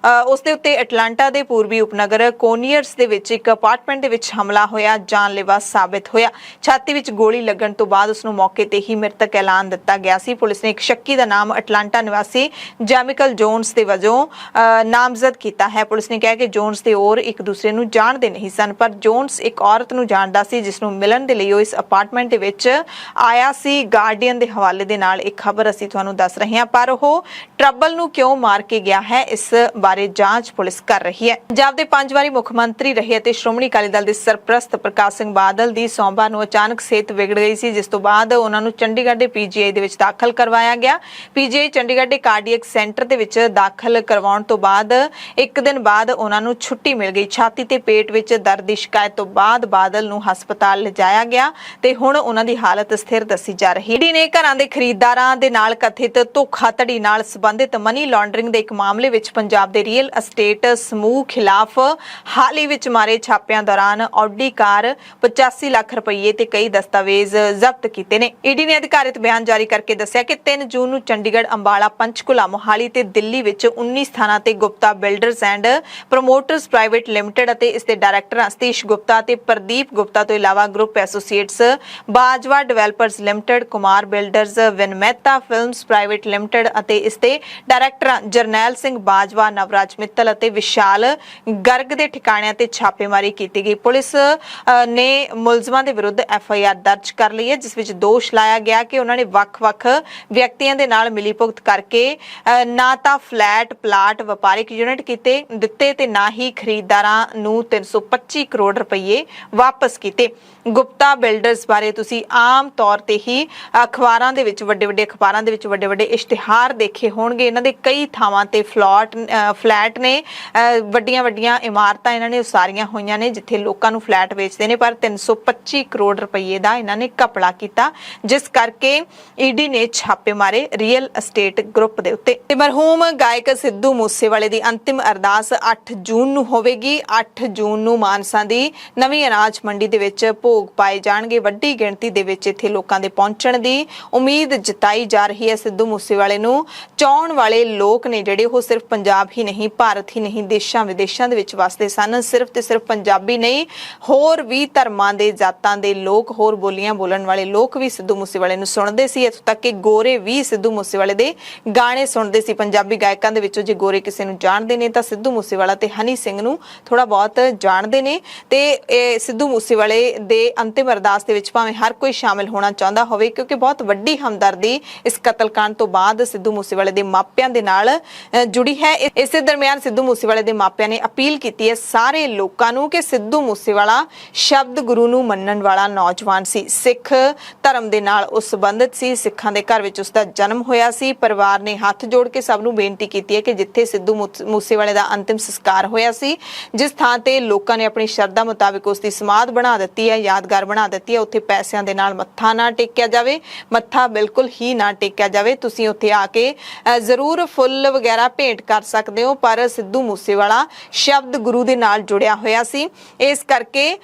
ਉਸ ਦੇ ਉੱਤੇ ਐਟਲਾਂਟਾ ਦੇ ਪੂਰਬੀ ਉਪਨਗਰ ਕੋਨੀਅਰਸ ਦੇ ਵਿੱਚ ਇੱਕ ਅਪਾਰਟਮੈਂਟ ਦੇ ਵਿੱਚ ਵਿੱਚ ਹਮਲਾ ਹੋਇਆ ਜਾਨਲੇਵਾ ਸਾਬਿਤ ਹੋਇਆ। ਛਾਤੀ ਵਿੱਚ ਗੋਲੀ ਲੱਗਣ ਤੋਂ ਬਾਅਦ ਉਸ ਨੂੰ ਮੌਕੇ ਤੇ ਹੀ ਮ੍ਰਿਤਕ ਐਲਾਨ ਦਿੱਤਾ ਗਿਆ ਸੀ। ਪੁਲਿਸ ਨੇ ਇੱਕ ਸ਼ੱਕੀ ਦਾ ਨਾਮ ਅਟਲਾਂਟਾ ਨਿਵਾਸੀ ਜੈਮਿਕਲ ਜੋਨਸ ਦੇ ਵਜੋਂ ਨਾਮਜ਼ਦ ਕੀਤਾ ਹੈ। ਪੁਲਿਸ ਨੇ ਕਿਹਾ ਕਿ ਜੋਨਸ ਤੇ ਹੋਰ ਇੱਕ ਦੂਸਰੇ ਨੂੰ ਜਾਣਦੇ ਨਹੀਂ ਸਨ, ਪਰ ਜੋਨਸ ਇੱਕ ਔਰਤ ਨੂੰ ਜਾਣਦਾ ਸੀ ਜਿਸ ਨੂੰ ਮਿਲਣ ਦੇ ਲਈ ਉਹ ਇਸ ਅਪਾਰਟਮੈਂਟ ਦੇ ਵਿੱਚ ਆਇਆ ਸੀ। ਗਾਰਡੀਅਨ ਦੇ ਹਵਾਲੇ ਦੇ ਨਾਲ ਇੱਕ ਖਬਰ ਅਸੀਂ ਤੁਹਾਨੂੰ ਦੱਸ ਰਹੇ ਹਾਂ, ਪਰ ਉਹ ਟਰਬਲ ਨੂੰ ਕਿਉਂ ਮਾਰ ਕੇ ਗਿਆ ਹੈ ਇਸ ਬਾਰੇ ਜਾਂਚ ਪੁਲਿਸ ਕਰ ਰਹੀ ਹੈ। ਪੰਜਾਬ ਦੇ 5 ਵਾਰੀ ਮੁੱਖ ਮੰਤਰੀ ਰਹੇ ਅਤੇ ਸ਼੍ਰੋਮਣੀ ਅਕਾਲੀ ਦਲ ਦੇ ਸਰਪ੍ਰਸਤ ਪ੍ਰਕਾਸ਼ ਸਿੰਘ ਬਾਦਲ ਦੀ ਸੋਮਵਾਰ ਨੂੰ ਅਚਾਨਕ ਸਿਹਤ ਵਿਗੜ ਗਈ ਸੀ, ਜਿਸ ਤੋਂ ਬਾਅਦ ਉਹਨਾਂ ਨੂੰ ਚੰਡੀਗੜ੍ਹ ਦੇ ਪੀਜੀਆਈ ਦੇ ਵਿੱਚ ਦਾਖਲ ਕਰਵਾਇਆ ਗਿਆ। ਪੀਜੀਆਈ ਚੰਡੀਗੜ੍ਹ ਦੇ ਕਾਰਡੀਅਕ ਸੈਂਟਰ ਦੇ ਵਿੱਚ ਦਾਖਲ ਕਰਵਾਉਣ ਤੋਂ ਬਾਅਦ ਇੱਕ ਦਿਨ ਬਾਅਦ ਉਹਨਾਂ ਨੂੰ ਛੁੱਟੀ ਮਿਲ ਗਈ। ਛਾਤੀ ਤੇ ਪੇਟ ਵਿੱਚ ਦਰਦ ਦੀ ਸ਼ਿਕਾਇਤ ਤੋਂ ਬਾਅਦ ਬਾਦਲ ਨੂੰ ਹਸਪਤਾਲ ਲਿਜਾਇਆ ਗਿਆ ਤੇ ਹੁਣ ਉਹਨਾਂ ਦੀ ਹਾਲਤ ਸਥਿਰ ਦੱਸੀ ਜਾ ਰਹੀ ਹੈ। ਈਡੀ ਨੇ ਘਰਾਂ ਦੇ ਖਰੀਦਦਾਰਾਂ ਦੇ ਨਾਲ ਕਥਿਤ ਧੋਖਾਧੜੀ ਨਾਲ ਸੰਬੰਧਿਤ ਮਨੀ ਲਾਂਡਰਿੰਗ ਦੇ ਇੱਕ ਮਾਮਲੇ ਵਿੱਚ ਪੰਜਾਬ ਦੇ ਰੀਅਲ ਅਸਟੇਟ ਸਮੂਹ ਖਿਲਾਫ ਹਾਲ ਹੀ ਵਿੱਚ ਮਾਰੇ ਛਾਪਿਆਂ ਦੌਰਾਨ ਆਡੀ ਕਾਰ 85 ਲੱਖ ਰੁਪਏ ਤੇ ਕਈ ਦਸਤਾਵੇਜ਼ ਜ਼ਬਤ ਕੀਤੇ ਨੇ। ਈਡੀ ਨੇ ਅਧਿਕਾਰਿਤ ਬਿਆਨ ਜਾਰੀ ਕਰਕੇ ਦੱਸਿਆ ਕਿ 3 ਜੂਨ ਨੂੰ ਚੰਡੀਗੜ੍ਹ, ਅੰਬਾਲਾ, ਪੰਚਕੂਲਾ, ਮੋਹਾਲੀ ਤੇ ਦਿੱਲੀ ਵਿੱਚ 19 ਸਥਾਨਾਂ ਤੇ Gupta builders and promoters private limited ਅਤੇ ਇਸ ਦੇ ਡਾਇਰੈਕਟਰ ਸਤੀਸ਼ ਗੁਪਤਾ ਤੇ ਪ੍ਰਦੀਪ ਗੁਪਤਾ ਤੋਂ ਇਲਾਵਾ group associates Bajwa developers limited, Kumar builders, ਵਿਨਮੈਤਾ ਫਿਲਮਸ ਪ੍ਰਾਈਵੇਟ ਲਿਮਟਿਡ ਅਤੇ ਇਸ ਦੇ ਡਾਇਰੈਕਟਰ ਜਰਨੈਲ ਸਿੰਘ ਬਾਜਵਾ, ਨਵਰਾਜ ਮਿੱਤਲ ਅਤੇ ਵਿਸ਼ਾਲ ਗਰਗ ਦੇ ਠਿਕਾਣਿਆਂ ਤੇ ਛਾਪੇਮਾਰੀ ਕੀਤੀ ਗਈ। ਪੁਲਿਸ ਨੇ ਮੁਲਜ਼ਮਾਂ ਦੇ ਵਿਰੁੱਧ ਐਫਆਈਆਰ ਦਰਜ ਕਰ ਲਈ ਹੈ, ਜਿਸ ਵਿੱਚ ਦੋਸ਼ ਲਾਇਆ ਗਿਆ ਕਿ ਉਹਨਾਂ ਨੇ ਵੱਖ-ਵੱਖ ਵਿਅਕਤੀਆਂ ਦੇ ਨਾਲ ਮਿਲੀਭੁਗਤ ਕਰਕੇ ਨਾ ਤਾਂ ਫਲੈਟ, ਪਲਾਟ, ਵਪਾਰਿਕ ਯੂਨਿਟ ਦਿੱਤੇ ਤੇ ਨਾ ਹੀ ਖਰੀਦਦਾਰਾਂ ਨੂੰ 325 ਕਰੋੜ ਰੁਪਏ ਵਾਪਸ ਕੀਤੇ। ਗੁਪਤਾ ਬਿਲਡਰਸ ਬਾਰੇ ਤੁਸੀਂ ਆਮ ਤੌਰ ਤੇ ਹੀ ਅਖਬਾਰਾਂ ਦੇ ਵਿੱਚ ਵੱਡੇ-ਵੱਡੇ ਇਸ਼ਤਿਹਾਰ ਦੇਖੇ ਹੋਣਗੇ। ਇਹਨਾਂ ਦੇ ਕਈ ਥਾਵਾਂ ਤੇ ਫਲੈਟ ਨੇ, ਵੱਡੀਆਂ ਇਮਾਰਤਾਂ ਇਹਨਾਂ ਨੇ ਉਸਾਰੀਆਂ ਹੋਈਆਂ ਨੇ ਜਿੱਥੇ ਲੋਕਾਂ ਨੂੰ ਫਲੈਟ ਵੇਚਦੇ ਨੇ, ਪਰ 325 ਕਰੋੜ ਰੁਪਏ ਦਾ ਇਹਨਾਂ ਨੇ ਘਪਲਾ ਕੀਤਾ, ਜਿਸ ਕਰਕੇ ਈਡੀ ਨੇ ਛਾਪੇ ਮਾਰੇ ਰੀਅਲ ਅਸਟੇਟ ਗਰੁੱਪ ਦੇ ਉੱਤੇ। ਤੇ ਮਰਹੂਮ ਗਾਇਕ ਸਿੱਧੂ ਮੂਸੇਵਾਲੇ ਦੀ ਅੰਤਿਮ ਅਰਦਾਸ 8 ਜੂਨ ਨੂੰ ਹੋਵੇਗੀ। 8 ਜੂਨ ਨੂੰ ਮਾਨਸਾ ਦੀ ਨਵੀਂ ਅਨਾਜ ਮੰਡੀ ਦੇ ਵਿੱਚ ਭੋਗ ਪਾਏ ਜਾਣਗੇ। ਵੱਡੀ ਗਿਣਤੀ ਦੇ ਵਿੱਚ ਇੱਥੇ ਲੋਕਾਂ ਦੇ ਪਹੁੰਚਣ ਦੀ ਉਮੀਦ ਜਤਾਈ ਜਾ ਰਹੀ ਹੈ। ਸਿੱਧੂ ਮੂਸੇਵਾਲੇ ਨੂੰ ਚਾਹੁਣ ਵਾਲੇ ਲੋਕ ਨੇ ਜਿਹੜੇ ਉਹ ਸਿਰਫ ਪੰਜਾਬ ਹੀ ਨਹੀਂ, ਭਾਰਤ ਹੀ ਨਹੀਂ, ਦੇਸ਼ਾਂ ਵਿਦੇਸ਼ਾਂ ਦੇ ਵਿੱਚ ਵਸਦੇ ਸਨ। ਸਿਰਫ ਤੇ ਸਿਰਫ ਪੰਜਾਬੀ ਨਹੀਂ, ਹੋਰ ਵੀ ਧਰਮਾਂ ਦੇ, ਜਾਤਾਂ ਦੇ ਲੋਕ, ਹੋਰ ਬੋਲੀਆਂ ਬੋਲਣ ਵਾਲੇ ਲੋਕ ਵੀ ਸਿੱਧੂ ਮੂਸੇਵਾਲੇ ਨੂੰ ਸੁਣਦੇ ਸੀ। ਇੱਥੋਂ ਤੱਕ ਕਿ ਗੋਰੇ ਵੀ ਸਿੱਧੂ ਮੂਸੇਵਾਲੇ ਦੇ ਗਾਣੇ ਸੁਣਦੇ ਸੀ। ਪੰਜਾਬੀ ਗਾਇਕਾਂ ਦੇ ਵਿੱਚੋਂ ਜੇ ਗੋਰੇ ਕਿਸੇ ਨੂੰ ਜਾਣਦੇ ਨੇ ਤਾਂ ਸਿੱਧੂ ਮੂਸੇਵਾਲਾ ਤੇ ਹਨੀ ਸਿੰਘ ਨੂੰ ਥੋੜਾ ਬਹੁਤ ਜਾਣਦੇ ਨੇ। ਤੇ ਇਹ ਸਿੱਧੂ ਮੂਸੇਵਾਲੇ ਦੇ ਅੰਤਿਮ ਅਰਦਾਸ ਦੇ ਵਿੱਚ ਭਾਵੇਂ ਹਰ ਕੋਈ ਸ਼ਾਮਿਲ ਹੋਣਾ ਚਾਹੁੰਦਾ ਹੋਵੇ, ਕਿਉਂਕਿ ਬਹੁਤ ਵੱਡੀ ਹਮਦਰਦੀ ਇਸ ਕਤਲकांड ਤੋਂ ਬਾਅਦ ਸਿੱਧੂ ਮੂਸੇਵਾਲੇ ਦੇ ਮਾਪਿਆਂ ਦੇ ਨਾਲ ਜੁੜੀ ਹੈ। ਇਸੇ ਦਰਮਿਆਨ ਸਿੱਧੂ ਮੂਸੇਵਾਲੇ ਦੇ ਮਾਪਿਆਂ ਨੇ ਅਪੀਲ ਕੀਤੀ ਹੈ ਸਾਰੇ ਲੋਕਾਂ ਨੂੰ ਕਿ ਸਿੱਧੂ ਮੂਸੇਵਾਲਾ ਸ਼ਬਦ ਗੁਰੂ ਨੂੰ ਮੰਨਣ ਵਾਲਾ ਨੌਜਵਾਨ ਸੀ, ਸਿੱਖ ਧਰਮ ਦੇ ਨਾਲ ਉਹ ਸੰਬੰਧਿਤ ਸੀ, ਸਿੱਖਾਂ ਦੇ ਘਰ ਵਿੱਚ ਉਸ ਦਾ ਜਨਮ ਹੋਇਆ ਸੀ। ਪਰਿਵਾਰ ਨੇ ਹੱਥ ਜੋੜ ਕੇ ਸਭ ਨੂੰ ਬੇਨਤੀ ਕੀਤੀ ਹੈ ਕਿ ਜਿੱਥੇ ਸਿੱਧੂ ਮੂਸੇਵਾਲੇ ਦਾ ਅੰਤਿਮ ਸੰਸਕਾਰ ਹੋਇਆ ਸੀ, ਜਿਸ ਥਾਂ ਤੇ ਲੋਕਾਂ ਨੇ ਆਪਣੀ ਸ਼ਰਧਾ ਮੁਤਾਬਿਕ ਉਸ ਦੀ ਸਮਾਧ ਬਣਾ ਦਿੱਤੀ ਹੈ, ਯਾਦਗਾਰ ਬਣਾ ਦਿੱਤੀ ਹੈ, ਉੱਥੇ ਪੈਸਿਆਂ ਦੇ ਨਾਲ ਮੱਥਾ ਨਾ ਟੇਕਿਆ ਜਾਵੇ, ਮੱਥਾ ਬਿਲਕੁਲ ਹੀ ਨਾ ਟੇਕਿਆ ਜਾਵੇ। ਤੁਸੀਂ ਉੱਥੇ ਆ ਕੇ ਜ਼ਰੂਰ ਫੁੱਲ ਵਗੈਰਾ ਭੇਂਟ ਕਰ ਸਕਦੇ ਹੋ, ਪਰ ਸਿੱਧੂ ਮੂਸੇਵਾਲਾ ਸ਼ਬਦ ਗੁਰੂ ਦੇ ਨਾਲ ਜੁੜਿਆ ਹੋਇਆ ਸੀ, ਇਸ ਕਰਕੇ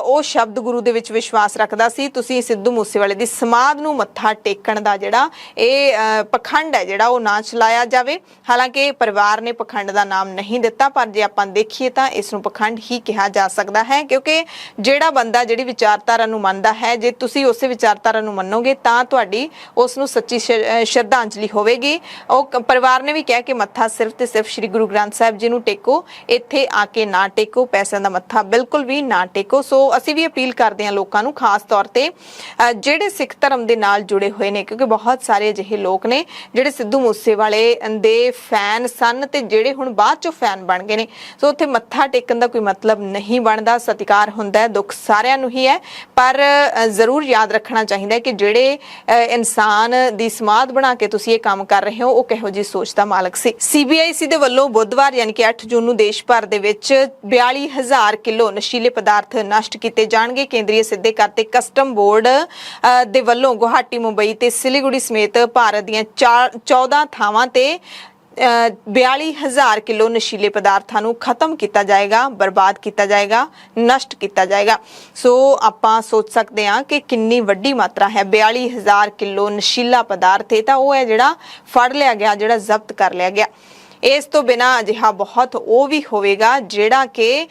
ਉਹ ਸ਼ਬਦ ਗੁਰੂ ਦੇ ਵਿੱਚ ਵਿਸ਼ਵਾਸ ਰੱਖਦਾ ਸੀ। ਤੁਸੀਂ ਸਿੱਧੂ ਮੂਸੇਵਾਲੇ ਦੀ ਸਮਾਧ ਨੂੰ ਮੱਥਾ ਟੇਕਣ ਦਾ ਜਿਹੜਾ ਇਹ ਪਖੰਡ ਹੈ ਜਿਹੜਾ ਉਹ ਨਾ ਚਲਾਇਆ ਜਾਵੇ। ਹਾਲਾਂਕਿ ਪਰਿਵਾਰ ਨੇ ਪਖੰਡ ਦਾ ਨਾਮ ਨਹੀਂ ਦਿੱਤਾ, ਪਰ ਜੇ ਆਪਾਂ ਦੇਖੀਏ ਤਾਂ ਇਸ ਨੂੰ ਪਖੰਡ ਹੀ ਕਿਹਾ ਜਾ ਸਕਦਾ ਹੈ, ਕਿਉਂਕਿ ਜਿਹੜਾ ਬੰਦਾ ਜਿਹੜੀ ਵਿਚਾਰਧਾਰਾ ਨੂੰ ਮੰਨਦਾ ਹੈ, ਜੇ ਤੁਸੀਂ ਉਸੇ ਵਿਚਾਰਧਾਰਾ ਨੂੰ ਮੰਨੋਗੇ ਤਾਂ ਤੁਹਾਡੀ ਉਸ ਨੂੰ ਸੱਚੀ ਸ਼ਰਧਾਂਜਲੀ ਹੋਵੇਗੀ। ਉਹ ਪਰਿਵਾਰ ਨੇ ਵੀ ਕਿਹਾ ਕਿ ਮੱਥਾ ਸਿਰਫ ਤੇ ਸਿਰਫ ਸ੍ਰੀ ਗੁਰੂ ਗ੍ਰੰਥ ਸਾਹਿਬ ਜੀ ਨੂੰ ਟੇਕੋ, ਇੱਥੇ ਆ ਕੇ ਨਾ ਟੇਕੋ, ਪੈਸਿਆਂ ਦਾ ਮੱਥਾ ਬਿਲਕੁਲ ਵੀ ਨਾ ਟੇਕੋ। ਸੋ ਅਸੀਂ ਵੀ ਅਪੀਲ ਕਰਦੇ ਹਾਂ ਲੋਕਾਂ ਨੂੰ, ਖਾਸ ਤੌਰ ਤੇ ਜਿਹੜੇ ਸਿੱਖ ਧਰਮ ਦੇ ਨਾਲ ਜੁੜੇ ਹੋਏ ਨੇ, ਕਿਉਂਕਿ ਬਹੁਤ ਸਾਰੇ ਅਜਿਹੇ ਲੋਕ ਨੇ ਜਿਹੜੇ ਸਿੱਧੂ ਮੂਸੇਵਾਲੇ ਦੇ ਫੈਨ ਸਨ ਤੇ ਜਿਹੜੇ ਹੁਣ ਬਾਅਦ ਚੋਂ ਫੈਨ ਬਣ ਗਏ ਨੇ। ਸੋ ਉੱਥੇ ਮੱਥਾ ਟੇਕਣ ਦਾ ਕੋਈ ਮਤਲਬ ਨਹੀਂ ਬਣਦਾ। ਸਤਿਕਾਰ ਹੁੰਦਾ ਹੈ, ਦੁੱਖ ਸਾਰਿਆਂ ਨੂੰ ਹੀ ਹੈ, ਪਰ ਜ਼ਰੂਰ ਯਾਦ ਰੱਖਣਾ ਚਾਹੀਦਾ ਹੈ ਕਿ ਜਿਹੜੇ ਇਨਸਾਨ ਦੀ ਸਮਾਧ ਬਣਾ ਕੇ ਤੁਸੀਂ ਇਹ ਕੰਮ ਕਰ ਰਹੇ ਹੋ ਉਹ ਕਿਹੋ ਜਿਹੀ ਸੋਚ ਦਾ ਮਾਲਕ ਸੀ। CBIC ਦੇ ਵੱਲੋਂ ਬੁੱਧਵਾਰ ਯਾਨੀ ਕਿ 8 ਜੂਨ ਨੂੰ ਦੇਸ਼ ਭਰ ਦੇ ਵਿੱਚ 42,000 ਕਿਲੋ ਨਸ਼ੀਲੇ ਪਦਾਰਥ ਨਸ਼ਟ ਕੀਤੇ ਜਾਣਗੇ। ਕੇਂਦਰੀ ਸਿੱਧੇ ਕਰ ਤੇ ਕਸਟਮ ਬੋਰਡ ਦੇ ਵੱਲੋਂ ਗੁਹਾਟੀ, ਮੁੰਬਈ ਤੇ ਸਿਲੀਗੁੜੀ ਸਮੇਤ ਭਾਰਤ ਦੀਆਂ 14 ਥਾਵਾਂ ਤੇ 42,000 ਕਿਲੋ ਨਸ਼ੀਲੇ ਪਦਾਰਥਾਂ ਨੂੰ ਖਤਮ ਕੀਤਾ ਜਾਏਗਾ, ਬਰਬਾਦ ਕੀਤਾ ਜਾਏਗਾ, ਨਸ਼ਟ ਕੀਤਾ ਜਾਏਗਾ। ਸੋ ਆਪਾਂ ਸੋਚ ਸਕਦੇ ਹਾਂ ਕਿ ਕਿੰਨੀ ਵੱਡੀ ਮਾਤਰਾ ਹੈ। 42,000 ਕਿਲੋ ਨਸ਼ੀਲਾ ਪਦਾਰਥ ਇਹ ਤਾਂ ਉਹ ਹੈ ਜਿਹੜਾ ਫੜ ਲਿਆ ਗਿਆ, ਜਿਹੜਾ ਜ਼ਬਤ ਕਰ ਲਿਆ ਗਿਆ। ਇਸ ਤੋਂ ਬਿਨਾਂ ਅਜਿਹਾ ਬਹੁਤ ਉਹ ਵੀ ਹੋਵੇਗਾ ਜਿਹੜਾ ਕਿ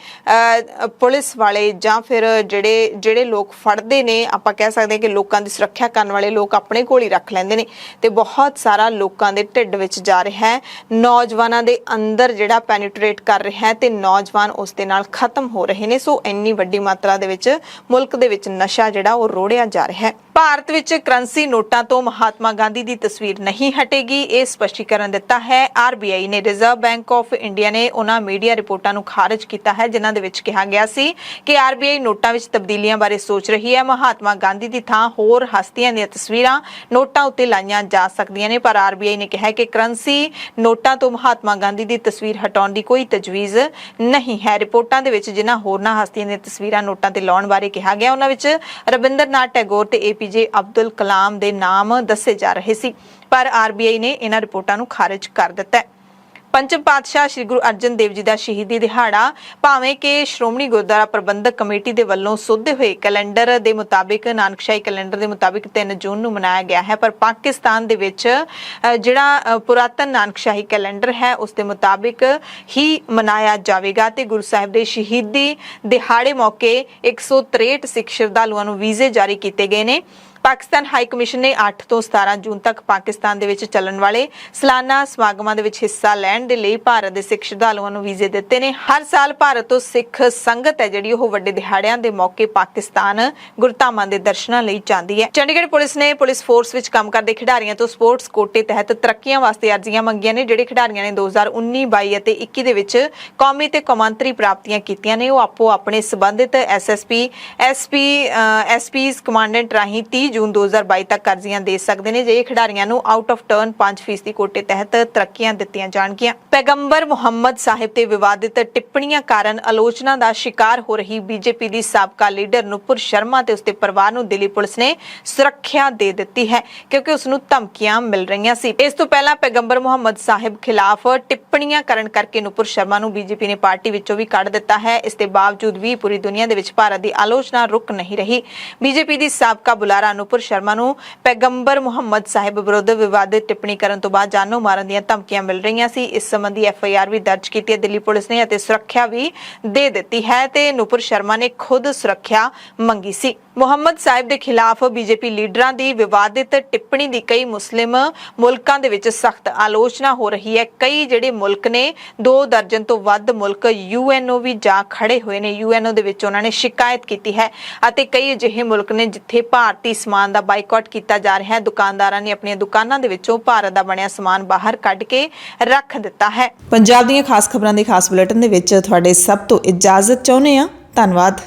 ਪੁਲਿਸ ਵਾਲੇ ਜਾਂ ਫਿਰ ਜਿਹੜੇ ਲੋਕ ਫੜਦੇ ਨੇ, ਆਪਾਂ ਕਹਿ ਸਕਦੇ ਹਾਂ ਕਿ ਲੋਕਾਂ ਦੀ ਸੁਰੱਖਿਆ ਕਰਨ ਵਾਲੇ ਲੋਕ ਆਪਣੇ ਕੋਲ ਹੀ ਰੱਖ ਲੈਂਦੇ ਨੇ ਤੇ ਬਹੁਤ ਸਾਰਾ ਲੋਕਾਂ ਦੇ ਢਿੱਡ ਵਿੱਚ ਜਾ ਰਿਹਾ ਹੈ, ਨੌਜਵਾਨਾਂ ਦੇ ਅੰਦਰ ਜਿਹੜਾ ਪੈਨੀਟ੍ਰੇਟ ਕਰ ਰਿਹਾ ਹੈ ਤੇ ਨੌਜਵਾਨ ਉਸ ਦੇ ਨਾਲ ਖਤਮ ਹੋ ਰਹੇ ਨੇ। ਸੋ ਇੰਨੀ ਵੱਡੀ ਮਾਤਰਾ ਦੇ ਵਿੱਚ ਮੁਲਕ ਦੇ ਵਿੱਚ ਨਸ਼ਾ ਜਿਹੜਾ ਉਹ ਰੋੜਿਆ ਜਾ ਰਿਹਾ ਹੈ। ਭਾਰਤ ਵਿੱਚ ਕਰੰਸੀ ਨੋਟਾਂ ਤੋਂ ਮਹਾਤਮਾ ਗਾਂਧੀ ਦੀ ਤਸਵੀਰ ਨਹੀਂ ਹਟੇਗੀ, ਇਹ ਸਪਸ਼ਟੀਕਰਨ ਦਿੱਤਾ ਹੈ ਆਰਬੀਆਈ ਨੇ। ਰਿਜ਼ਰਵ ਬੈਂਕ ਆਫ ਇੰਡੀਆ ਨੇ ਉਹਨਾਂ ਮੀਡੀਆ ਰਿਪੋਰਟਾਂ ਨੂੰ ਖਾਰਜ ਕੀਤਾ ਹੈ ਜਿਨ੍ਹਾਂ ਦੇ ਵਿੱਚ ਕਿਹਾ ਗਿਆ ਸੀ ਕਿ ਆਰਬੀਆਈ ਨੋਟਾਂ ਵਿੱਚ ਤਬਦੀਲੀਆਂ ਬਾਰੇ ਸੋਚ ਰਹੀ ਹੈ। ਮਹਾਤਮਾ ਗਾਂਧੀ ਦੀ ਥਾਂ ਹੋਰ ਹਸਤੀਆਂ ਦੀਆਂ ਤਸਵੀਰਾਂ ਨੋਟਾਂ ਉੱਤੇ ਲਾਈਆਂ ਜਾ ਸਕਦੀਆਂ ਨੇ, ਪਰ ਆਰਬੀਆਈ ਨੇ ਕਿਹਾ ਕਿ ਕਰੰਸੀ ਨੋਟਾਂ ਤੋਂ ਮਹਾਤਮਾ ਗਾਂਧੀ ਦੀ ਤਸਵੀਰ ਹਟਾਉਣ ਦੀ ਕੋਈ ਤਜਵੀਜ਼ ਨਹੀਂ ਹੈ। ਰਿਪੋਰਟਾਂ ਦੇ ਵਿੱਚ ਜਿਨ੍ਹਾਂ ਹੋਰਨਾਂ ਹਸਤੀਆਂ ਦੀਆਂ ਤਸਵੀਰਾਂ ਨੋਟਾਂ ਤੇ ਲਾਉਣ ਬਾਰੇ ਕਿਹਾ ਗਿਆ ਉਹਨਾਂ ਵਿੱਚ ਰਵਿੰਦਰਨਾਥ ਟੈਗੋਰ ਤੇ ਏਪੀਜੇ ਅਬਦੁਲ ਕਲਾਮ ਦੇ ਨਾਮ ਦੱਸੇ ਜਾ ਰਹੇ ਸੀ, ਪਰ ਆਰਬੀਆਈ ਨੇ ਇਹਨਾਂ ਰਿਪੋਰਟਾਂ ਨੂੰ ਖਾਰਜ ਕਰ ਦਿੱਤਾ ਹੈ। ਪੰਚਮ ਪਾਤਸ਼ਾਹ ਸ੍ਰੀ ਗੁਰੂ ਅਰਜਨ ਦੇਵ ਜੀ ਦਾ ਸ਼ਹੀਦੀ ਦਿਹਾੜਾ ਭਾਵੇਂ ਕਿ ਸ਼੍ਰੋਮਣੀ ਗੁਰਦੁਆਰਾ ਪ੍ਰਬੰਧਕ ਕਮੇਟੀ ਦੇ ਵੱਲੋਂ ਸੋਧੇ ਹੋਏ ਕੈਲੰਡਰ ਦੇ ਮੁਤਾਬਿਕ, ਨਾਨਕਸ਼ਾਹੀ ਕੈਲੰਡਰ ਦੇ ਮੁਤਾਬਿਕ 3 ਜੂਨ ਨੂੰ ਮਨਾਇਆ ਗਿਆ ਹੈ, ਪਰ ਪਾਕਿਸਤਾਨ ਦੇ ਵਿੱਚ ਜਿਹੜਾ ਪੁਰਾਤਨ ਨਾਨਕਸ਼ਾਹੀ ਕੈਲੰਡਰ ਹੈ ਉਸ ਦੇ ਮੁਤਾਬਿਕ ਹੀ ਮਨਾਇਆ ਜਾਵੇਗਾ ਤੇ ਗੁਰੂ ਸਾਹਿਬ ਦੇ ਸ਼ਹੀਦੀ ਦਿਹਾੜੇ ਮੌਕੇ 163 ਸਿੱਖ ਸ਼ਰਧਾਲੂਆਂ ਨੂੰ ਵੀਜ਼ੇ ਜਾਰੀ ਕੀਤੇ ਗਏ ਨੇ। ਪਾਕਿਸਤਾਨ ਹਾਈ ਕਮਿਸ਼ਨ ਨੇ 8 ਤੋਂ 17 ਜੂਨ ਤੱਕ ਪਾਕਿਸਤਾਨ ਦੇ ਵਿੱਚ ਚੱਲਣ ਵਾਲੇ ਸਾਲਾਨਾ ਸਮਾਗਮਾਂ ਦੇ ਵਿੱਚ ਹਿੱਸਾ ਲੈਣ ਦੇ ਲਈ ਭਾਰਤ ਦੇ ਸਿੱਖ ਸ਼ਰਧਾਲੂਆਂ ਨੂੰ ਵੀਜ਼ੇ ਦਿੱਤੇ ਨੇ। ਹਰ ਸਾਲ ਭਾਰਤ ਤੋਂ ਸਿੱਖ ਸੰਗਤ ਹੈ ਜਿਹੜੀ ਉਹ ਵੱਡੇ ਦਿਹਾੜਿਆਂ ਦੇ ਮੌਕੇ ਪਾਕਿਸਤਾਨ ਗੁਰਧਾਮਾਂ ਦੇ ਦਰਸ਼ਨਾਂ ਲਈ ਜਾਂਦੀ ਹੈ। ਚੰਡੀਗੜ੍ਹ ਪੁਲਿਸ ਨੇ ਪੁਲਿਸ ਫੋਰਸ ਵਿੱਚ ਕੰਮ ਕਰਦੇ ਖਿਡਾਰੀਆਂ ਤੋਂ ਸਪੋਰਟਸ ਕੋਟੇ ਤਹਿਤ ਤਰੱਕੀਆਂ ਵਾਸਤੇ ਅਰਜ਼ੀਆਂ ਮੰਗੀਆਂ ਨੇ। ਜਿਹੜੇ ਖਿਡਾਰੀਆਂ ਨੇ 2019, 22 ਅਤੇ 21 ਦੇ ਵਿੱਚ ਕੌਮੀ ਤੇ ਕੌਮਾਂਤਰੀ ਪ੍ਰਾਪਤੀਆਂ ਕੀਤੀਆਂ ਨੇ ਉਹ ਆਪੋ ਆਪਣੇ ਸੰਬੰਧਿਤ ਐਸਪੀਜ਼ ਕਮਾਂਡੈਂਟ ਰਾਹੀਂ 30 ਜੂਨ 2022 ਤੱਕ ਅਰਜ਼ੀਆਂ ਦੇ ਸਕਦੇ ਨੇ। ਜੇ ਖਿਡਾਰੀਆਂ ਨੂੰ ਆਊਟ ਆਫ ਟਰਨ 5% ਕੋਟੇ ਤਹਿਤ ਤਰੱਕੀਆਂ ਦਿੱਤੀਆਂ ਜਾਣਗੀਆਂ। ਪੈਗੰਬਰ ਮੁਹੰਮਦ ਸਾਹਿਬ ਤੇ ਵਿਵਾਦਿਤ ਟਿੱਪਣੀਆਂ ਕਾਰਨ ਆਲੋਚਨਾ ਦਾ ਸ਼ਿਕਾਰ ਹੋ ਰਹੀ ਬੀਜੇਪੀ ਦੀ ਸਾਬਕਾ ਲੀਡਰ ਨੂਪੁਰ ਸ਼ਰਮਾ ਤੇ ਉਸਦੇ ਪਰਿਵਾਰ ਨੂੰ ਦਿੱਲੀ ਪੁਲਿਸ ਨੇ ਸੁਰੱਖਿਆ ਦੇ ਦਿੱਤੀ ਹੈ ਕਿਉਂਕਿ ਉਸ ਨੂੰ ਧਮਕੀਆਂ ਮਿਲ ਰਹੀਆਂ ਸੀ। ਇਸ ਤੋਂ ਪਹਿਲਾਂ ਪੈਗੰਬਰ ਮੁਹੰਮਦ ਸਾਹਿਬ ਖਿਲਾਫ ਟਿੱਪਣੀਆਂ ਕਰਨ ਕਰਕੇ ਨੂਪੁਰ ਸ਼ਰਮਾ ਨੂੰ ਬੀਜੇਪੀ ਨੇ ਪਾਰਟੀ ਵਿੱਚੋਂ ਵੀ ਕੱਢ ਦਿੱਤਾ ਹੈ। ਇਸ ਦੇ ਬਾਵਜੂਦ ਵੀ ਪੂਰੀ ਦੁਨੀਆ ਦੇ ਵਿੱਚ ਭਾਰਤ ਦੀ ਆਲੋਚਨਾ ਰੁਕ ਨਹੀਂ ਰਹੀ। ਬੀਜੇਪੀ ਦੀ ਸਾਬਕਾ ਬੁਲਾਰਾ ਨੂਪੁਰ ਸ਼ਰਮਾ ਨੂੰ ਪੈਗੰਬਰ ਮੁਹੰਮਦ ਸਾਹਿਬ ਵਿਰੁੱਧ ਵਿਵਾਦਿਤ ਟਿੱਪਣੀ ਕਰਨ ਤੋਂ ਬਾਅਦ ਜਾਨੋਂ ਮਾਰਨ ਦੀਆਂ ਧਮਕੀਆਂ ਮਿਲ ਰਹੀਆਂ ਸੀ। ਇਸ ਸੰਬੰਧੀ ਐਫਆਈਆਰ ਵੀ ਦਰਜ ਕੀਤੀ ਹੈ ਦਿੱਲੀ ਪੁਲਿਸ ਨੇ ਅਤੇ ਸੁਰੱਖਿਆ ਵੀ ਦੇ ਦਿੱਤੀ ਹੈ ਤੇ ਨੂਪੁਰ ਸ਼ਰਮਾ ਨੇ ਖੁਦ ਸੁਰੱਖਿਆ ਮੰਗੀ ਸੀ। ਮੁਹੰਮਦ ਸਾਹਿਬ ਦੇ ਖਿਲਾਫ ਬੀਜੇਪੀ ਲੀਡਰਾਂ ਦੀ ਵਿਵਾਦਿਤ ਟਿੱਪਣੀ ਦੀ ਕਈ ਮੁਸਲਿਮ ਮੁਲਕਾਂ ਦੇ ਵਿੱਚ ਸਖਤ ਆਲੋਚਨਾ ਹੋ ਰਹੀ ਹੈ। ਕਈ ਜਿਹੜੇ ਮੁਲਕ ਨੇ 2 ਦਰਜਨ ਤੋਂ ਵੱਧ ਮੁਲਕ ਯੂਐਨਓ ਵੀ ਜਾ ਖੜੇ ਹੋਏ ਨੇ। ਯੂਐਨਓ ਦੇ ਵਿੱਚ ਉਹਨਾਂ ਨੇ ਸ਼ਿਕਾਇਤ ਕੀਤੀ ਹੈ ਅਤੇ ਕਈ ਅਜਿਹੇ ਮੁਲਕ ਨੇ ਜਿੱਥੇ ਭਾਰਤੀ ਸਮਾਨ ਦਾ ਬਾਈਕਾਟ ਕੀਤਾ ਜਾ ਰਿਹਾ ਹੈ। ਦੁਕਾਨਦਾਰਾਂ ਨੇ ਆਪਣੀਆਂ ਦੁਕਾਨਾਂ ਦੇ ਵਿੱਚੋਂ ਭਾਰਤ ਦਾ ਬਣਿਆ ਸਮਾਨ ਬਾਹਰ ਕੱਢ ਕੇ ਰੱਖ ਦਿੱਤਾ ਹੈ। ਪੰਜਾਬ ਦੀਆਂ ਖਾਸ ਖਬਰਾਂ ਦੇ ਖਾਸ ਬੁਲੇਟਿਨ ਦੇ ਵਿੱਚ ਤੁਹਾਡੇ ਸਭ ਤੋਂ ਇਜਾਜ਼ਤ ਚਾਹੁੰਦੇ ਹਾਂ। ਧੰਨਵਾਦ।